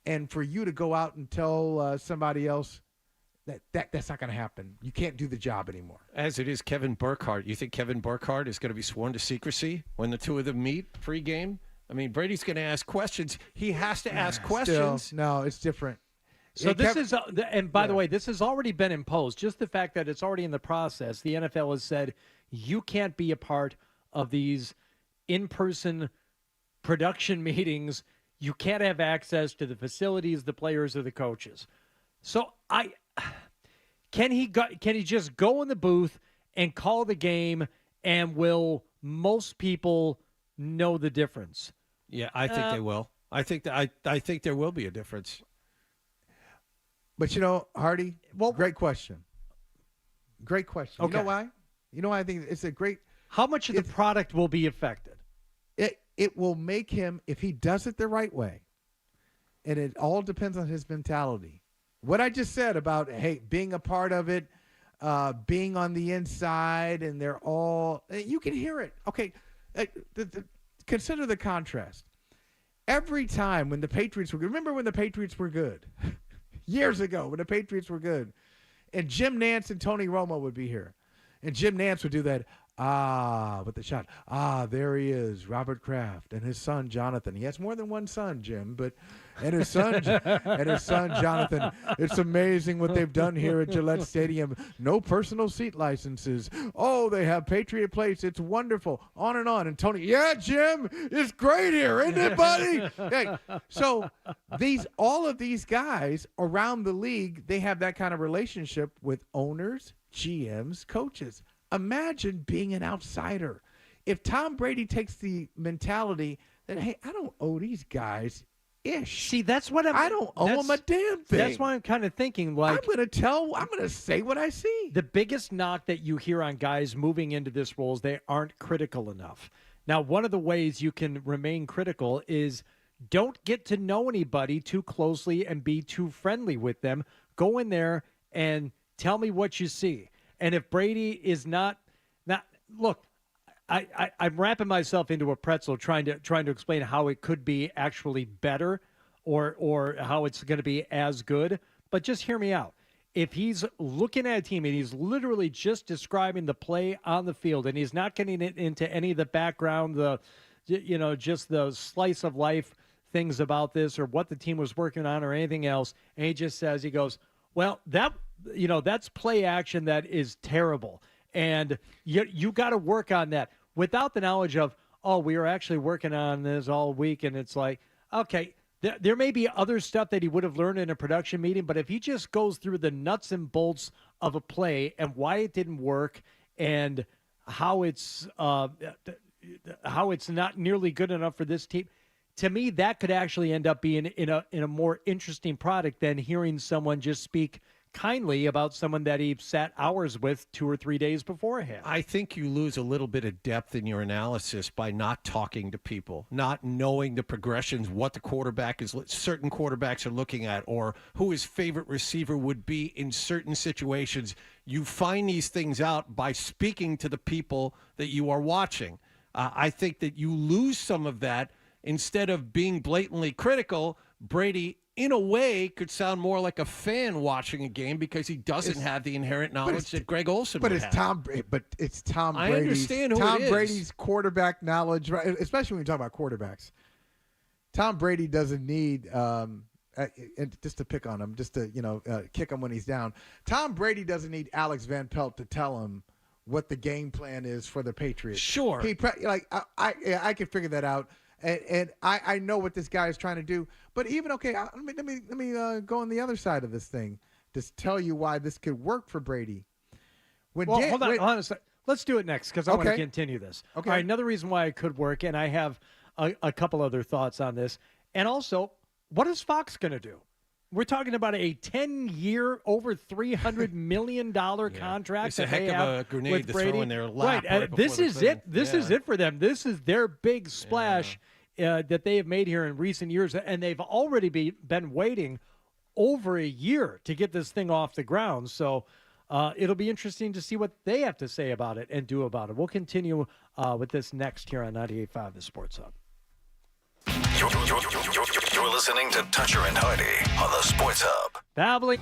and for you to go out and tell somebody else. That's not going to happen. You can't do the job anymore. As it is, Kevin Burkhardt. You think Kevin Burkhardt is going to be sworn to secrecy when the two of them meet pre-game? I mean, Brady's going to ask questions. He has to ask questions. Still, no, it's different. So this is, and by the way, this has already been imposed. Just the fact that it's already in the process, the NFL has said you can't be a part of these in-person production meetings. You can't have access to the facilities, the players, or the coaches. So can he just go in the booth and call the game, and will most people know the difference? Yeah, I think they will. I think there will be a difference. But Hardy, great question. Great question. Okay. You know why? You know why I think it's a great. How much of the product will be affected? It will make him, if he does it the right way, and it all depends on his mentality. What I just said about, hey, being a part of it, being on the inside, and they're all, you can hear it. Okay, consider the contrast. Every time when the Patriots were good, remember when the Patriots were good? Years ago when the Patriots were good, and Jim Nantz and Tony Romo would be here. And Jim Nantz would do that, with the shot. There he is, Robert Kraft, and his son, Jonathan. He has more than one son, Jim, and his son Jonathan. It's amazing what they've done here at Gillette Stadium. No personal seat licenses. Oh, they have Patriot plates. It's wonderful. On and on. And Tony, yeah, Jim, it's great here, isn't it, buddy? Hey, so all of these guys around the league, they have that kind of relationship with owners, GMs, coaches. Imagine being an outsider. If Tom Brady takes the mentality that, hey, I don't owe these guys ish. See, that's what I don't owe them a damn thing. That's why I'm kind of thinking, like, I'm going to say what I see. The biggest knock that you hear on guys moving into this role is they aren't critical enough. Now, one of the ways you can remain critical is don't get to know anybody too closely and be too friendly with them. Go in there and tell me what you see. And if Brady is not look, I'm wrapping myself into a pretzel trying to explain how it could be actually better or how it's going to be as good. But just hear me out. If he's looking at a team and he's literally just describing the play on the field and he's not getting it into any of the background, just the slice of life things about this or what the team was working on or anything else, and he just says, he goes, well, that's play action that is terrible. And you got to work on that without the knowledge of, oh, we were actually working on this all week. And it's like, okay, there may be other stuff that he would have learned in a production meeting, but if he just goes through the nuts and bolts of a play and why it didn't work and how it's not nearly good enough for this team, to me, that could actually end up being in a more interesting product than hearing someone just speak kindly about someone that he sat hours with 2 or 3 days beforehand. I think you lose a little bit of depth in your analysis by not talking to people, not knowing the progressions, what the quarterback is, certain quarterbacks are looking at, or who his favorite receiver would be in certain situations. You find these things out by speaking to the people that you are watching. I think that you lose some of that. Instead of being blatantly critical, Brady, in a way, could sound more like a fan watching a game because he doesn't have the inherent knowledge that Greg Olsen would have. But it's Tom I Brady's, understand who Tom it is. Brady's quarterback knowledge, right? Especially when you talk about quarterbacks. Tom Brady doesn't need, and just to pick on him, just to kick him when he's down. Tom Brady doesn't need Alex Van Pelt to tell him what the game plan is for the Patriots. Sure, I can figure that out. And I know what this guy is trying to do. But even, okay, let me go on the other side of this thing to tell you why this could work for Brady. Hold on a second. Let's do it next because I want to continue this. Okay. All right, another reason why it could work, and I have a couple other thoughts on this. And also, what is Fox going to do? We're talking about a 10-year, over $300 million contract. It's a heck of a grenade to throw in their lap. Right. This is it. This is it for them. This is their big splash that they have made here in recent years, and they've already been waiting over a year to get this thing off the ground. So it'll be interesting to see what they have to say about it and do about it. We'll continue with this next here on 98.5 The Sports Hub. You're listening to Toucher and Hardy on the Sports Hub. Babbling.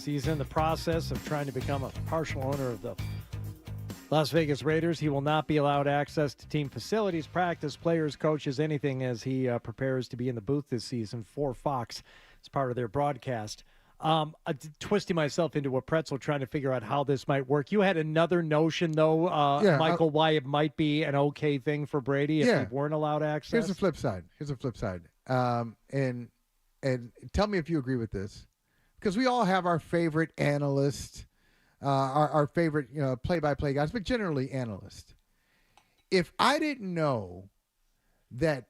He's in the process of trying to become a partial owner of the Las Vegas Raiders. He will not be allowed access to team facilities, practice, players, coaches, anything as he prepares to be in the booth this season for Fox as part of their broadcast. Twisting myself into a pretzel trying to figure out how this might work. You had another notion, though, Michael, why it might be an okay thing for Brady if he weren't allowed access? Here's the flip side. And tell me if you agree with this. Because we all have our favorite analyst, our favorite play-by-play guys, but generally analysts. If I didn't know that,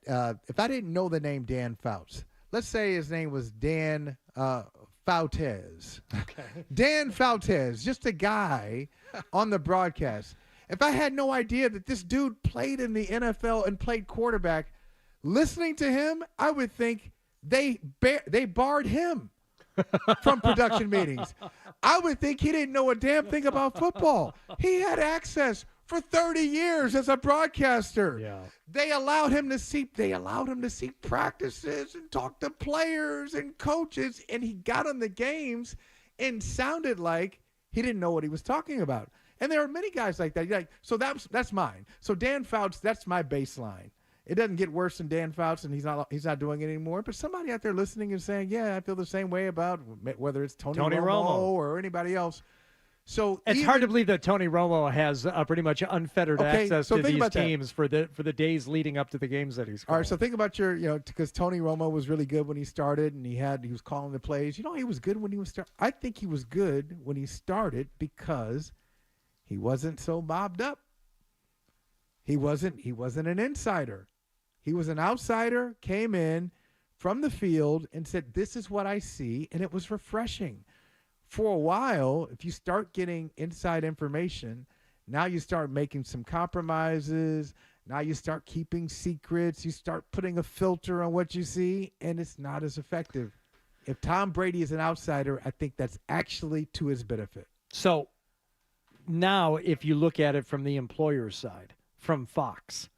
if I didn't know the name Dan Fouts, let's say his name was Dan Foutez. Okay. Dan Foutez, just a guy on the broadcast. If I had no idea that this dude played in the NFL and played quarterback, listening to him, I would think they barred him from production meetings. I would think he didn't know a damn thing about football. He had access for 30 years as a broadcaster. Yeah. They allowed him to see practices and talk to players and coaches, and he got on the games and sounded like he didn't know what he was talking about. And there are many guys like that. So that's mine. So Dan Fouts, that's my baseline. It doesn't get worse than Dan Fouts, and he's not doing it anymore. But somebody out there listening and saying, yeah, I feel the same way about whether it's Tony Romo or anybody else. So it's hard to believe that Tony Romo has pretty much unfettered access to these teams for the days leading up to the games that he's calling. All right, so think about because Tony Romo was really good when he started, and he was calling the plays. He was good when he was starting. I think he was good when he started because he wasn't so mobbed up. He wasn't an insider. He was an outsider, came in from the field and said, this is what I see, and it was refreshing. For a while, if you start getting inside information, now you start making some compromises. Now you start keeping secrets. You start putting a filter on what you see, and it's not as effective. If Tom Brady is an outsider, I think that's actually to his benefit. So now if you look at it from the employer's side, from Fox,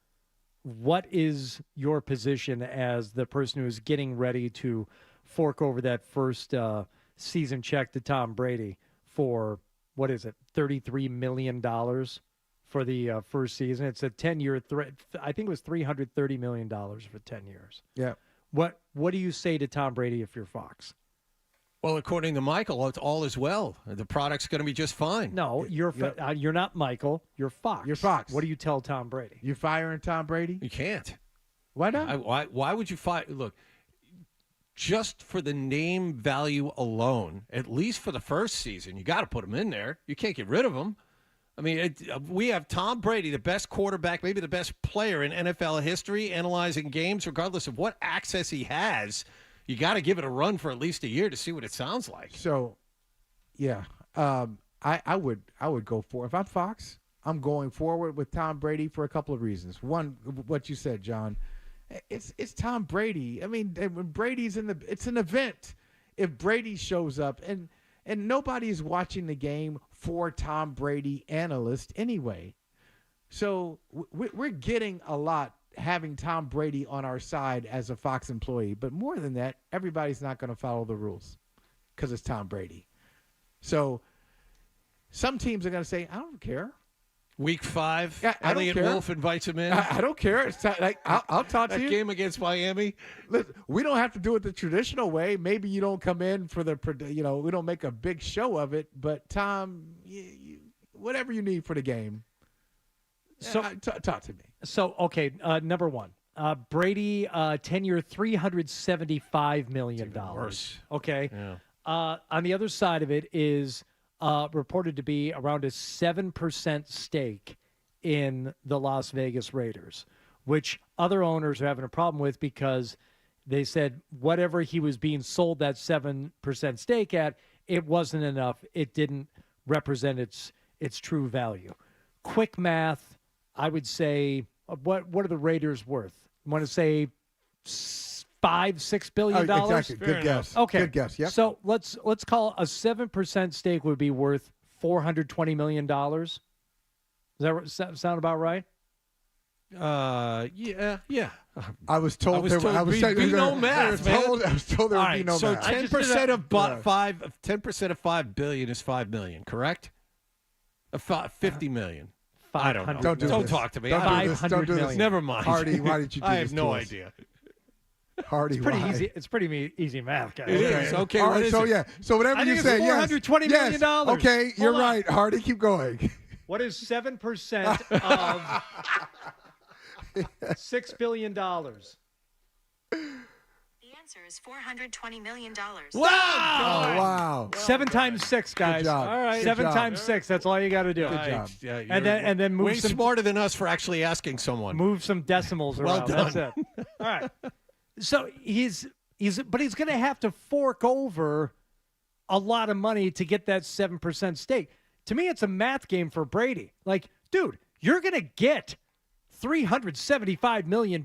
what is your position as the person who is getting ready to fork over that first season check to Tom Brady for, what is it, $33 million for the first season? It's a 10-year I think it was $330 million for 10 years. Yeah. What do you say to Tom Brady if you're Fox? Well, according to Michael, it's all is well. The product's going to be just fine. No, you're not Michael. You're Fox. You're Fox. What do you tell Tom Brady? You firing Tom Brady? You can't. Why not? Why would you fire? Look, just for the name value alone, at least for the first season, you got to put him in there. You can't get rid of him. I mean, we have Tom Brady, the best quarterback, maybe the best player in NFL history, analyzing games, regardless of what access he has. You got to give it a run for at least a year to see what it sounds like. So, yeah, I would go for, if I'm Fox, I'm going forward with Tom Brady for a couple of reasons. One, what you said, John, it's Tom Brady. I mean, when Brady's it's an event. If Brady shows up, and nobody's watching the game for Tom Brady analyst anyway, so we're getting a lot having Tom Brady on our side as a Fox employee. But more than that, everybody's not going to follow the rules because it's Tom Brady. So some teams are going to say, I don't care. Week 5, yeah, Elliott Wolf invites him in. I don't care. It's I'll talk to you. That game against Miami. Listen, we don't have to do it the traditional way. Maybe you don't come in for we don't make a big show of it. But Tom, whatever you need for the game, so talk to me. So, okay, number one, Brady, 10-year, $375 million. Worse. Okay. Yeah. On the other side of it is reported to be around a 7% stake in the Las Vegas Raiders, which other owners are having a problem with because they said whatever he was being sold that 7% stake at, it wasn't enough. It didn't represent its true value. Quick math, I would say, what are the Raiders worth? I want to say $5-6 billion. Exactly. Good guess. Okay. Good guess. Yep. So let's call a 7% stake would be worth $420 million. Does that sound about right? Yeah. I was told there would be no math, man. I was told there would be no so math. 10% of 10% of $5 billion is $5 million, correct? 50 million. I don't know. Don't talk to me. Don't do this. Never mind. Hardy, why did you do I this have no to us? idea. Hardy, It's pretty why? easy. It's pretty easy math, guys. It is. Okay, All what right, is so it? yeah. So whatever I you think say, it's $420 million. yes. Okay, you're Hold on. right, Hardy. Keep going. What is 7% of $6 billion? The answer is $420 million. Wow! Oh, wow. 7 times 6, guys. Good job. All right. Good 7 job. times 6. That's all you got to do. Good job. Yeah, And then move way some smarter than us for actually asking someone. move some decimals Well around. done. That's it. All right. So he's going to have to fork over a lot of money to get that 7% stake. To me, it's a math game for Brady. Like, dude, you're going to get $375 million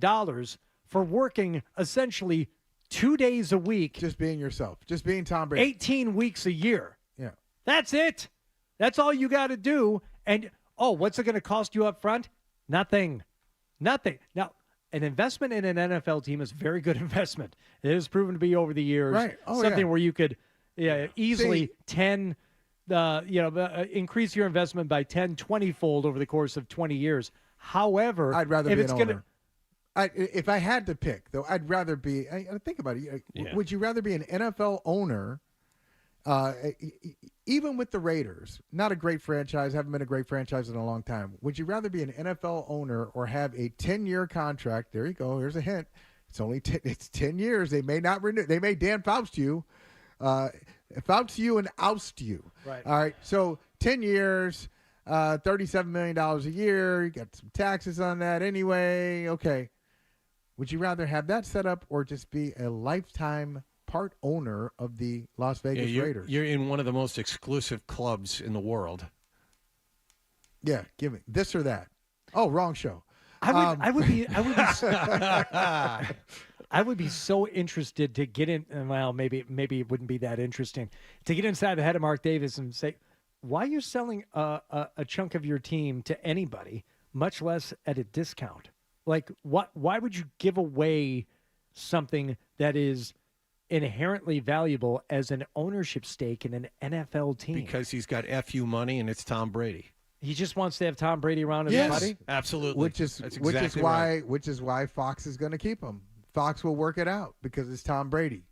for working essentially 2 days a week. Just being yourself. Just being Tom Brady. 18 weeks a year. Yeah. That's it. That's all you got to do. And, what's it going to cost you up front? Nothing. Now, an investment in an NFL team is a very good investment. It has proven to be over the years. Right. Oh, something yeah. where you could easily increase your investment by 10, 20-fold over the course of 20 years. However, I'd rather if be it's an gonna, owner. If I had to pick, though, I'd rather be. Think about it. Would you rather be an NFL owner, even with the Raiders? Not a great franchise. Haven't been a great franchise in a long time. Would you rather be an NFL owner or have a 10-year contract? There you go. Here's a hint. It's only it's 10 years. They may not renew. They may Dan Fouts you, and oust you. Right. All right. So 10 years, $37 million a year. You got some taxes on that anyway. Okay. Would you rather have that set up or just be a lifetime part owner of the Las Vegas Raiders? You're in one of the most exclusive clubs in the world. Yeah, give me this or that. Oh, wrong show. I would be so interested to get in. Well, maybe it wouldn't be that interesting to get inside the head of Mark Davis and say, why are you selling a chunk of your team to anybody, much less at a discount? Like, why would you give away something that is inherently valuable as an ownership stake in an NFL team? Because he's got FU money and it's Tom Brady. He just wants to have Tom Brady around his buddy? Absolutely. Which is why Fox is going to keep him. Fox will work it out because it's Tom Brady.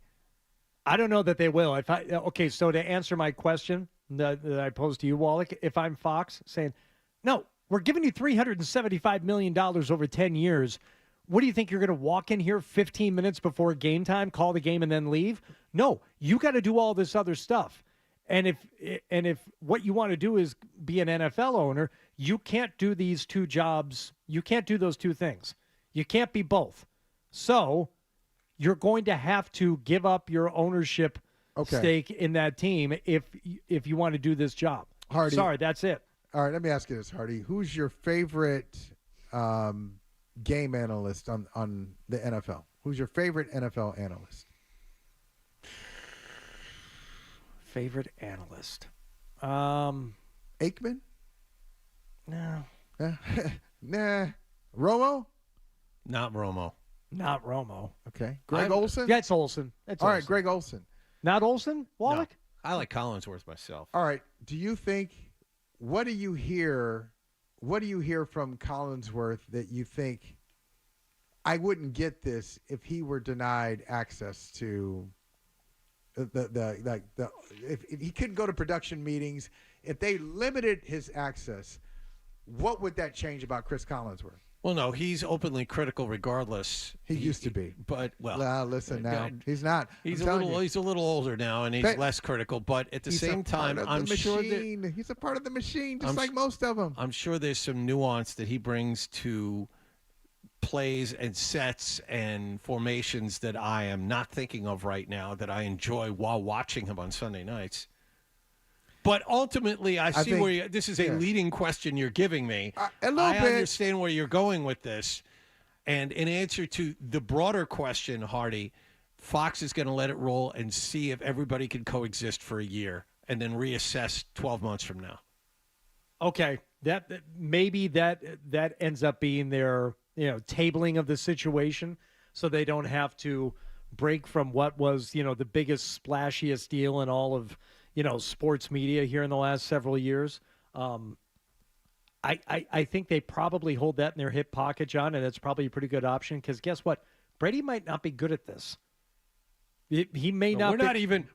I don't know that they will. So to answer my question that I posed to you, Wallach, if I'm Fox saying, no, we're giving you $375 million over 10 years. What do you think? You're going to walk in here 15 minutes before game time, call the game, and then leave? No, you got to do all this other stuff. And if what you want to do is be an NFL owner, you can't do these two jobs. You can't do those two things. You can't be both. So you're going to have to give up your ownership stake in that team if you want to do this job. Hardy. Sorry, that's it. All right, let me ask you this, Hardy. Who's your favorite game analyst on the NFL? Who's your favorite NFL analyst? Favorite analyst? Aikman? No. Nah. Romo? Not Romo. Not Romo. Okay. Greg Olson? Yeah, it's Olson. All right, Greg Olson. Not Olson? Wallach? No, I like Collinsworth myself. All right. What do you hear from Collinsworth that you think I wouldn't get this if he were denied access to if he couldn't go to production meetings, if they limited his access, what would that change about Chris Collinsworth? Well, no, he's openly critical regardless. He used to be. But, listen now. He's not. He's a little older now, and he's less critical. But at the same time, I'm sure that he's a part of the machine, just like most of them. I'm sure there's some nuance that he brings to plays and sets and formations that I am not thinking of right now that I enjoy while watching him on Sunday nights. But ultimately, I see where this is a leading question you're giving me. A little I bit. understand where you're going with this. And in answer to the broader question, Hardy, Fox is going to let it roll and see if everybody can coexist for a year and then reassess 12 months from now. Okay. Maybe that ends up being their tabling of the situation, so they don't have to break from what was, the biggest, splashiest deal in all of, sports media here in the last several years. I think they probably hold that in their hip pocket, John, and that's probably a pretty good option because guess what? Brady might not be good at this. He may not.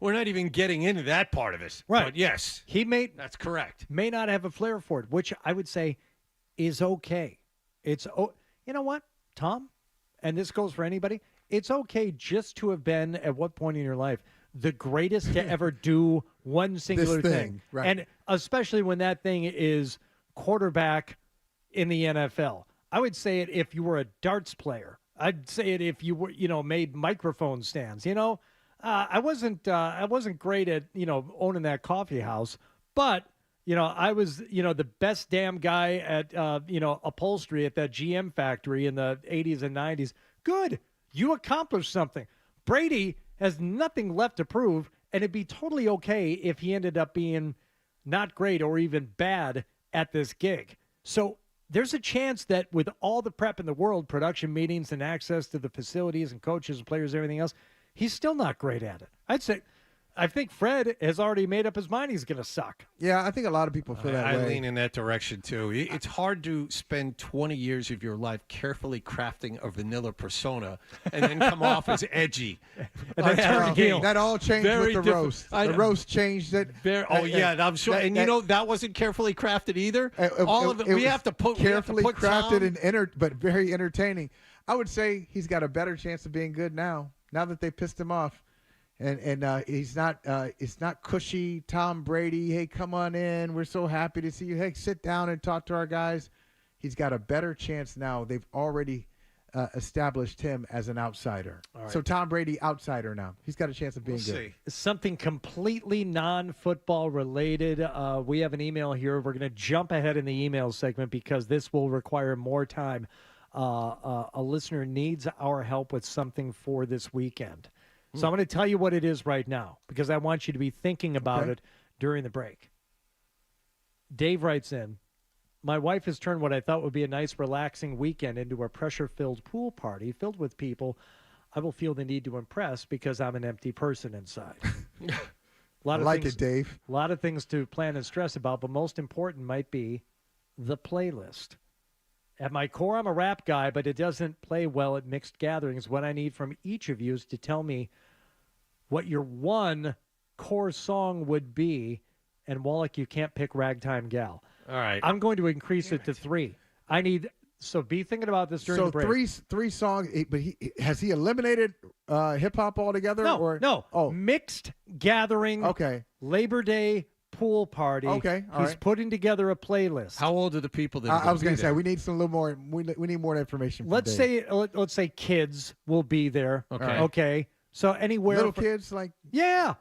We're not even getting into that part of it. Right. But yes, that's correct. May not have a flair for it, which I would say is okay. You know what, Tom? And this goes for anybody. It's okay just to have been, at what point in your life, the greatest to ever do one singular thing. Right. And especially when that thing is quarterback in the NFL. I would say it if you were a darts player. I'd say it if you were, made microphone stands. I wasn't great at, owning that coffee house, but I was, the best damn guy at, upholstery at that GM factory in the 80s and 90s. Good. You accomplished something. Brady has nothing left to prove, and it'd be totally okay if he ended up being not great or even bad at this gig. So there's a chance that with all the prep in the world, production meetings and access to the facilities and coaches and players and everything else, he's still not great at it. I think Fred has already made up his mind he's going to suck. Yeah, I think a lot of people feel that way. I lean in that direction, too. It's hard to spend 20 years of your life carefully crafting a vanilla persona and then come off as edgy. And then turn heel. That all changed with the roast. The roast changed it. I'm sure. And that wasn't carefully crafted either. All of it. We have to put carefully crafted Tom. but very entertaining. I would say he's got a better chance of being good now that they pissed him off. And he's not. It's not cushy. Tom Brady, hey, come on in. We're so happy to see you. Hey, sit down and talk to our guys. He's got a better chance now. They've already established him as an outsider. Right. So Tom Brady, outsider now. He's got a chance of being good. Something completely non-football related. We have an email here. We're going to jump ahead in the email segment because this will require more time. A listener needs our help with something for this weekend. So I'm going to tell you what it is right now because I want you to be thinking about it during the break. Dave writes in, my wife has turned what I thought would be a nice, relaxing weekend into a pressure-filled pool party filled with people I will feel the need to impress because I'm an empty person inside. Dave. A lot of things to plan and stress about, but most important might be the playlist. At my core, I'm a rap guy, but it doesn't play well at mixed gatherings. What I need from each of you is to tell me what your one core song would be. And Wallach, you can't pick Ragtime Gal. All right. I'm going to increase it to 3. So be thinking about this during the break. So three songs, but has he eliminated hip-hop altogether? No. Oh. Mixed gathering. Okay. Labor Day pool party. Okay, all He's right. putting together a playlist. How old are the people that I was going to say, we need a little more. We need more information. Let's say kids will be there. Okay. Okay. So anywhere. Little kids, like. Yeah.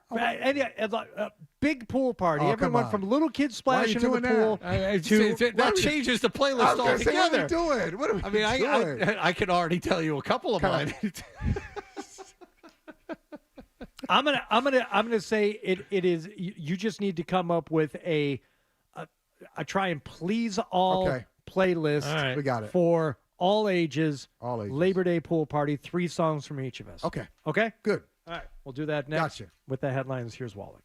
Big pool party. Oh, Everyone from little kids splashing in the pool. That changes the playlist altogether. What are we doing? What are we doing? I can already tell you a couple of mine. I'm gonna say it is. You just need to come up with a try and please all playlist. All right. We got it. For all ages. All ages. Labor Day pool party. 3 songs from each of us. Okay. Okay. Good. All right. We'll do that next. Gotcha. With the headlines. Here's Wallach.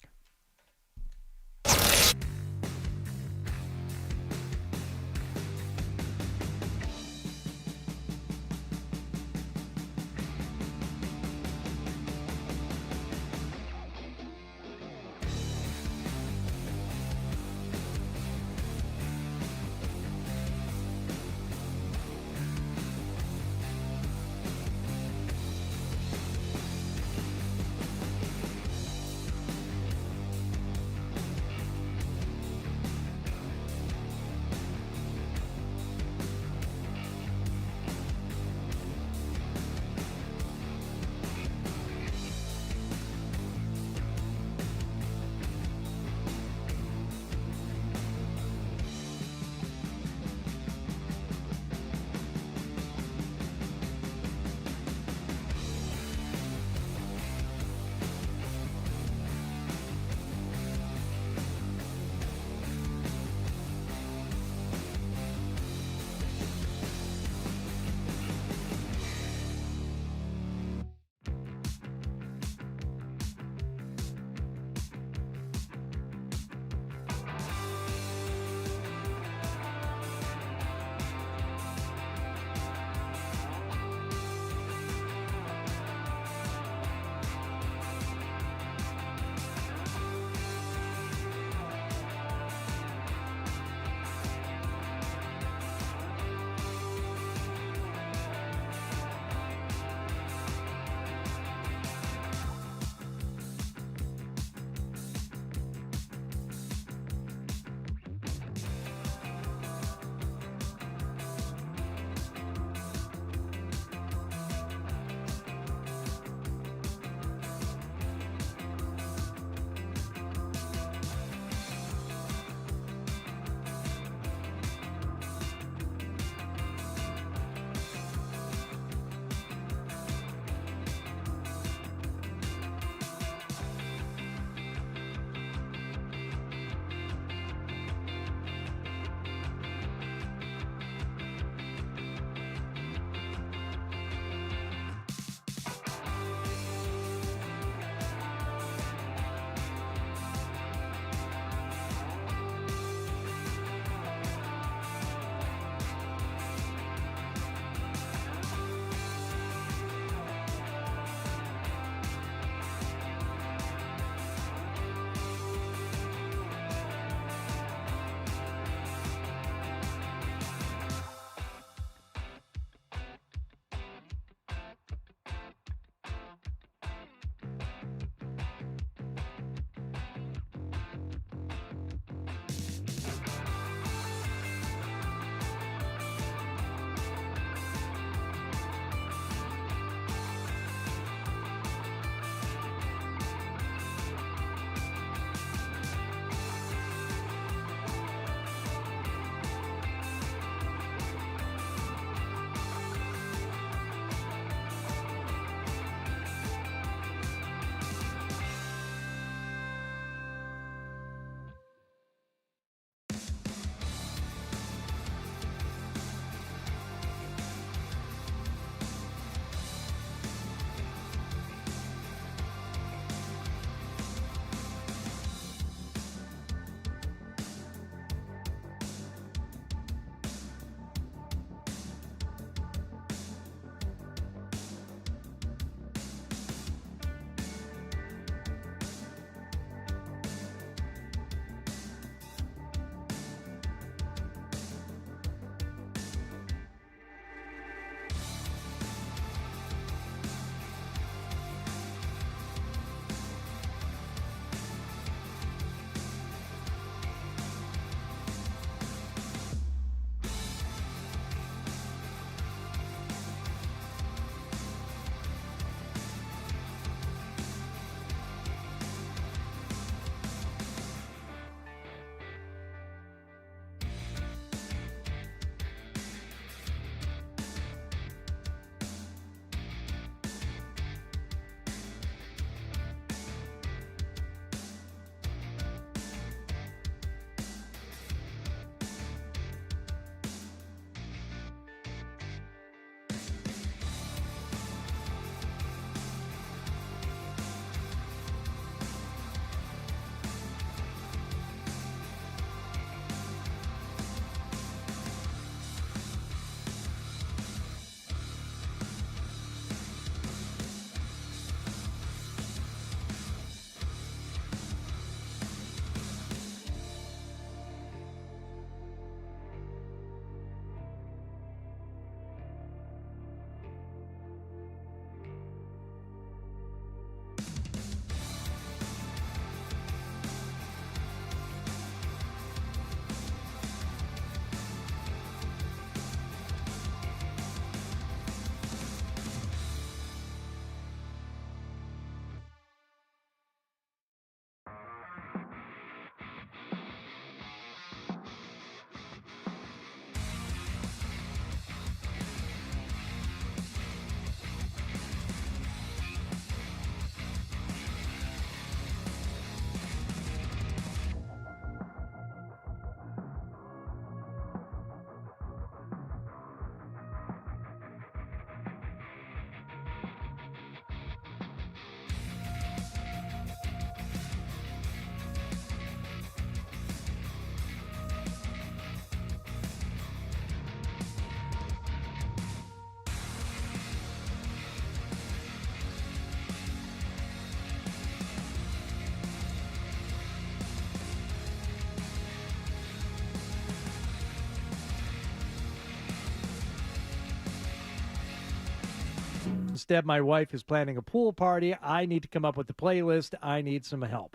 Instead, my wife is planning a pool party. I need to come up with the playlist. I need some help.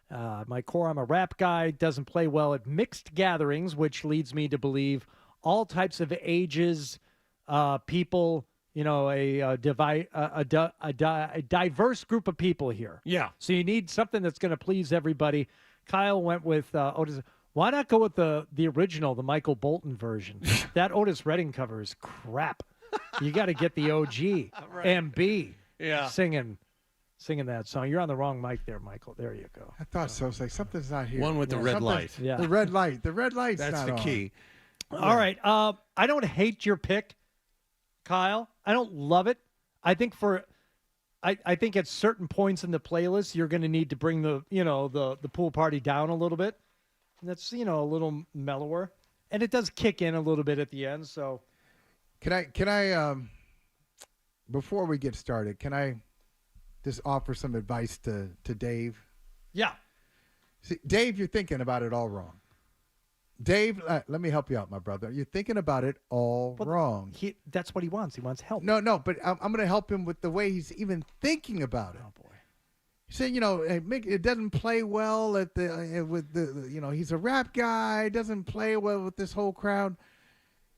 My core, I'm a rap guy, doesn't play well at mixed gatherings, which leads me to believe all types of ages, people, a diverse group of people here. Yeah. So you need something that's going to please everybody. Kyle went with Otis. Why not go with the original, the Michael Bolton version? That Otis Redding cover is crap. You got to get the OG, MB, singing that song. You're on the wrong mic there, Michael. There you go. I thought so. It's like something's not here. One with the red light. Yeah. The red light. The red light's That's not the on. key. All right. I don't hate your pick, Kyle. I don't love it. I think I think at certain points in the playlist, you're going to need to bring the pool party down a little bit. And that's, a little mellower. And it does kick in a little bit at the end. So Can I before we get started, can I just offer some advice to Dave? Yeah. See, Dave, you're thinking about it all wrong. Dave, let me help you out, my brother. You're thinking about it all wrong. That's what he wants. He wants help. No, but I'm going to help him with the way he's even thinking about it. Oh, boy. He said, it doesn't play well at he's a rap guy, doesn't play well with this whole crowd.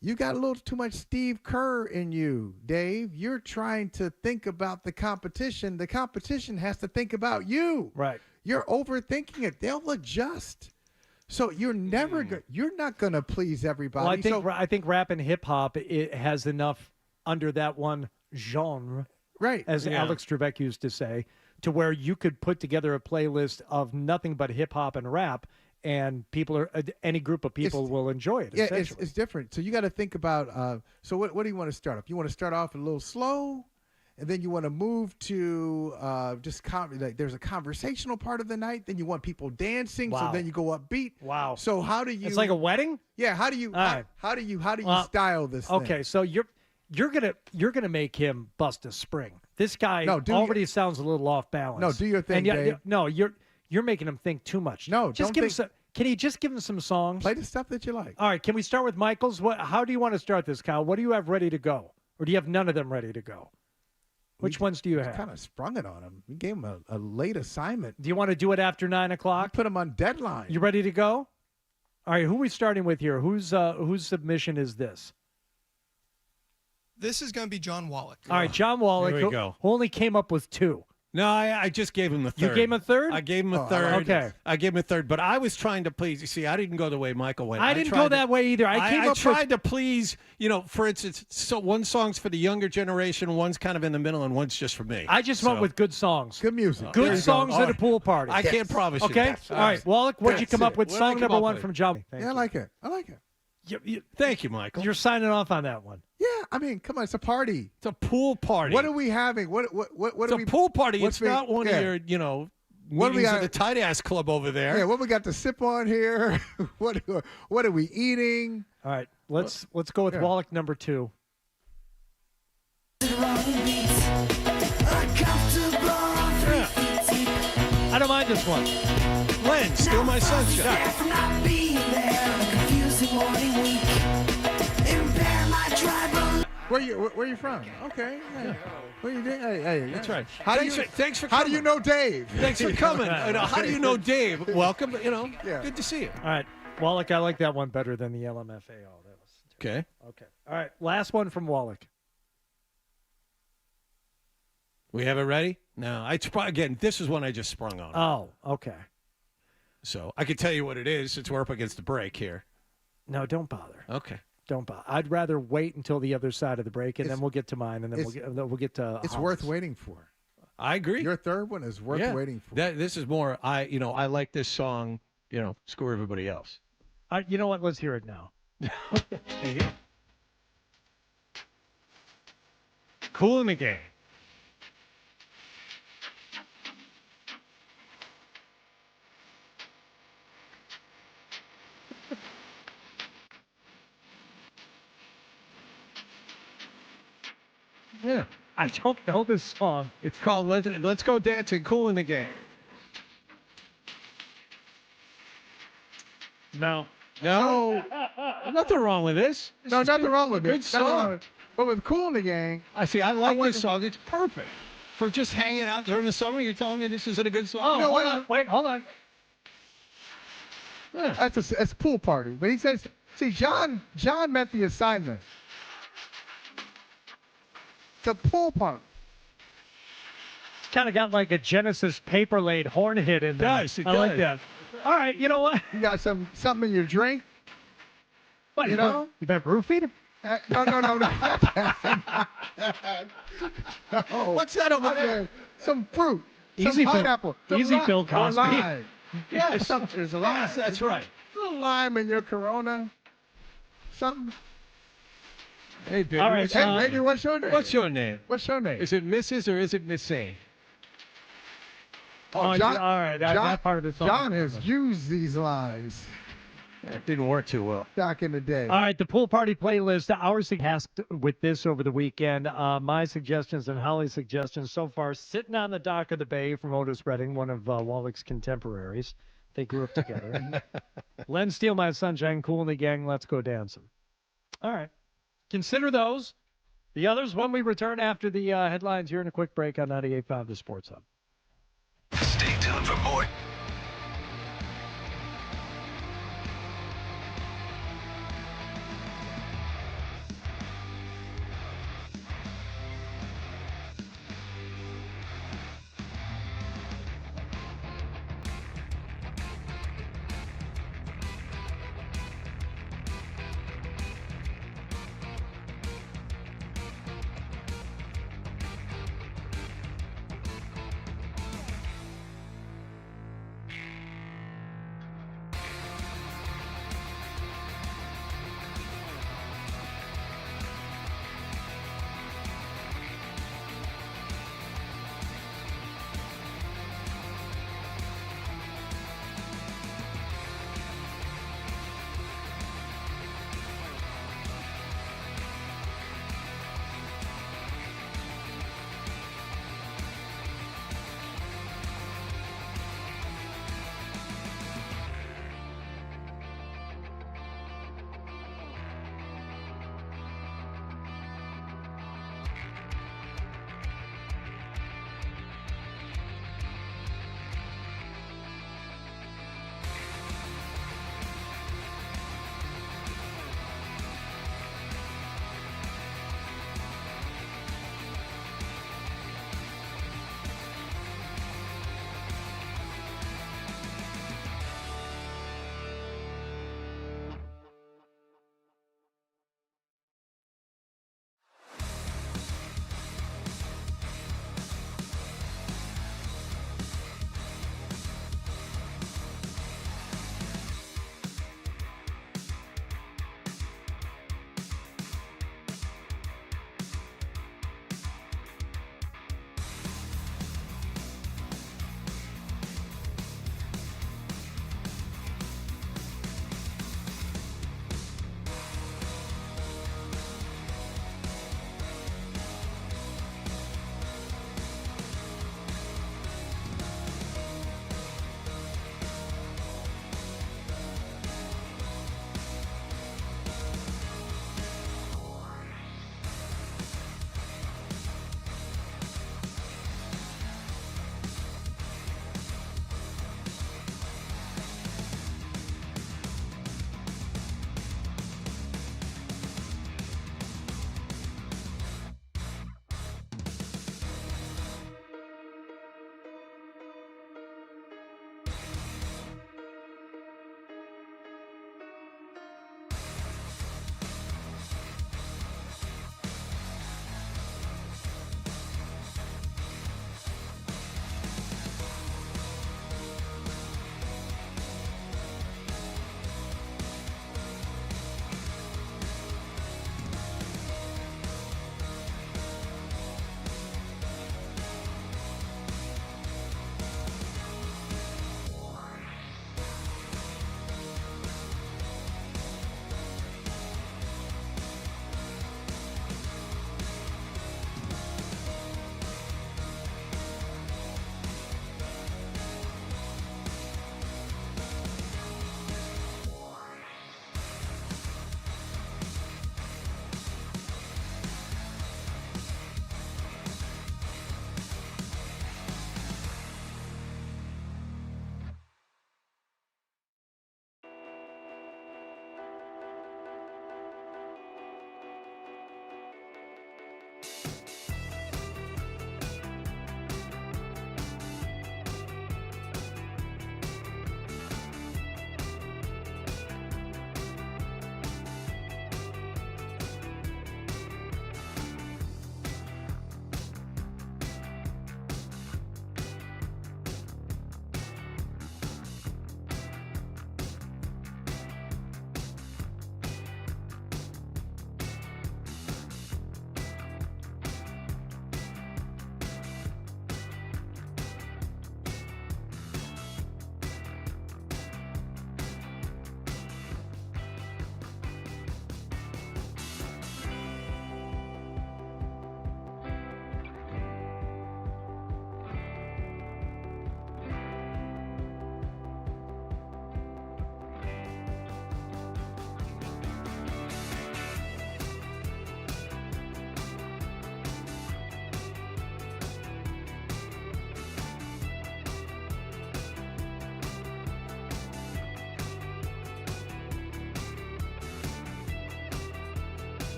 You got a little too much Steve Kerr in you, Dave. You're trying to think about the competition. The competition has to think about you. Right. You're overthinking it. They'll adjust. So you're you're not going to please everybody. Well, I think rap and hip hop it has enough under that one genre, right? As Alex Trebek used to say, to where you could put together a playlist of nothing but hip hop and rap, and any group of people will enjoy it. Yeah, it's different. So you got to think about. So what do you want to start off? You want to start off a little slow, and then you want to move to there's a conversational part of the night. Then you want people dancing. Wow. So then you go upbeat. Wow. So how do you? It's like a wedding. Yeah. How do you? How do you style this? Okay, thing? so you're gonna make him bust a spring. This guy already sounds a little off balance. No, do your thing, Dave. No, you're making him think too much. No, just give him some. Can he just give him some songs? Play the stuff that you like. All right. Can we start with Michael's? How do you want to start this, Kyle? What do you have ready to go, or do you have none of them ready to go? Which ones do you have? Kind of sprung it on him. We gave him a late assignment. Do you want to do it after 9 o'clock? Put him on deadline. You ready to go? All right. Who are we starting with here? Whose submission is this? This is going to be John Wallach. All right, John Wallach. Here we go. Who only came up with 2. No, I just gave him the third. You gave him a third? I gave him a third. Okay. I gave him a third, but I was trying to please. You see, I didn't go the way Michael went. I didn't go that way either. I tried to please, for instance, so one song's for the younger generation, one's kind of in the middle, and one's just for me. I just went with good songs. Good music. Good songs at a pool party. I can't promise you Okay? that. All right, Wallach, what'd you come up with? What did Song I come number up 1 with? from John. I like it. I like it. Thank you, Michael. You're signing off on that one. Yeah, I mean, come on, it's a party. It's a pool party. What are we having? What It's are a we? pool party. what's It's not one of your, What do we meetings got? at the tight ass club over there. Yeah, what we got to sip on here? What are we eating? All right, let's go with Wallach number 2. I don't mind this one. Len, Steal My Sunshine. Where you from? Okay. Yeah. Where you doing? Hey, That's right. How do Thanks for How coming. do you know Dave? Thanks for coming. How do you know Dave? Welcome. Good to see you. All right, Wallach, I like that one better than the LMFAO. That was Okay. okay. All right, last one from Wallach. We have it ready? No. Again, this is one I just sprung on. Oh, okay. So I can tell you what it is since we're up against the break here. No, don't bother. Okay. Don't bother. I'd rather wait until the other side of the break, and then we'll get to mine, and then we'll get to. It's Hollis. worth waiting for. I agree. Your third one is worth waiting for. This is more. I like this song. Screw everybody else. You know what? Let's hear it now. Cool in the Game. Yeah, I don't know this song. It's called Let's Go Dancing, Cool in the Game. No. No. Nothing wrong with this. No, nothing wrong with it. Good song. But with Kool and the Gang, I see. I like this song. It's perfect for just hanging out during the summer. You're telling me this isn't a good song? Oh, No, hold on. that's a pool party. But he says, see, John met the assignment. It's a pool party. It's kind of got like a Genesis paper-laid horn hit in there. It I like does. that. All right, you know what? You got something in your drink? What, You know? You been roofied? No. No. What's that over there? Some fruit. Easy, some pineapple. Easy, Bill Cosby. Lime. Yes. There's a lime. Yes, that's right. A little lime in your Corona. Something. Hey, baby. All right, Hey, baby, what's your name? What's your name? What's your name? Is it Mrs. or is it Miss A? Oh, John, all right, that part of the song. John has used these lines It didn't work too well. back in the day. All right, the pool party playlist. Ours tasked with this over the weekend. My suggestions and Holly's suggestions so far, sitting on the dock of the bay from Otis Redding, one of Wallach's contemporaries. They grew up together. Len Steele, My Sunshine, Kool and the Gang, Let's Go Dancing. All right. Consider those. The others when we return after the headlines here in a quick break on 98.5 The Sports Hub. Stay tuned for more.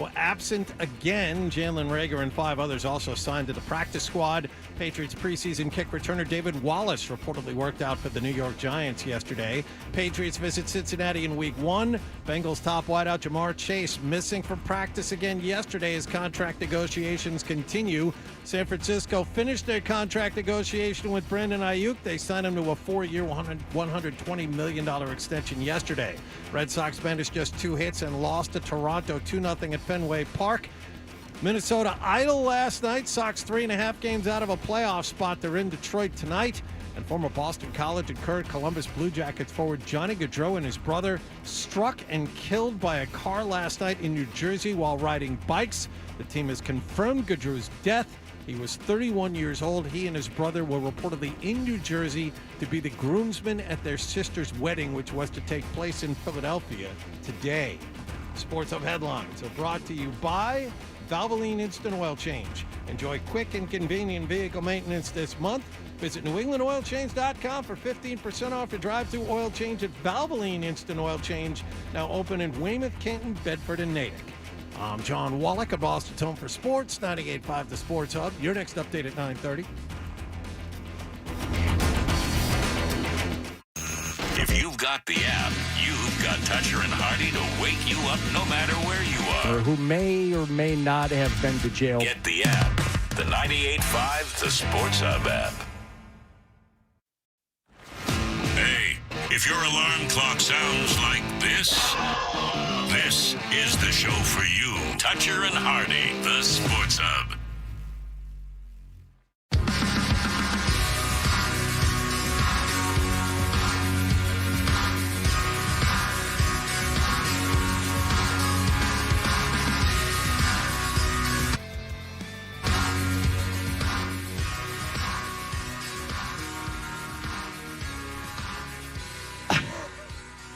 Well, absent again, Jalen Reagor and 5 others also signed to the practice squad. Patriots preseason kick returner David Wallace reportedly worked out for the New York Giants yesterday. Patriots visit Cincinnati in Week 1. Bengals top wideout Jamar Chase missing from practice again yesterday as contract negotiations continue. San Francisco finished their contract negotiation with Brandon Aiyuk. They signed him to a 4-year, $120 million extension yesterday. Red Sox managed just 2 hits and lost to Toronto 2-0 at Fenway Park. Minnesota idle last night. Sox 3.5 games out of a playoff spot. They're in Detroit tonight. And former Boston College and current Columbus Blue Jackets forward Johnny Gaudreau and his brother struck and killed by a car last night in New Jersey while riding bikes. The team has confirmed Gaudreau's death. He was 31 years old. He and his brother were reportedly in New Jersey to be the groomsmen at their sister's wedding, which was to take place in Philadelphia today. Sports Hub headlines are brought to you by Valvoline Instant Oil Change. Enjoy quick and convenient vehicle maintenance this month. Visit NewEnglandOilChange.com for 15% off your drive-through oil change at Valvoline Instant Oil Change. Now open in Weymouth, Canton, Bedford, and Natick. I'm John Wallach at Boston's Home for Sports, 98.5 The Sports Hub. Your next update at 9:30. If you've got the app, you've got Toucher and Hardy to wake you up no matter where you are. Or who may or may not have been to jail. Get the app, the 98.5 The Sports Hub app. Hey, if your alarm clock sounds like this is the show for you. Toucher and Hardy, The Sports Hub.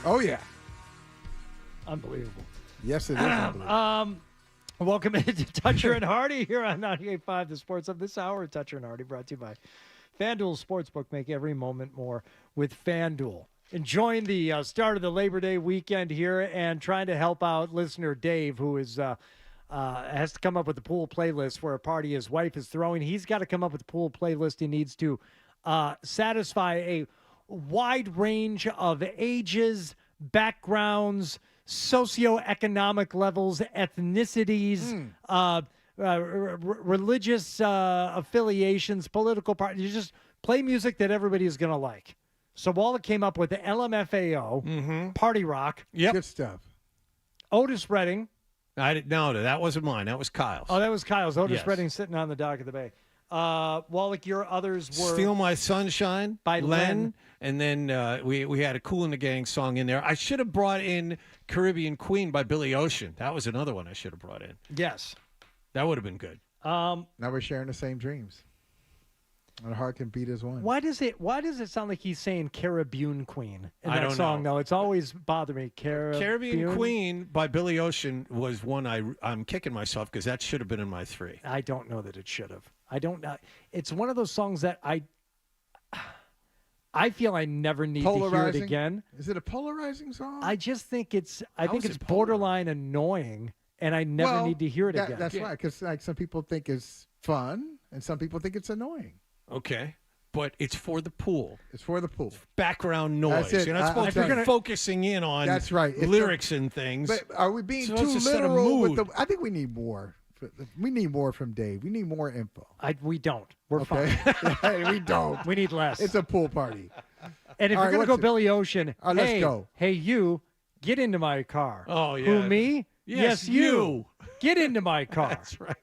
Oh, yeah. Unbelievable. Yes, it is. Unbelievable. Welcome to Toucher and Hardy here on 98.5 The Sports Hub. This hour of Toucher and Hardy brought to you by FanDuel Sportsbook. Make every moment more with FanDuel. Enjoying the start of the Labor Day weekend here and trying to help out listener Dave, who is has to come up with a pool playlist for a party his wife is throwing. He's got to come up with a pool playlist. He needs to satisfy a wide range of ages, backgrounds, socioeconomic levels, ethnicities, religious affiliations, political parties. You just play music that everybody is going to like. So Wallach came up with the LMFAO, Party Rock. Yep. Good stuff. Otis Redding. No, that wasn't mine. That was Kyle's. Oh, that was Kyle's. Otis Yes. Redding sitting on the dock of the bay. Wallach, your others were Steal My Sunshine by Len. And then we had a Kool and the Gang song in there. I should have brought in Caribbean Queen by Billy Ocean. That was another one I should have brought in. Yes. That would have been good. Now we're sharing the same dreams. Our heart can beat as one. Why does it sound like he's saying Caribbean Queen in that don't song? know. No, it's always bothered me. Caribbean Queen by Billy Ocean was one I'm kicking myself because that should have been in my 3. I don't know that it should have. I don't know. It's one of those songs that I feel I never need to hear it again. Is it a polarizing song? I just think it's borderline annoying, and I never need to hear it again. That's right, because like some people think it's fun, and some people think it's annoying. Okay. But it's for the pool. It's for the pool. Background noise. That's it. You're not supposed to be focusing in on that's right. lyrics and things. But are we being So too it's to set a literal with mood. the? I think we need more. We need more from Dave. We need more info. We don't. We're okay. fine. We don't. We need less. It's a pool party. And if All you're right, going to go what's it? Billy Ocean, All right, let's go. Hey, you, get into my car. Oh, yeah. Who, me? Yes, you. Get into my car. That's right.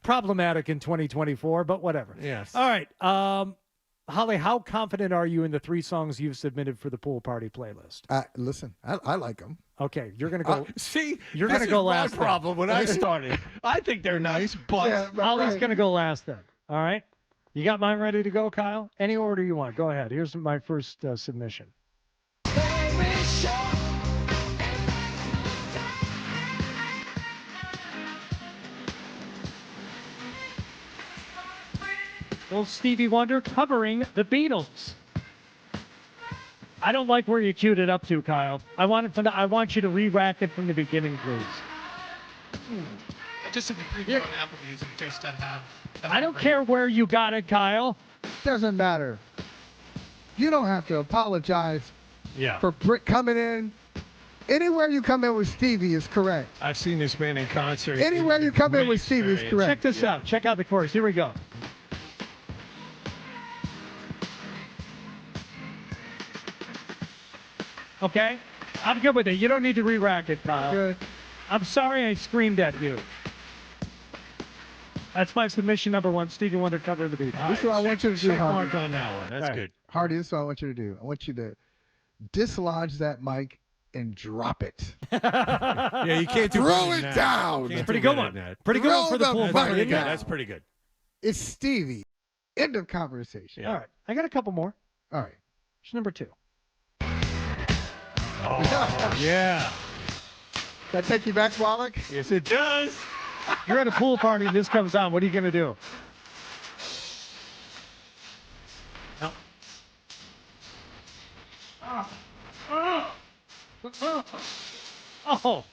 Problematic in 2024, but whatever. Yes. All right. Holly, how confident are you in the 3 songs you've submitted for the pool party playlist? Listen, I like them. Okay, you're going to go. See, you're going to go last. My problem when I started. I think they're nice, but Holly's going to go last then. All right. You got mine ready to go, Kyle? Any order you want. Go ahead. Here's my first submission. Little Stevie Wonder covering the Beatles. I don't like where you queued it up to, Kyle. I want you to re-rack it from the beginning, please. Just a preview on Apple Music, just to have. I don't care where you got it, Kyle. Doesn't matter. You don't have to apologize for coming in. Anywhere you come in with Stevie is correct. I've seen this man in concert. Anywhere you come in with Stevie is correct. Check this out. Check out the chorus. Here we go. Okay? I'm good with it. You don't need to re-rack it, Kyle. Good. I'm sorry I screamed at you. That's my submission number 1. Stevie Wonder cover of the beat. This is what I want you to do, Check Hardy. mark on that one. That's good. Hardy, this is what I want you to do. I want you to dislodge that mic and drop it. Yeah, you can't do Throw better it than that. down. Can't Pretty do good better one. than that. Pretty good one for the Throw pool the party. mic Pretty good. down. That's pretty good. It's Stevie. End of conversation. All right. I got a couple more. All right. Here's number 2. Oh, yeah. That take you back, Wallach? Yes, it does. You're at a pool party and this comes on. What are you going to do? No. Oh,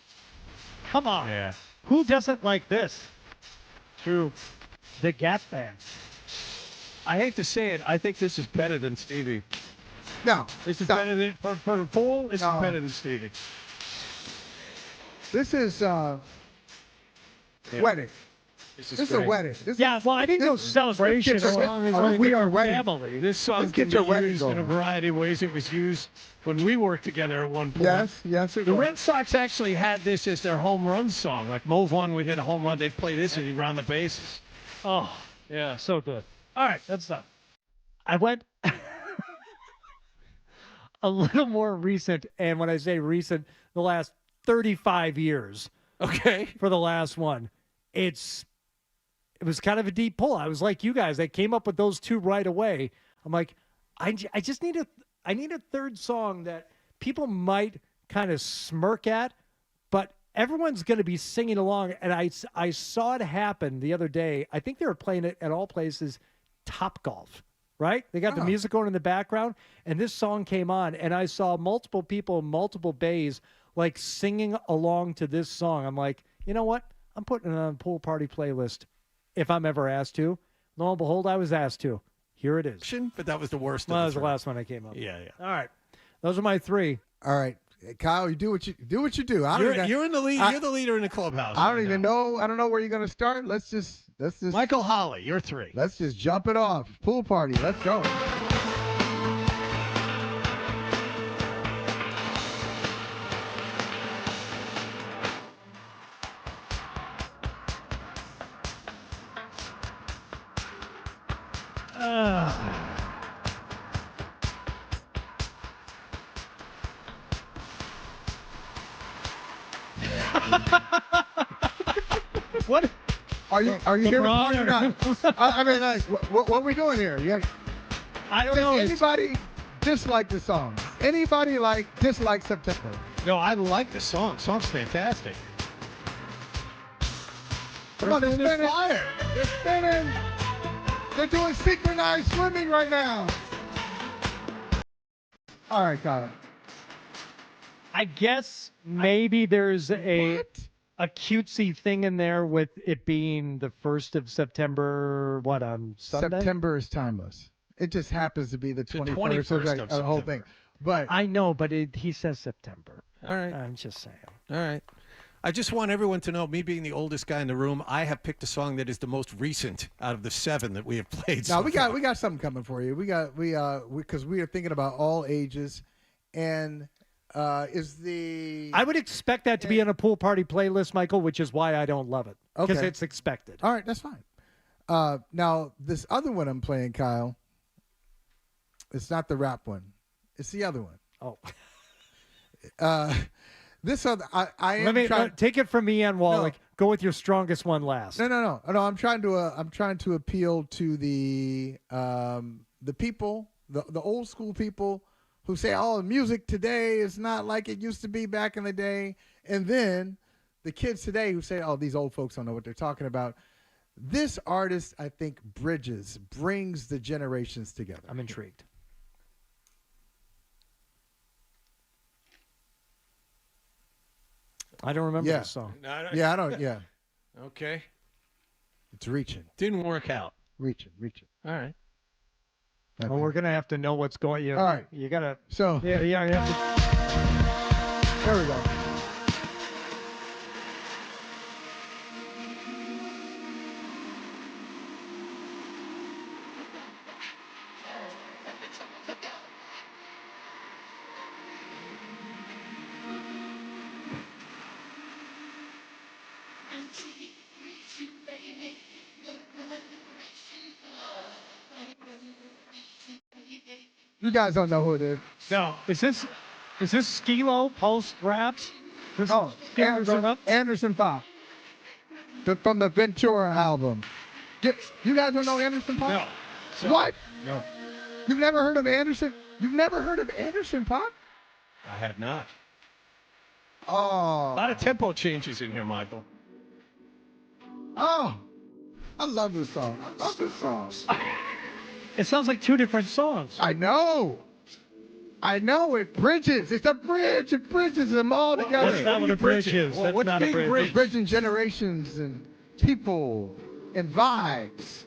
come on. Yeah. Who doesn't like this? True. The Gap Band. I hate to say it. I think this is better than Stevie. No. This is stop. better than for the pool. This No. is better than Stevie. This is wedding. This This is a great. wedding. This Yeah, well, I think those celebrations this- are we are wedding. family. This song Let's can get your be wedding used in a going. variety of ways. It was used when we worked together at one point. Yes, it The was. Red Sox actually had this as their home run song. Like Move On would hit a home run, they'd play this and he'd round the bases. Oh, Yeah. so good. All right, that's done. I went a little more recent, and when I say recent, the last 35 years Okay. for the last one. It was kind of a deep pull. I was like you guys. I came up with those two right away. I'm like, I just need a third song that people might kind of smirk at, but everyone's going to be singing along. And I saw it happen the other day. I think they were playing it at all places, Top Golf, right? They got the music going in the background, and this song came on, and I saw multiple people in multiple bays like singing along to this song. I'm like, you know what? I'm putting it on a pool party playlist if I'm ever asked to. Lo and behold, I was asked to. Here it is. But that was the worst Well, that of was the the last one I came up with. Yeah. All right. Those are my 3. All right. Kyle, you do what you do. You're in the lead. You're the leader in the clubhouse. I don't even know. I don't know where you're going to start. Let's just. Michael Holley, you're 3. Let's just jump it off. Pool party. Let's go. What? Are you here wrong or not? I mean, like, what are we doing here? I don't know. Anybody dislike the song? Anybody dislike September? No, I like the song. Song's fantastic. Come on, they're spinning. They're spinning. They're doing synchronized swimming right now. All right, Kyle. I guess maybe there's a cutesy thing in there with it being the 1st of September, on Sunday? September is timeless. It just happens to be the 21st, so of the whole thing. But I know, but he says September. All right. I'm just saying. All right. I just want everyone to know, me being the oldest guy in the room, I have picked a song that is the most recent out of the 7 that we have played. now so we far. got something coming for you. Because we are thinking about all ages, and I would expect that to be on a pool party playlist, Michael, which is why I don't love it. Because Okay. it's expected. All right, that's fine. Now this other one I'm playing, Kyle. It's not the rap one. It's the other one. Oh. This other I am take it from me and Wallach. Go with your strongest one last. No. I'm trying to appeal to the people, the old school people who say, "Oh, music today is not like it used to be back in the day," and then the kids today who say, "Oh, these old folks don't know what they're talking about." This artist, I think, brings the generations together. I'm intrigued. I don't remember Yeah. this song. No, I don't- Yeah, I don't. Yeah, Okay. it's reaching, Didn't work out. reaching. All right. Well, we're gonna have to know what's going. All right. You gotta. So Yeah. You have to, there we go. You guys don't know who it is. no. Is this Skilo post raps? Oh, Anderson Paak. From the Ventura album. You guys don't know Anderson Paak? No. What? No. You've never heard of Anderson? You've never heard of Anderson Paak? I have not. Oh. A lot of tempo changes in here, Michael. Oh. I love this song. I love this song. It sounds like two different songs. I know. It bridges. It's a bridge. It bridges them all together. That's not what a bridge is. Well, That's what's not a big bridge. bridge? Bridging generations and people and vibes.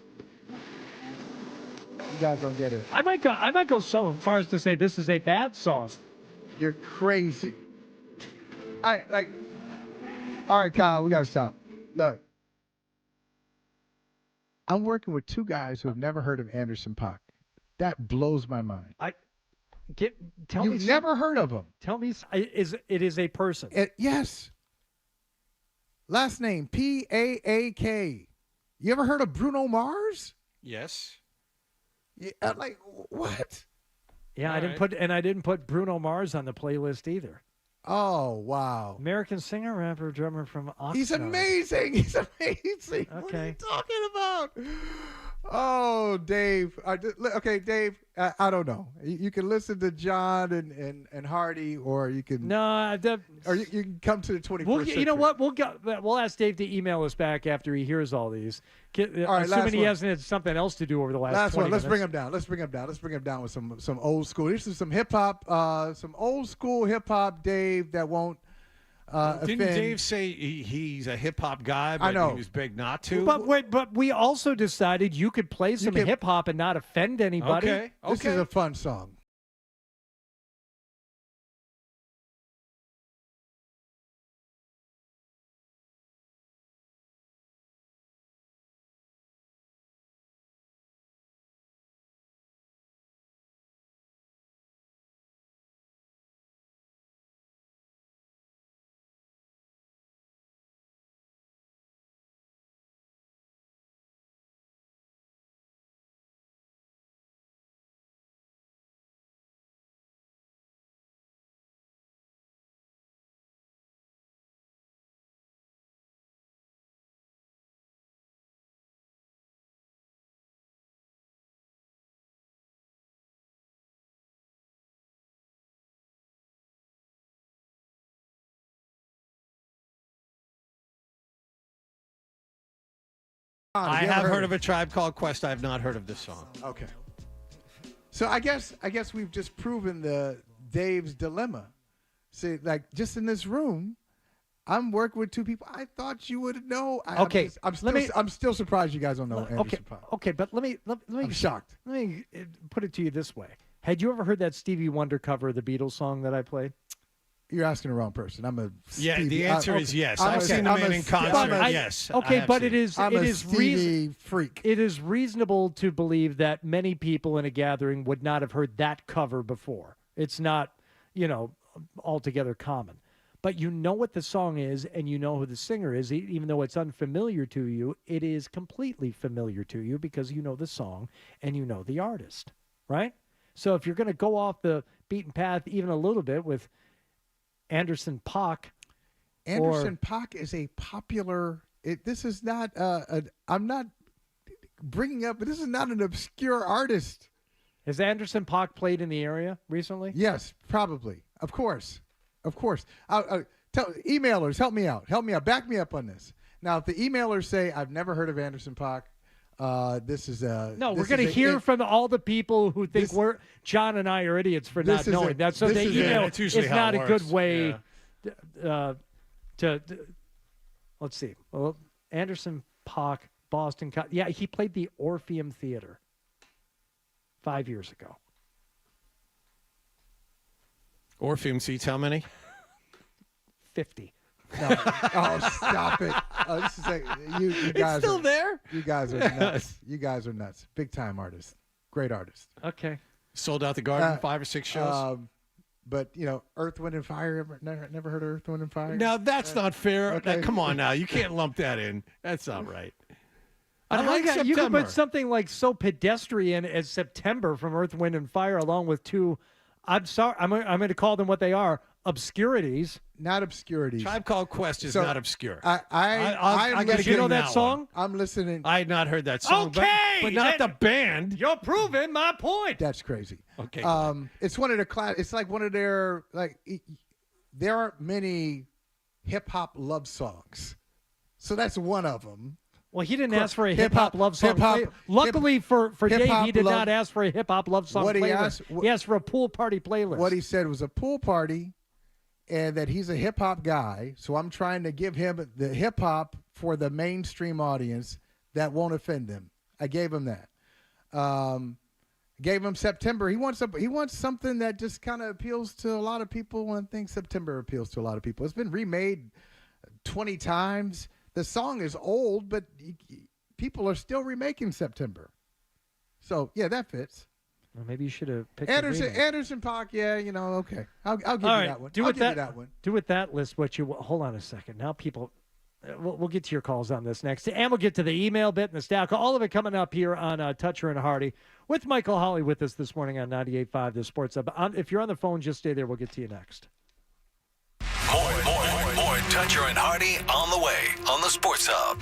You guys don't get it. I might go so far as to say this is a bad song. You're crazy. All right, Kyle, we gotta stop. Look, I'm working with two guys who have never heard of Anderson Paak. That blows my mind. Tell me. You've never heard of him? Tell me. It is a person? Yes. Last name Paak. You ever heard of Bruno Mars? Yes. Yeah, like what? Yeah, All I didn't right. I didn't put Bruno Mars on the playlist either. Oh wow. American singer, rapper, drummer from Oxnard. He's amazing. He's amazing. What are you Okay. talking about? Oh, Dave. Okay, Dave. I don't know. You can listen to John and Hardy, or you can or you can come to the 21st century. You know what? We'll ask Dave to email us back after he hears all these. All right, last Assuming he one. hasn't had something else to do over the last Last 20 one. Let's minutes. bring him down. Let's bring him down with some old school. This is some hip hop, some old school hip hop, Dave, that won't Didn't offend. Dave say he's a hip hop guy, but I know. he was begged not to? But we also decided you could play some can- hip hop and not offend anybody. Okay. This is a fun song. I have heard of a Tribe Called Quest. I have not heard of this song. Okay. So I guess we've just proven the Dave's dilemma. See, like just in this room, I'm working with two people. I thought you would know. Okay, I'm still surprised you guys don't know Anderson Paak. Okay, but let me I'm shocked. Let me put it to you this way: had you ever heard that Stevie Wonder cover of the Beatles song that I played? You're asking the wrong person. I'm a Yeah, Stevie- the answer I'm- is yes. I'm I've a- seen the I'm man a- in but concert. I- Yes. I Okay, have but seen it is I'm it a is Stevie freak. It is reasonable to believe that many people in a gathering would not have heard that cover before. It's not, altogether common. But you know what the song is and you know who the singer is, even though it's unfamiliar to you, it is completely familiar to you because you know the song and you know the artist, right? So if you're going to go off the beaten path even a little bit with Anderson Paak. Anderson Paak is a popular. This is not. I'm not bringing up. This is not an obscure artist. Has Anderson Paak played in the area recently? Yes, probably. Of course. Emailers, help me out. Back me up on this. Now, if the emailers say I've never heard of Anderson Paak, this is a. No, this we're going to is a- hear from all the people who think John and I are idiots for this not is knowing a- that. So this the is a- email That's usually is how not it a good works. way Let's see. Well, Anderson Paak, Boston. Yeah, he played the Orpheum Theater 5 years ago. Orpheum seats how many? 50. No. Oh, stop it! Oh, this is like you guys. It's still there. You guys are nuts. You guys are nuts. Big time artists. Great artists. Okay. Sold out the Garden 5 or 6 shows. But Earth, Wind, and Fire. Never heard of Earth, Wind, and Fire. Now that's not fair. Okay. Now, come on, now you can't lump that in. That's not right. But I like September. you could put something like so pedestrian as September from Earth, Wind, and Fire, along with two. I'm sorry. I'm going to call them what they are: obscurities. Not obscurities. Tribe Called Quest is not obscure. I gotta you know get that song? I'm listening. I had not heard that song. Okay, but not the band. You're proving my point. That's crazy. Okay. It's one of the It's like one of their there aren't many hip hop love songs, so that's one of them. Well, he didn't ask for a hip hop love song. Luckily for Dave, he did not ask for a hip hop love song. What he playlist. He asked for a pool party playlist. What he said was a pool party, and that he's a hip hop guy. So I'm trying to give him the hip hop for the mainstream audience that won't offend them. I gave him that. Gave him September. He wants something that just kind of appeals to a lot of people. One thing September appeals to a lot of people. It's been remade 20 times. The song is old, but people are still remaking September. So yeah, that fits. Well, maybe you should have picked Anderson Paak. Yeah, okay. I'll give you that one. Do I'll with give that, you that one. Do with that list what you hold on a second. Now people, we'll get to your calls on this next, and we'll get to the email bit and the stack. All of it coming up here on Toucher and Hardy with Michael Holley with us this morning on 98.5 The Sports Hub. If you're on the phone, just stay there. We'll get to you next. More Toucher and Hardy on the way on the Sports Hub.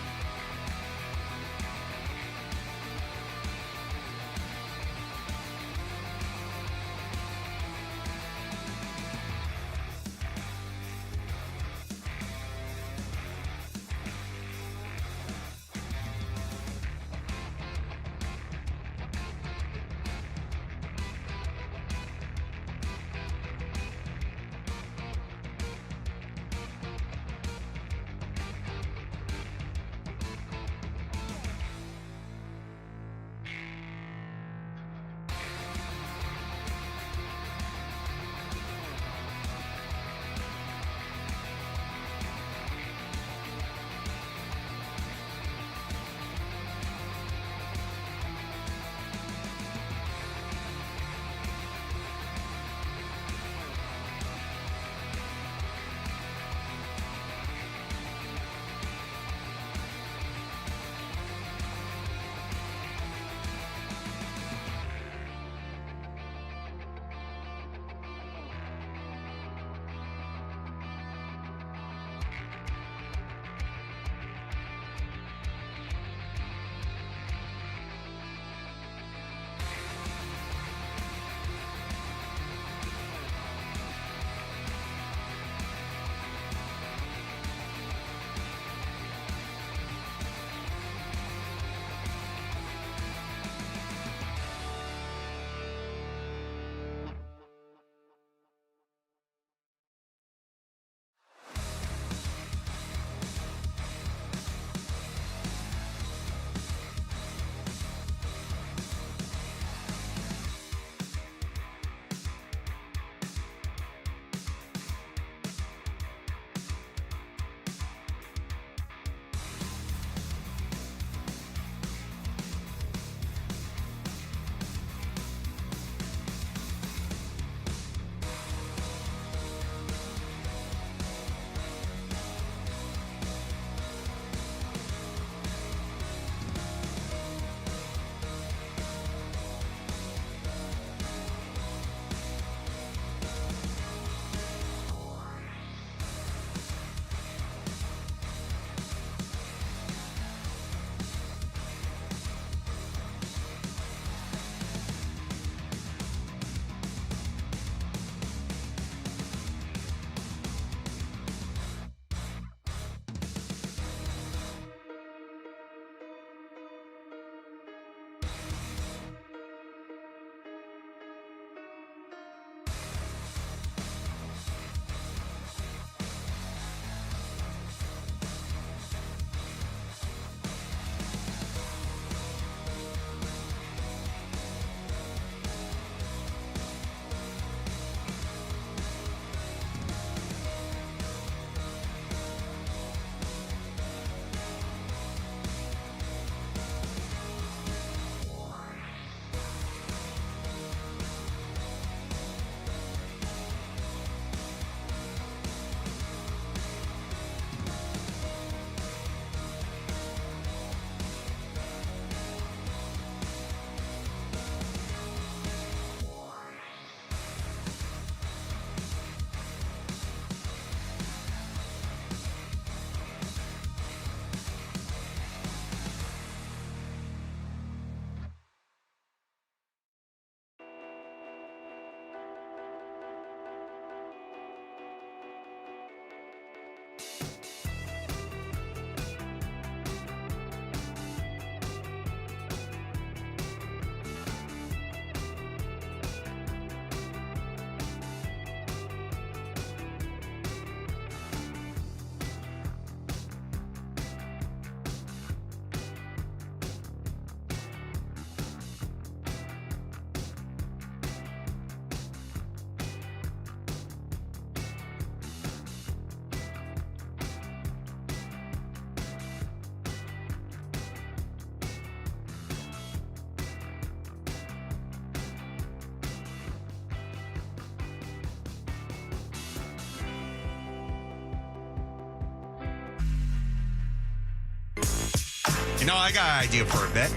You know, I got an idea for a bit.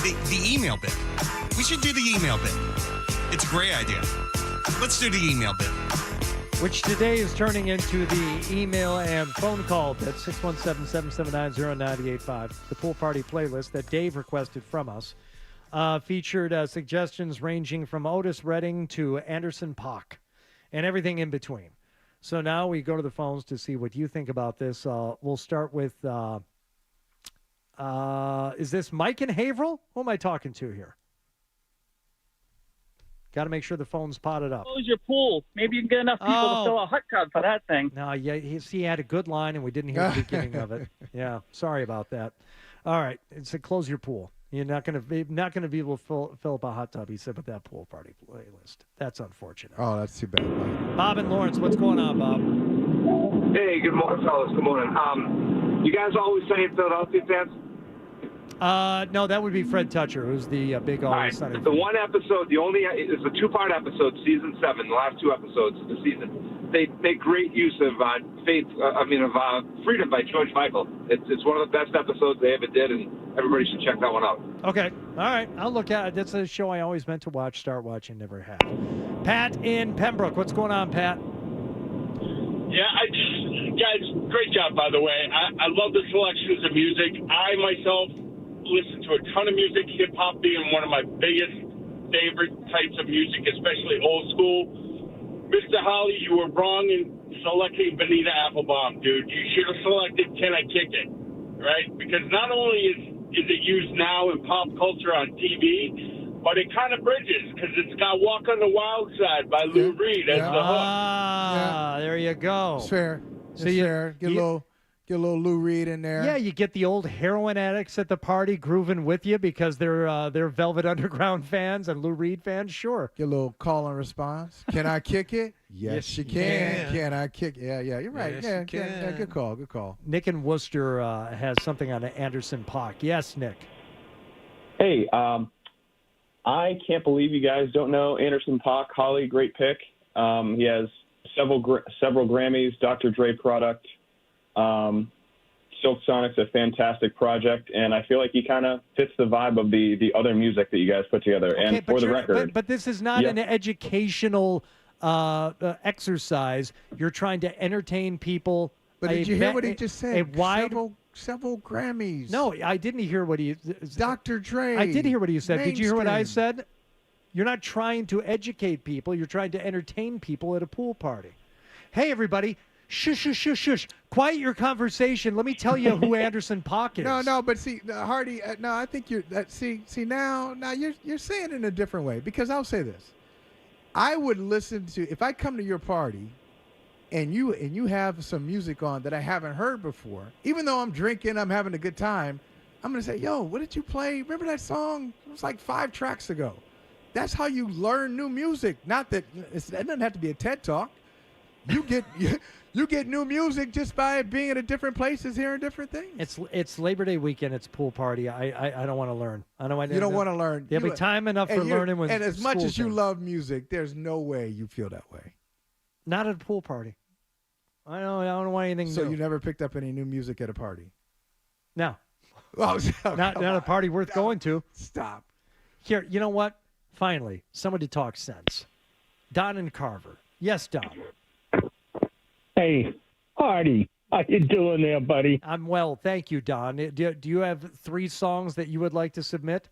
The email bit. We should do the email bit. It's a great idea. Let's do the email bit. Which today is turning into the email and phone call bit, 617-779-0985. The pool party playlist that Dave requested from us featured suggestions ranging from Otis Redding to Anderson .Paak and everything in between. So now we go to the phones to see what you think about this. We'll start with, is this Mike in Haverhill? Who am I talking to here? Got to make sure the phone's potted up. Close your pool. Maybe you can get enough people to fill a hot tub for that thing. No, yeah, he had a good line, and we didn't hear the beginning of it. Yeah, sorry about that. All right, it said close your pool. You're not going to be able to fill up a hot tub. He said with that pool party playlist. That's unfortunate. Oh, that's too bad. Bob and Lawrence, what's going on, Bob? Hey, good morning, fellas. Good morning. You guys always saying Philadelphia fans? No, that would be Fred Toucher, who's the big Always Sunny. The one episode, it's a two-part episode, season 7, the last 2 episodes of the season. They make great use of Freedom by George Michael. It's one of the best episodes they ever did, and everybody should check that one out. Okay, all right, I'll look at it. That's a show I always meant to watch, start watching, never have. Pat in Pembroke, what's going on, Pat? Yeah, guys, great job, by the way. I love the selections of music. I myself listen to a ton of music, hip-hop being one of my biggest favorite types of music, especially old school. Mr. Holly, you were wrong in selecting Bonita Applebaum, dude. You should have selected Can I Kick It, right? Because not only is it used now in pop culture on TV, but it kind of bridges because it's got Walk on the Wild Side by Lou Reed as the hook. There you go. It's fair. So It's you- fair. Get a little Lou Reed in there. Yeah, you get the old heroin addicts at the party grooving with you because they're Velvet Underground fans and Lou Reed fans. Sure. Get a little call and response. Can I kick it? Yes, you can. can. Can I kick? Yeah, you're right. Yes, yeah, you can. yeah, good call. Good call. Nick in Worcester has something on Anderson .Paak. Yes, Nick. Hey, I can't believe you guys don't know Anderson .Paak. Holly, great pick. He has several Grammys, Dr. Dre product. Silk Sonic's a fantastic project, and I feel like he kind of fits the vibe of the other music that you guys put together. Okay, and for the record, but this is not an educational exercise. You're trying to entertain people. But did you hear what he just said? A wide. Several Grammys. No, I didn't hear what he. Dr. Dre. I did hear what he said. Did you hear what I mainstream. said? You're not trying to educate people. You're trying to entertain people at a pool party. Hey, everybody. Shush, shush, shush, shush. Quiet your conversation. Let me tell you who Anderson .Paak is. No, but see, Hardy. No, I think you're. See now you're saying it in a different way. Because I'll say this: I would listen to if I come to your party, and you have some music on that I haven't heard before. Even though I'm drinking, I'm having a good time. I'm gonna say, yo, what did you play? Remember that song? It was like 5 tracks ago. That's how you learn new music. Not that it doesn't have to be a TED Talk. You get you get new music just by being at different places, hearing different things. It's Labor Day weekend. It's pool party. I don't want to learn. You don't want to learn. There'll be time enough for learning. When and as much school as you things. love music, there's no way you feel that way. Not at a pool party. I don't want anything So new. you never picked up any new music at a party? No. Oh, not a party worth going to. Stop. Here, you know what? Finally, someone to talk sense. Don and Carver. Yes, Don. Hey, Hardy, how you doing there, buddy? I'm well, thank you, Don. Do you have 3 songs that you would like to submit?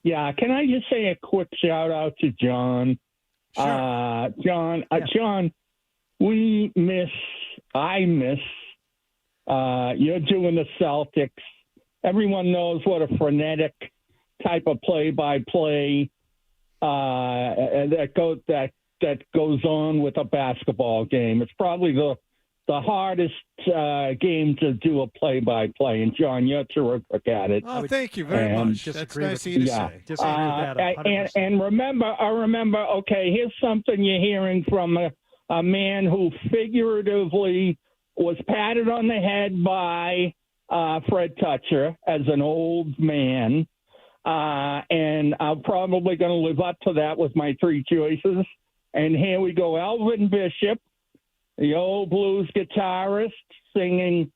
Yeah, can I just say a quick shout out to John? Sure. John, I miss you're doing the Celtics. Everyone knows what a frenetic type of play-by-play that goes on with a basketball game. It's probably the hardest game to do a play-by-play. And John, you're terrific at it. Oh, thank you very much. That's nice of you to say. Disagree with that 100%. And remember. Okay, here's something you're hearing from a man who figuratively was patted on the head by Fred Toucher as an old man. And I'm probably going to live up to that with my 3 choices. And here we go. Elvin Bishop, the old blues guitarist, singing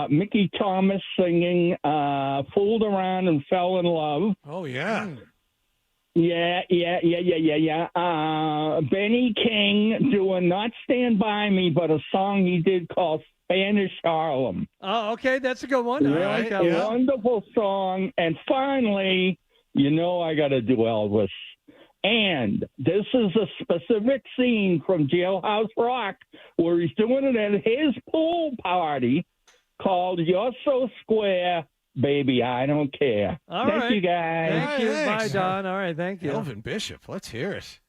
Mickey Thomas singing Fooled Around and Fell in Love. Oh, yeah. Yeah. Benny King doing Not Stand By Me, but a song he did called Spanish Harlem. Oh, okay. That's a good one. I like that one. Wonderful song. And finally, I got to do Elvis. And this is a specific scene from Jailhouse Rock where he's doing it at his pool party called You're So Square, Baby, I Don't Care. All Thank right. you, guys. Thank you. Thanks. Bye, Don. All right. Thank you. Elvin Bishop. Let's hear it.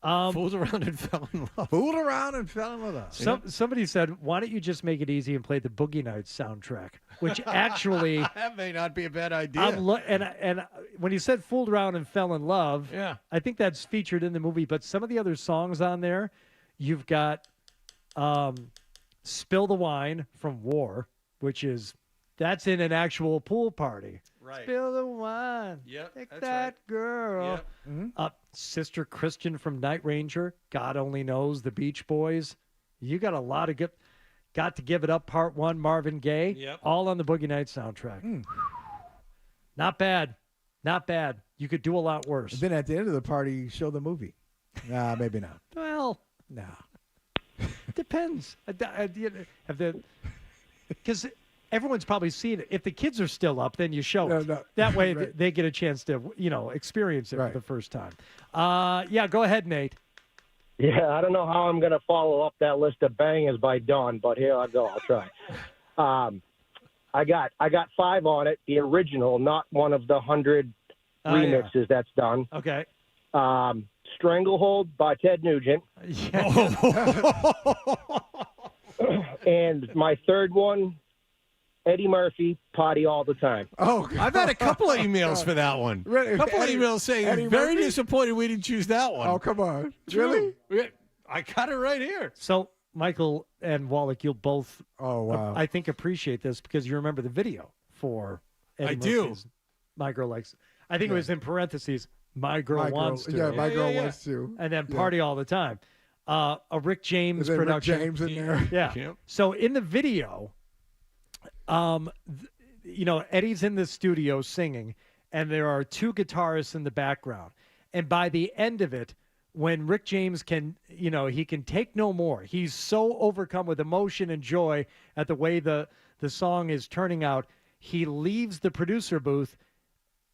Fooled around and fell in love. Fooled around and fell in love. Somebody said, why don't you just make it easy and play the Boogie Nights soundtrack? Which actually... that may not be a bad idea. And when you said fooled around and fell in love, yeah, I think that's featured in the movie. But some of the other songs on there, you've got Spill the Wine from War, that's in an actual pool party. Right. Spill the wine. Yep. Take that's that right. girl. Yep. Mm-hmm. Sister Christian from Night Ranger. God Only Knows. The Beach Boys. You got a lot of good. Got to Give It Up, Part 1, Marvin Gaye. Yep. All on the Boogie Nights soundtrack. Not bad. Not bad. You could do a lot worse. And then at the end of the party, show the movie. Nah, maybe not. Well, Nah. depends. Because everyone's probably seen it. If the kids are still up, then you show it. No. That way Right. they get a chance to, experience it Right. for the first time. Yeah, go ahead, Nate. Yeah, I don't know how I'm going to follow up that list of bangers by Dawn, but here I go. I'll try. I got 5 on it. The original, not one of the 100 remixes that's done. Okay. Stranglehold by Ted Nugent. And my third one, Eddie Murphy, Party All the Time. Oh, I've had a couple of emails for that one. Really? A couple Eddie- of emails saying, Eddie very Murphy? disappointed we didn't choose that one. Oh, come on. Really? Yeah, I got it right here. So, Michael and Wallach, you'll both, Oh, wow. I think, appreciate this because you remember the video for Eddie I do. Murphy's My Girl Likes. I think it was in parentheses, My Girl Wants to. Yeah, my girl yeah. wants to. And then Yeah. Party All the Time. A Rick James Is there Rick production. James in there? Yeah. Yep. So in the video, Eddie's in the studio singing, and there are 2 guitarists in the background. And by the end of it, when Rick James can, he can take no more. He's so overcome with emotion and joy at the way the song is turning out. He leaves the producer booth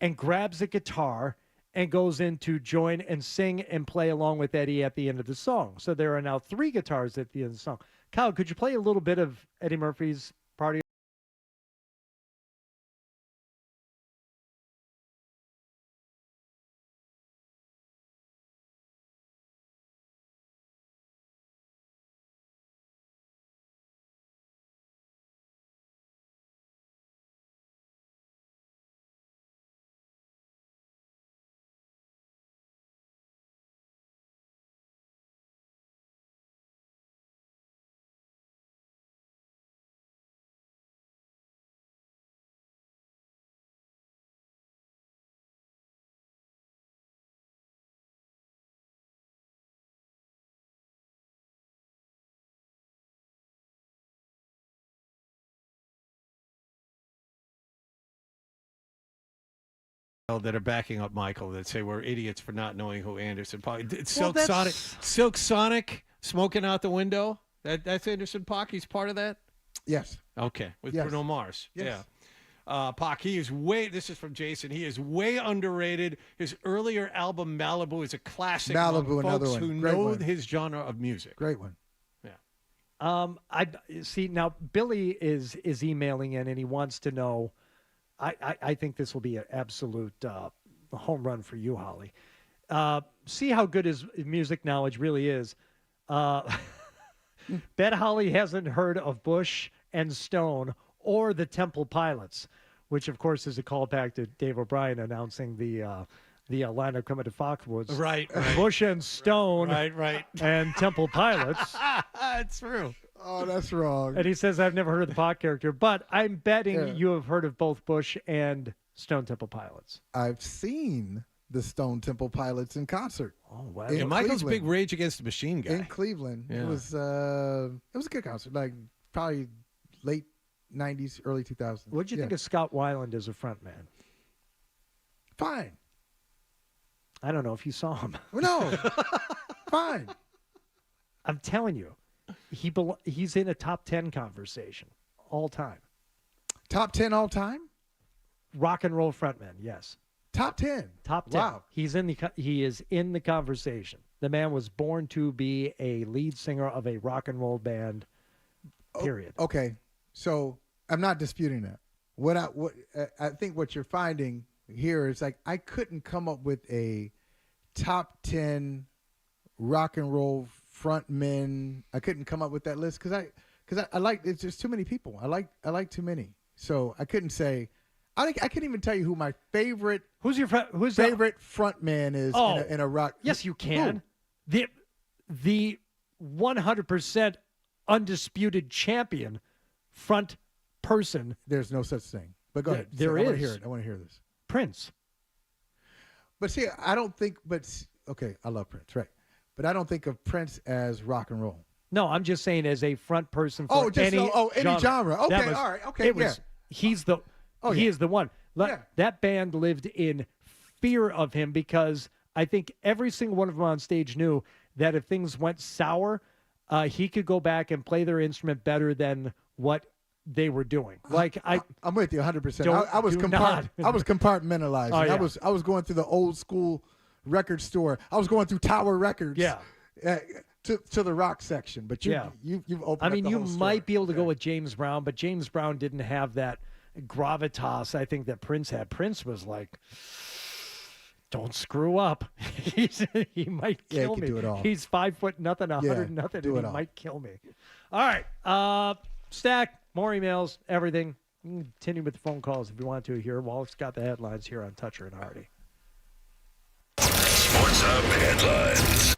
and grabs a guitar and goes in to join and sing and play along with Eddie at the end of the song. So there are now 3 guitars at the end of the song. Kyle, could you play a little bit of Eddie Murphy's Party? That are backing up Michael that say we're idiots for not knowing who Anderson Paak. It's Well, Silk Sonic smoking out the window. That's Anderson Paak. He's part of that. Yes. Okay, with Yes. Bruno Mars. Yes. Yeah. Paak, he is way. This is from Jason. He is way underrated. His earlier album Malibu is a classic. Malibu, among another folks one. who Great know one. his genre of music. Great one. I see now. Billy is emailing in, and he wants to know. I think this will be an absolute home run for you, Holly. See how good his music knowledge really is. Bet Holly hasn't heard of Bush and Stone or the Temple Pilots, which of course is a callback to Dave O'Brien announcing the lineup coming to Foxwoods. Right. Bush and Stone. Right. And Temple Pilots. It's true. Oh, that's wrong. And he says, I've never heard of the Pac character, but I'm betting you have heard of both Bush and Stone Temple Pilots. I've seen the Stone Temple Pilots in concert. Oh, wow. And Michael's big Rage Against the Machine guy. In Cleveland. Yeah. It was a good concert. Like probably late 90s, early 2000s. What'd you think of Scott Weiland as a front man? Fine. I don't know if you saw him. No. Fine. I'm telling you, he's in a top 10 conversation all time. Top 10 all time? Rock and roll frontman, yes. Top 10. Top 10. Wow. He is in the conversation. The man was born to be a lead singer of a rock and roll band. Period. Okay. So I'm not disputing that. I think what you're finding here is like I couldn't come up with a top 10 rock and roll frontmen. I couldn't come up with that list because I like it's just too many people. I like too many. So I couldn't say. I couldn't even tell you who my favorite. Who's favorite frontman is in a rock? Yes, you can. Who? The 100% undisputed champion front person. There's no such thing. But go ahead. There is. is. I want to hear this. Prince. But see, I don't think. Okay, I love Prince, right? But I don't think of Prince as rock and roll. No, I'm just saying as a front person for any genre. Okay, all right, okay, He is the one. That band lived in fear of him because I think every single one of them on stage knew that if things went sour, he could go back and play their instrument better than what they were doing. I'm with you 100%. I was compartmentalizing. Oh, yeah. I was going through the old school record store. I was going through Tower Records. Yeah. To the rock section, but you've opened. I mean, up the you whole story. might be able to go with James Brown, but James Brown didn't have that gravitas I think that Prince had. Prince was like, don't screw up. He might kill he me. can do it all. He's 5 foot nothing, 100 nothing, and he might kill me. All right, Stack, more emails, everything. You can continue with the phone calls if you want to here. Wallach's got the headlines here on Toucher and Hardy. Sports Hub headlines.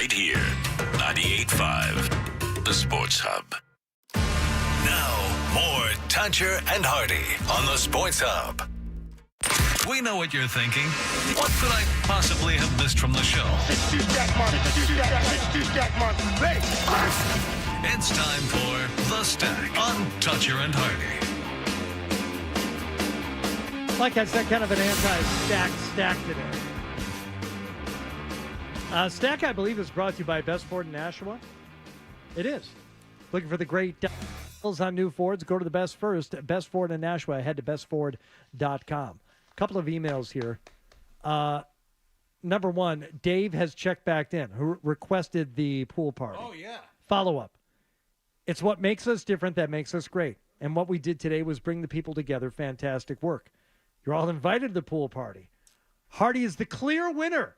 right here. 98.5, the Sports Hub. Now, more Toucher and Hardy on the Sports Hub. We know what you're thinking. What could I possibly have missed from the show? It's time for The Stack on Toucher and Hardy. Like I said, kind of an anti-stack today. Stack, I believe, is brought to you by Best Ford in Nashua. It is. Looking for the great deals on new Fords? Go to the best first. Best Ford in Nashua. Head to bestford.com. Couple of emails here. Number one, Dave has checked back in, who requested the pool party. Oh, yeah. Follow up. It's what makes us different that makes us great. And what we did today was bring the people together. Fantastic work. You're all invited to the pool party. Hardy is the clear winner.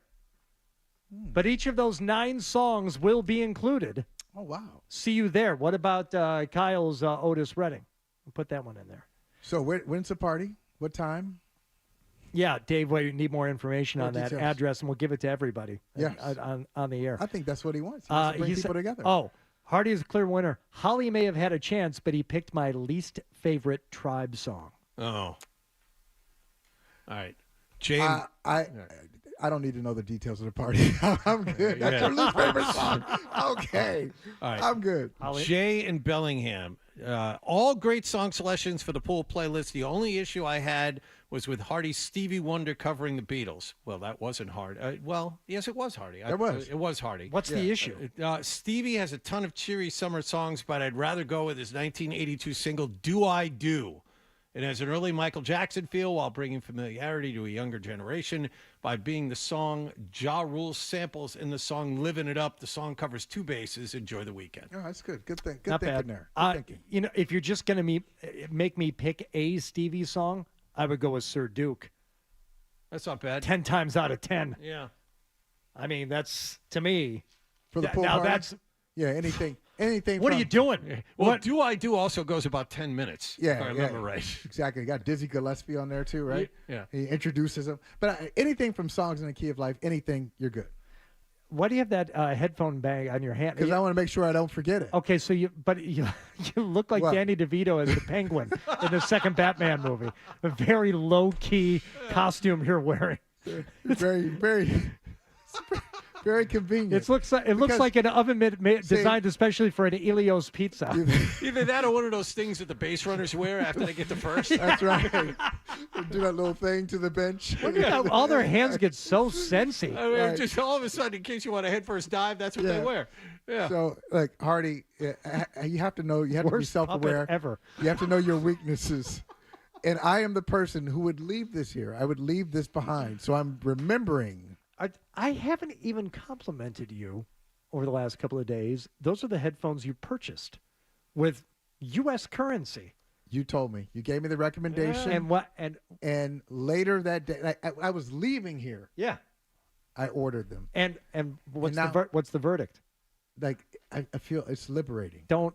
But each of those 9 songs will be included. Oh, wow. See you there. What about Kyle's Otis Redding? We'll put that one in there. So when's the party? What time? Yeah, Dave, we need more information More on that details. address, and we'll give it to everybody Yes. on the air. I think that's what he wants. He wants to bring He people said- together. Oh, Hardy is a clear winner. Holly may have had a chance, but he picked my least favorite Tribe song. Oh. All right. James. I don't need to know the details of the party. I'm good. That's your least favorite song. Okay. All right. I'm good. Jay in Bellingham. All great song selections for the pool playlist. The only issue I had was with Hardy's Stevie Wonder covering the Beatles. Well, that wasn't hard. Well, yes, it was Hardy. It was. It was Hardy. What's the issue? Stevie has a ton of cheery summer songs, but I'd rather go with his 1982 single, Do I Do? It has an early Michael Jackson feel while bringing familiarity to a younger generation by being the song Ja Rule samples in the song Living It Up. The song covers 2 bases. Enjoy the weekend. Oh, that's good. Good thing. Good Not thinking bad. there. Good thinking. You know, if you're just going to make me pick a Stevie song, I would go with Sir Duke. That's not bad. 10 times out of 10. Yeah. I mean, that's, to me. For the pool now party? that's. Yeah, anything. What are you doing? Well, What? Do I Do also goes about 10 minutes, Yeah, if I remember right. Exactly. You got Dizzy Gillespie on there too, right? Yeah. He introduces him. But anything from Songs in the Key of Life, anything, you're good. Why do you have that headphone bag on your hand? Because I want to make sure I don't forget it. Okay, so you look like What? Danny DeVito as the Penguin in the second Batman movie. A very low key costume you're wearing. Very, very, very convenient. It looks like an oven mitt designed especially for an Ilios pizza. Either that or one of those things that the base runners wear after they get to first. That's right. Do that little thing to the bench. Look at how all their hands get so sensy. I mean, Right. just all of a sudden, in case you want a head first dive, that's what they wear. Yeah. So, like Hardy, you have to know. You have to be Worst self-aware. puppet ever. You have to know your weaknesses. And I am the person who would leave this here. I would leave this behind. So I'm remembering. I haven't even complimented you over the last couple of days. Those are the headphones you purchased with U.S. currency. You told me. You gave me the recommendation. And what? And later that day, I was leaving here. Yeah. I ordered them. And what's And now- what's the verdict? Like I feel it's liberating. Don't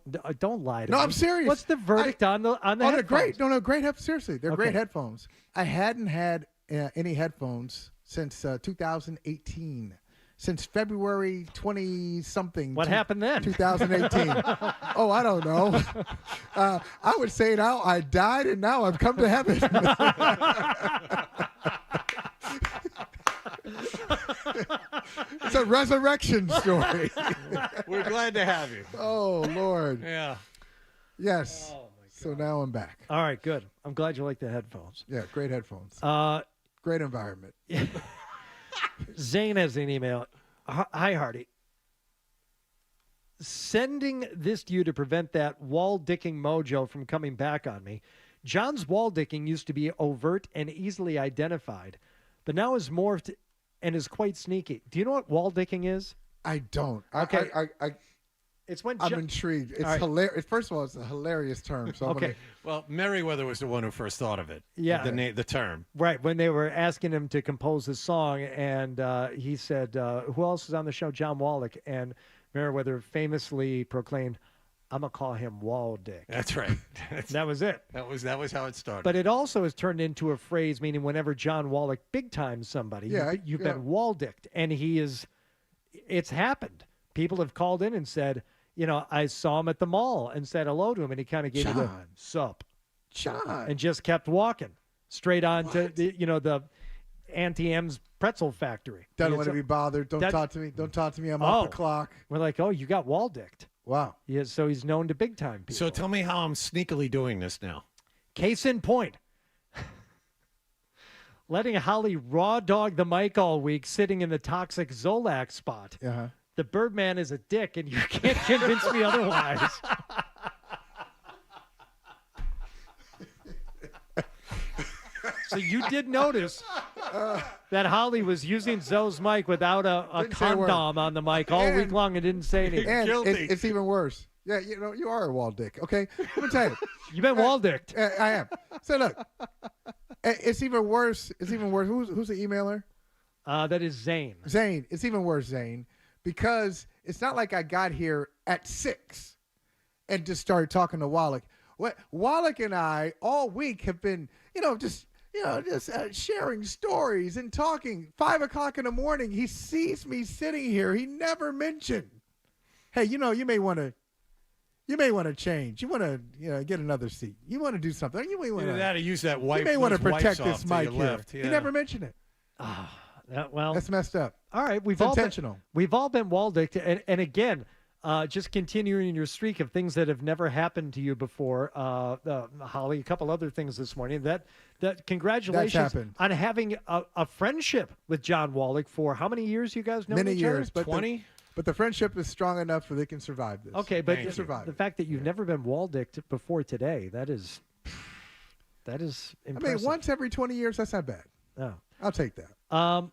lie to No, me. I'm serious. What's the verdict on the Oh, they're headphones? great. No, great. Seriously, they're great Okay. headphones. I hadn't had any headphones since 2018. Since February 20-something. What happened then? 2018. Oh, I don't know. I would say now I died and now I've come to heaven. It's a resurrection story. We're glad to have you. Oh, Lord. Yeah. Yes. So now I'm back. All right, good. I'm glad you like the headphones. Yeah, great headphones. Great environment. Zane has an email. Hi, Hardy. Sending this to you to prevent that wall-dicking mojo from coming back on me. John's wall-dicking used to be overt and easily identified, but now is morphed and is quite sneaky. Do you know what wall-dicking is? I don't. Okay. It's when I'm intrigued. It's hilarious. First of all, it's a hilarious term. So Okay. Well, Merriweather was the one who first thought of it. Yeah. The term. Right, when they were asking him to compose his song, and he said, who else is on the show? John Wallach. And Merriweather famously proclaimed, I'm going to call him Wall Dick. That's right. That was it. That was how it started. But it also has turned into a phrase meaning whenever John Wallach big time somebody, Yeah, you've yeah. been wall dicked. And he is it's happened. People have called in and said, I saw him at the mall and said hello to him, and he kind of gave me the sup. John. And just kept walking straight on to the Auntie M's pretzel factory. Doesn't want to be bothered. Don't talk to me. Don't talk to me. I'm off the clock. We're like, oh, you got wall-dicked. Wow. Yeah, so he's known to big-time people. So tell me how I'm sneakily doing this now. Case in point. Letting Holly raw dog the mic all week, sitting in the toxic Zolax spot. Uh-huh. The Birdman is a dick, and you can't convince me otherwise. So you did notice that Holly was using Zoe's mic without a condom on the mic all week long and didn't say anything. And it's even worse. Yeah, you are a wall dick. Okay, let me tell you. You've been wall dicked. I am. So look, it's even worse. It's even worse. Who's the emailer? That is Zane. Zane. It's even worse, Zane, because it's not like I got here at 6 and just started talking to Wallach. Wallach and I all week have been, just sharing stories and talking. 5 o'clock in the morning, he sees me sitting here. He never mentioned, hey, you may want to change. You want to, get another seat. You want to do something. You may want to use that wipe. You may want to protect this mic here. Left. Yeah. He never mentioned it. Well, that's messed up. All right, it's intentional. We've all been wall-dicked, and again, just continuing your streak of things that have never happened to you before, Holly. A couple other things this morning. That congratulations on having a friendship with John Wallach for how many years? You guys know many each years, other? but 20. But the friendship is strong enough so they can survive this. Okay, but the fact that you've never been wall-dicked before today, that is impressive. I mean, once every 20 years, that's not bad. Oh. I'll take that.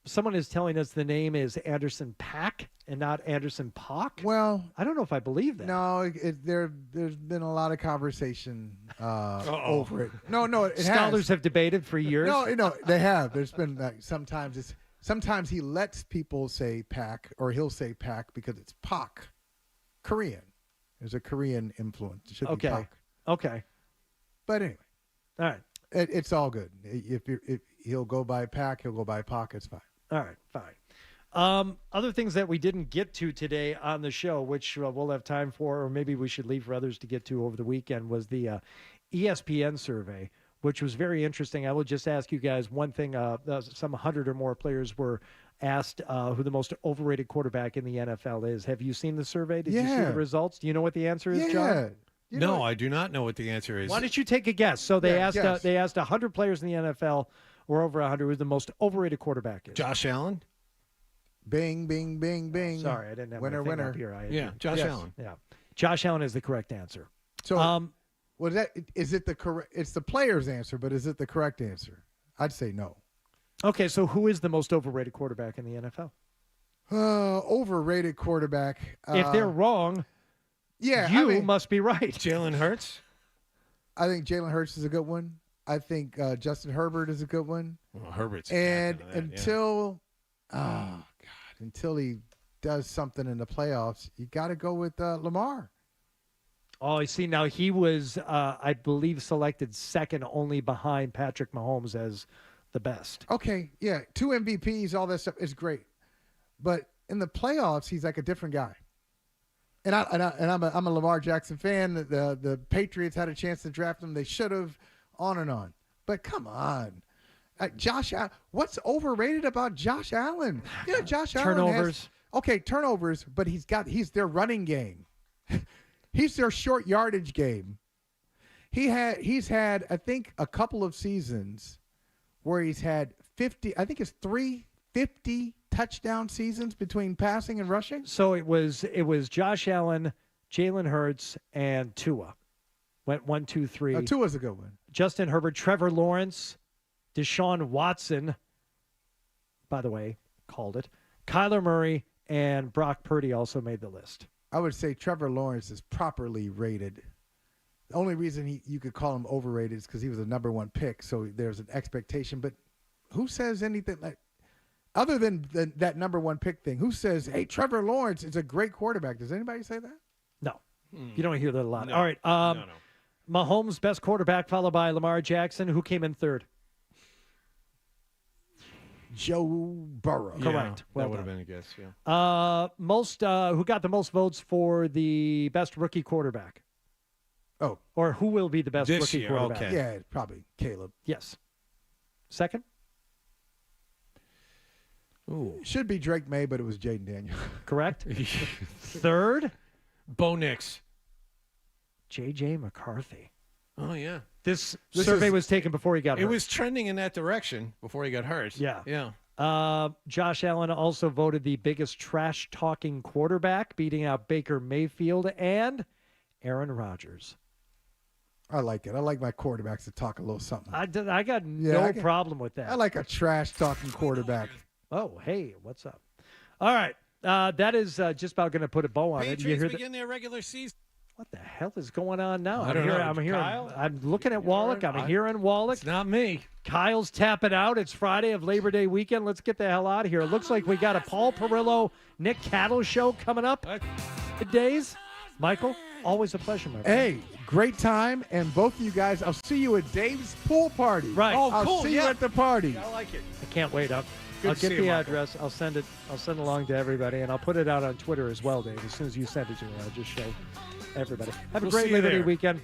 Someone is telling us the name is Anderson Paak and not Anderson Paak. Well, I don't know if I believe that. No, there's been a lot of conversation over it. No, it Scholars have debated for years. No, they have. There's been sometimes he lets people say Paak, or he'll say Paak because it's Pak, Korean. There's a Korean influence. It should be Pak. Okay. But anyway, all right. It's all good. If he'll go by Paak, he'll go by Pak. It's fine. All right, fine. Other things that we didn't get to today on the show, which we'll have time for, or maybe we should leave for others to get to over the weekend, was the ESPN survey, which was very interesting. I will just ask you guys one thing. Some 100 or more players were asked who the most overrated quarterback in the NFL is. Have you seen the survey? Did you see the results? Do you know what the answer is, John? No, I do not know what the answer is. Why don't you take a guess? So they asked 100 players in the NFL, or over 100, who the most overrated quarterback is. Josh Allen? Bing, bing, bing, bing. Sorry, I didn't have winner, my thing winner. up here. Josh Allen. Yeah, Josh Allen is the correct answer. So, is it the correct? It's the player's answer, but is it the correct answer? I'd say no. Okay, so who is the most overrated quarterback in the NFL? Overrated quarterback. If they're wrong, you must be right. Jalen Hurts? I think Jalen Hurts is a good one. I think Justin Herbert is a good one. Well, Herbert's until he does something in the playoffs, you got to go with Lamar. Oh, I see. Now he was, I believe, selected second only behind Patrick Mahomes as the best. Okay, yeah, 2 MVPs, all that stuff is great, but in the playoffs, he's like a different guy. And I'm a Lamar Jackson fan. The Patriots had a chance to draft him. They should have. On and on. But come on. Josh Allen. What's overrated about Josh Allen? Josh Allen turnovers. Turnovers, but he's their running game. He's their short yardage game. He's had, I think, a couple of seasons where he's had 50, I think it's 50 touchdown seasons between passing and rushing. So it was Josh Allen, Jalen Hurts, and Tua. Went 1, 2, 3. Tua's a good one. Justin Herbert, Trevor Lawrence, Deshaun Watson, by the way, called it. Kyler Murray and Brock Purdy also made the list. I would say Trevor Lawrence is properly rated. The only reason you could call him overrated is because he was a number 1 pick, so there's an expectation. But who says anything like other than that number 1 pick thing? Who says, hey, Trevor Lawrence is a great quarterback? Does anybody say that? No. You don't hear that a lot. No. All right. No. Mahomes, best quarterback, followed by Lamar Jackson. Who came in third? Joe Burrow. Correct. Well that would have done. been a guess, yeah. Who got the most votes for the best rookie quarterback? Oh. Or who will be the best This rookie year, quarterback? okay. Yeah, probably Caleb. Yes. Second? Ooh. Should be Drake May, but it was Jaden Daniel. Correct. Third? Bo Nix. J.J. McCarthy. Oh, yeah. This survey was taken before he got hurt. It was trending in that direction before he got hurt. Yeah. Yeah. Josh Allen also voted the biggest trash-talking quarterback, beating out Baker Mayfield and Aaron Rodgers. I like it. I like my quarterbacks to talk a little something. I got no problem with that. I like a trash-talking quarterback. Oh, hey, what's up? All right. That is just about going to put a bow on it. You Patriots hear begin their regular season. What the hell is going on now? I don't know. I'm hearing. Kyle? I'm looking at Wallach. I'm hearing Wallach. It's not me. Kyle's tapping out. It's Friday of Labor Day weekend. Let's get the hell out of here. It looks like we got a Paul Perillo, Nick Cattle show coming up. Good days. Michael, always a pleasure, my friend. Hey, great time. And both of you guys, I'll see you at Dave's pool party. Right. Oh, I'll cool. see you at the party. I like it. I can't wait. I'll Good get to see the you, Michael. address. I'll send it. I'll send it along to everybody, and I'll put it out on Twitter as well, Dave. As soon as you send it to me, I'll just show everybody. Have a We'll great see you Labor Day there. weekend.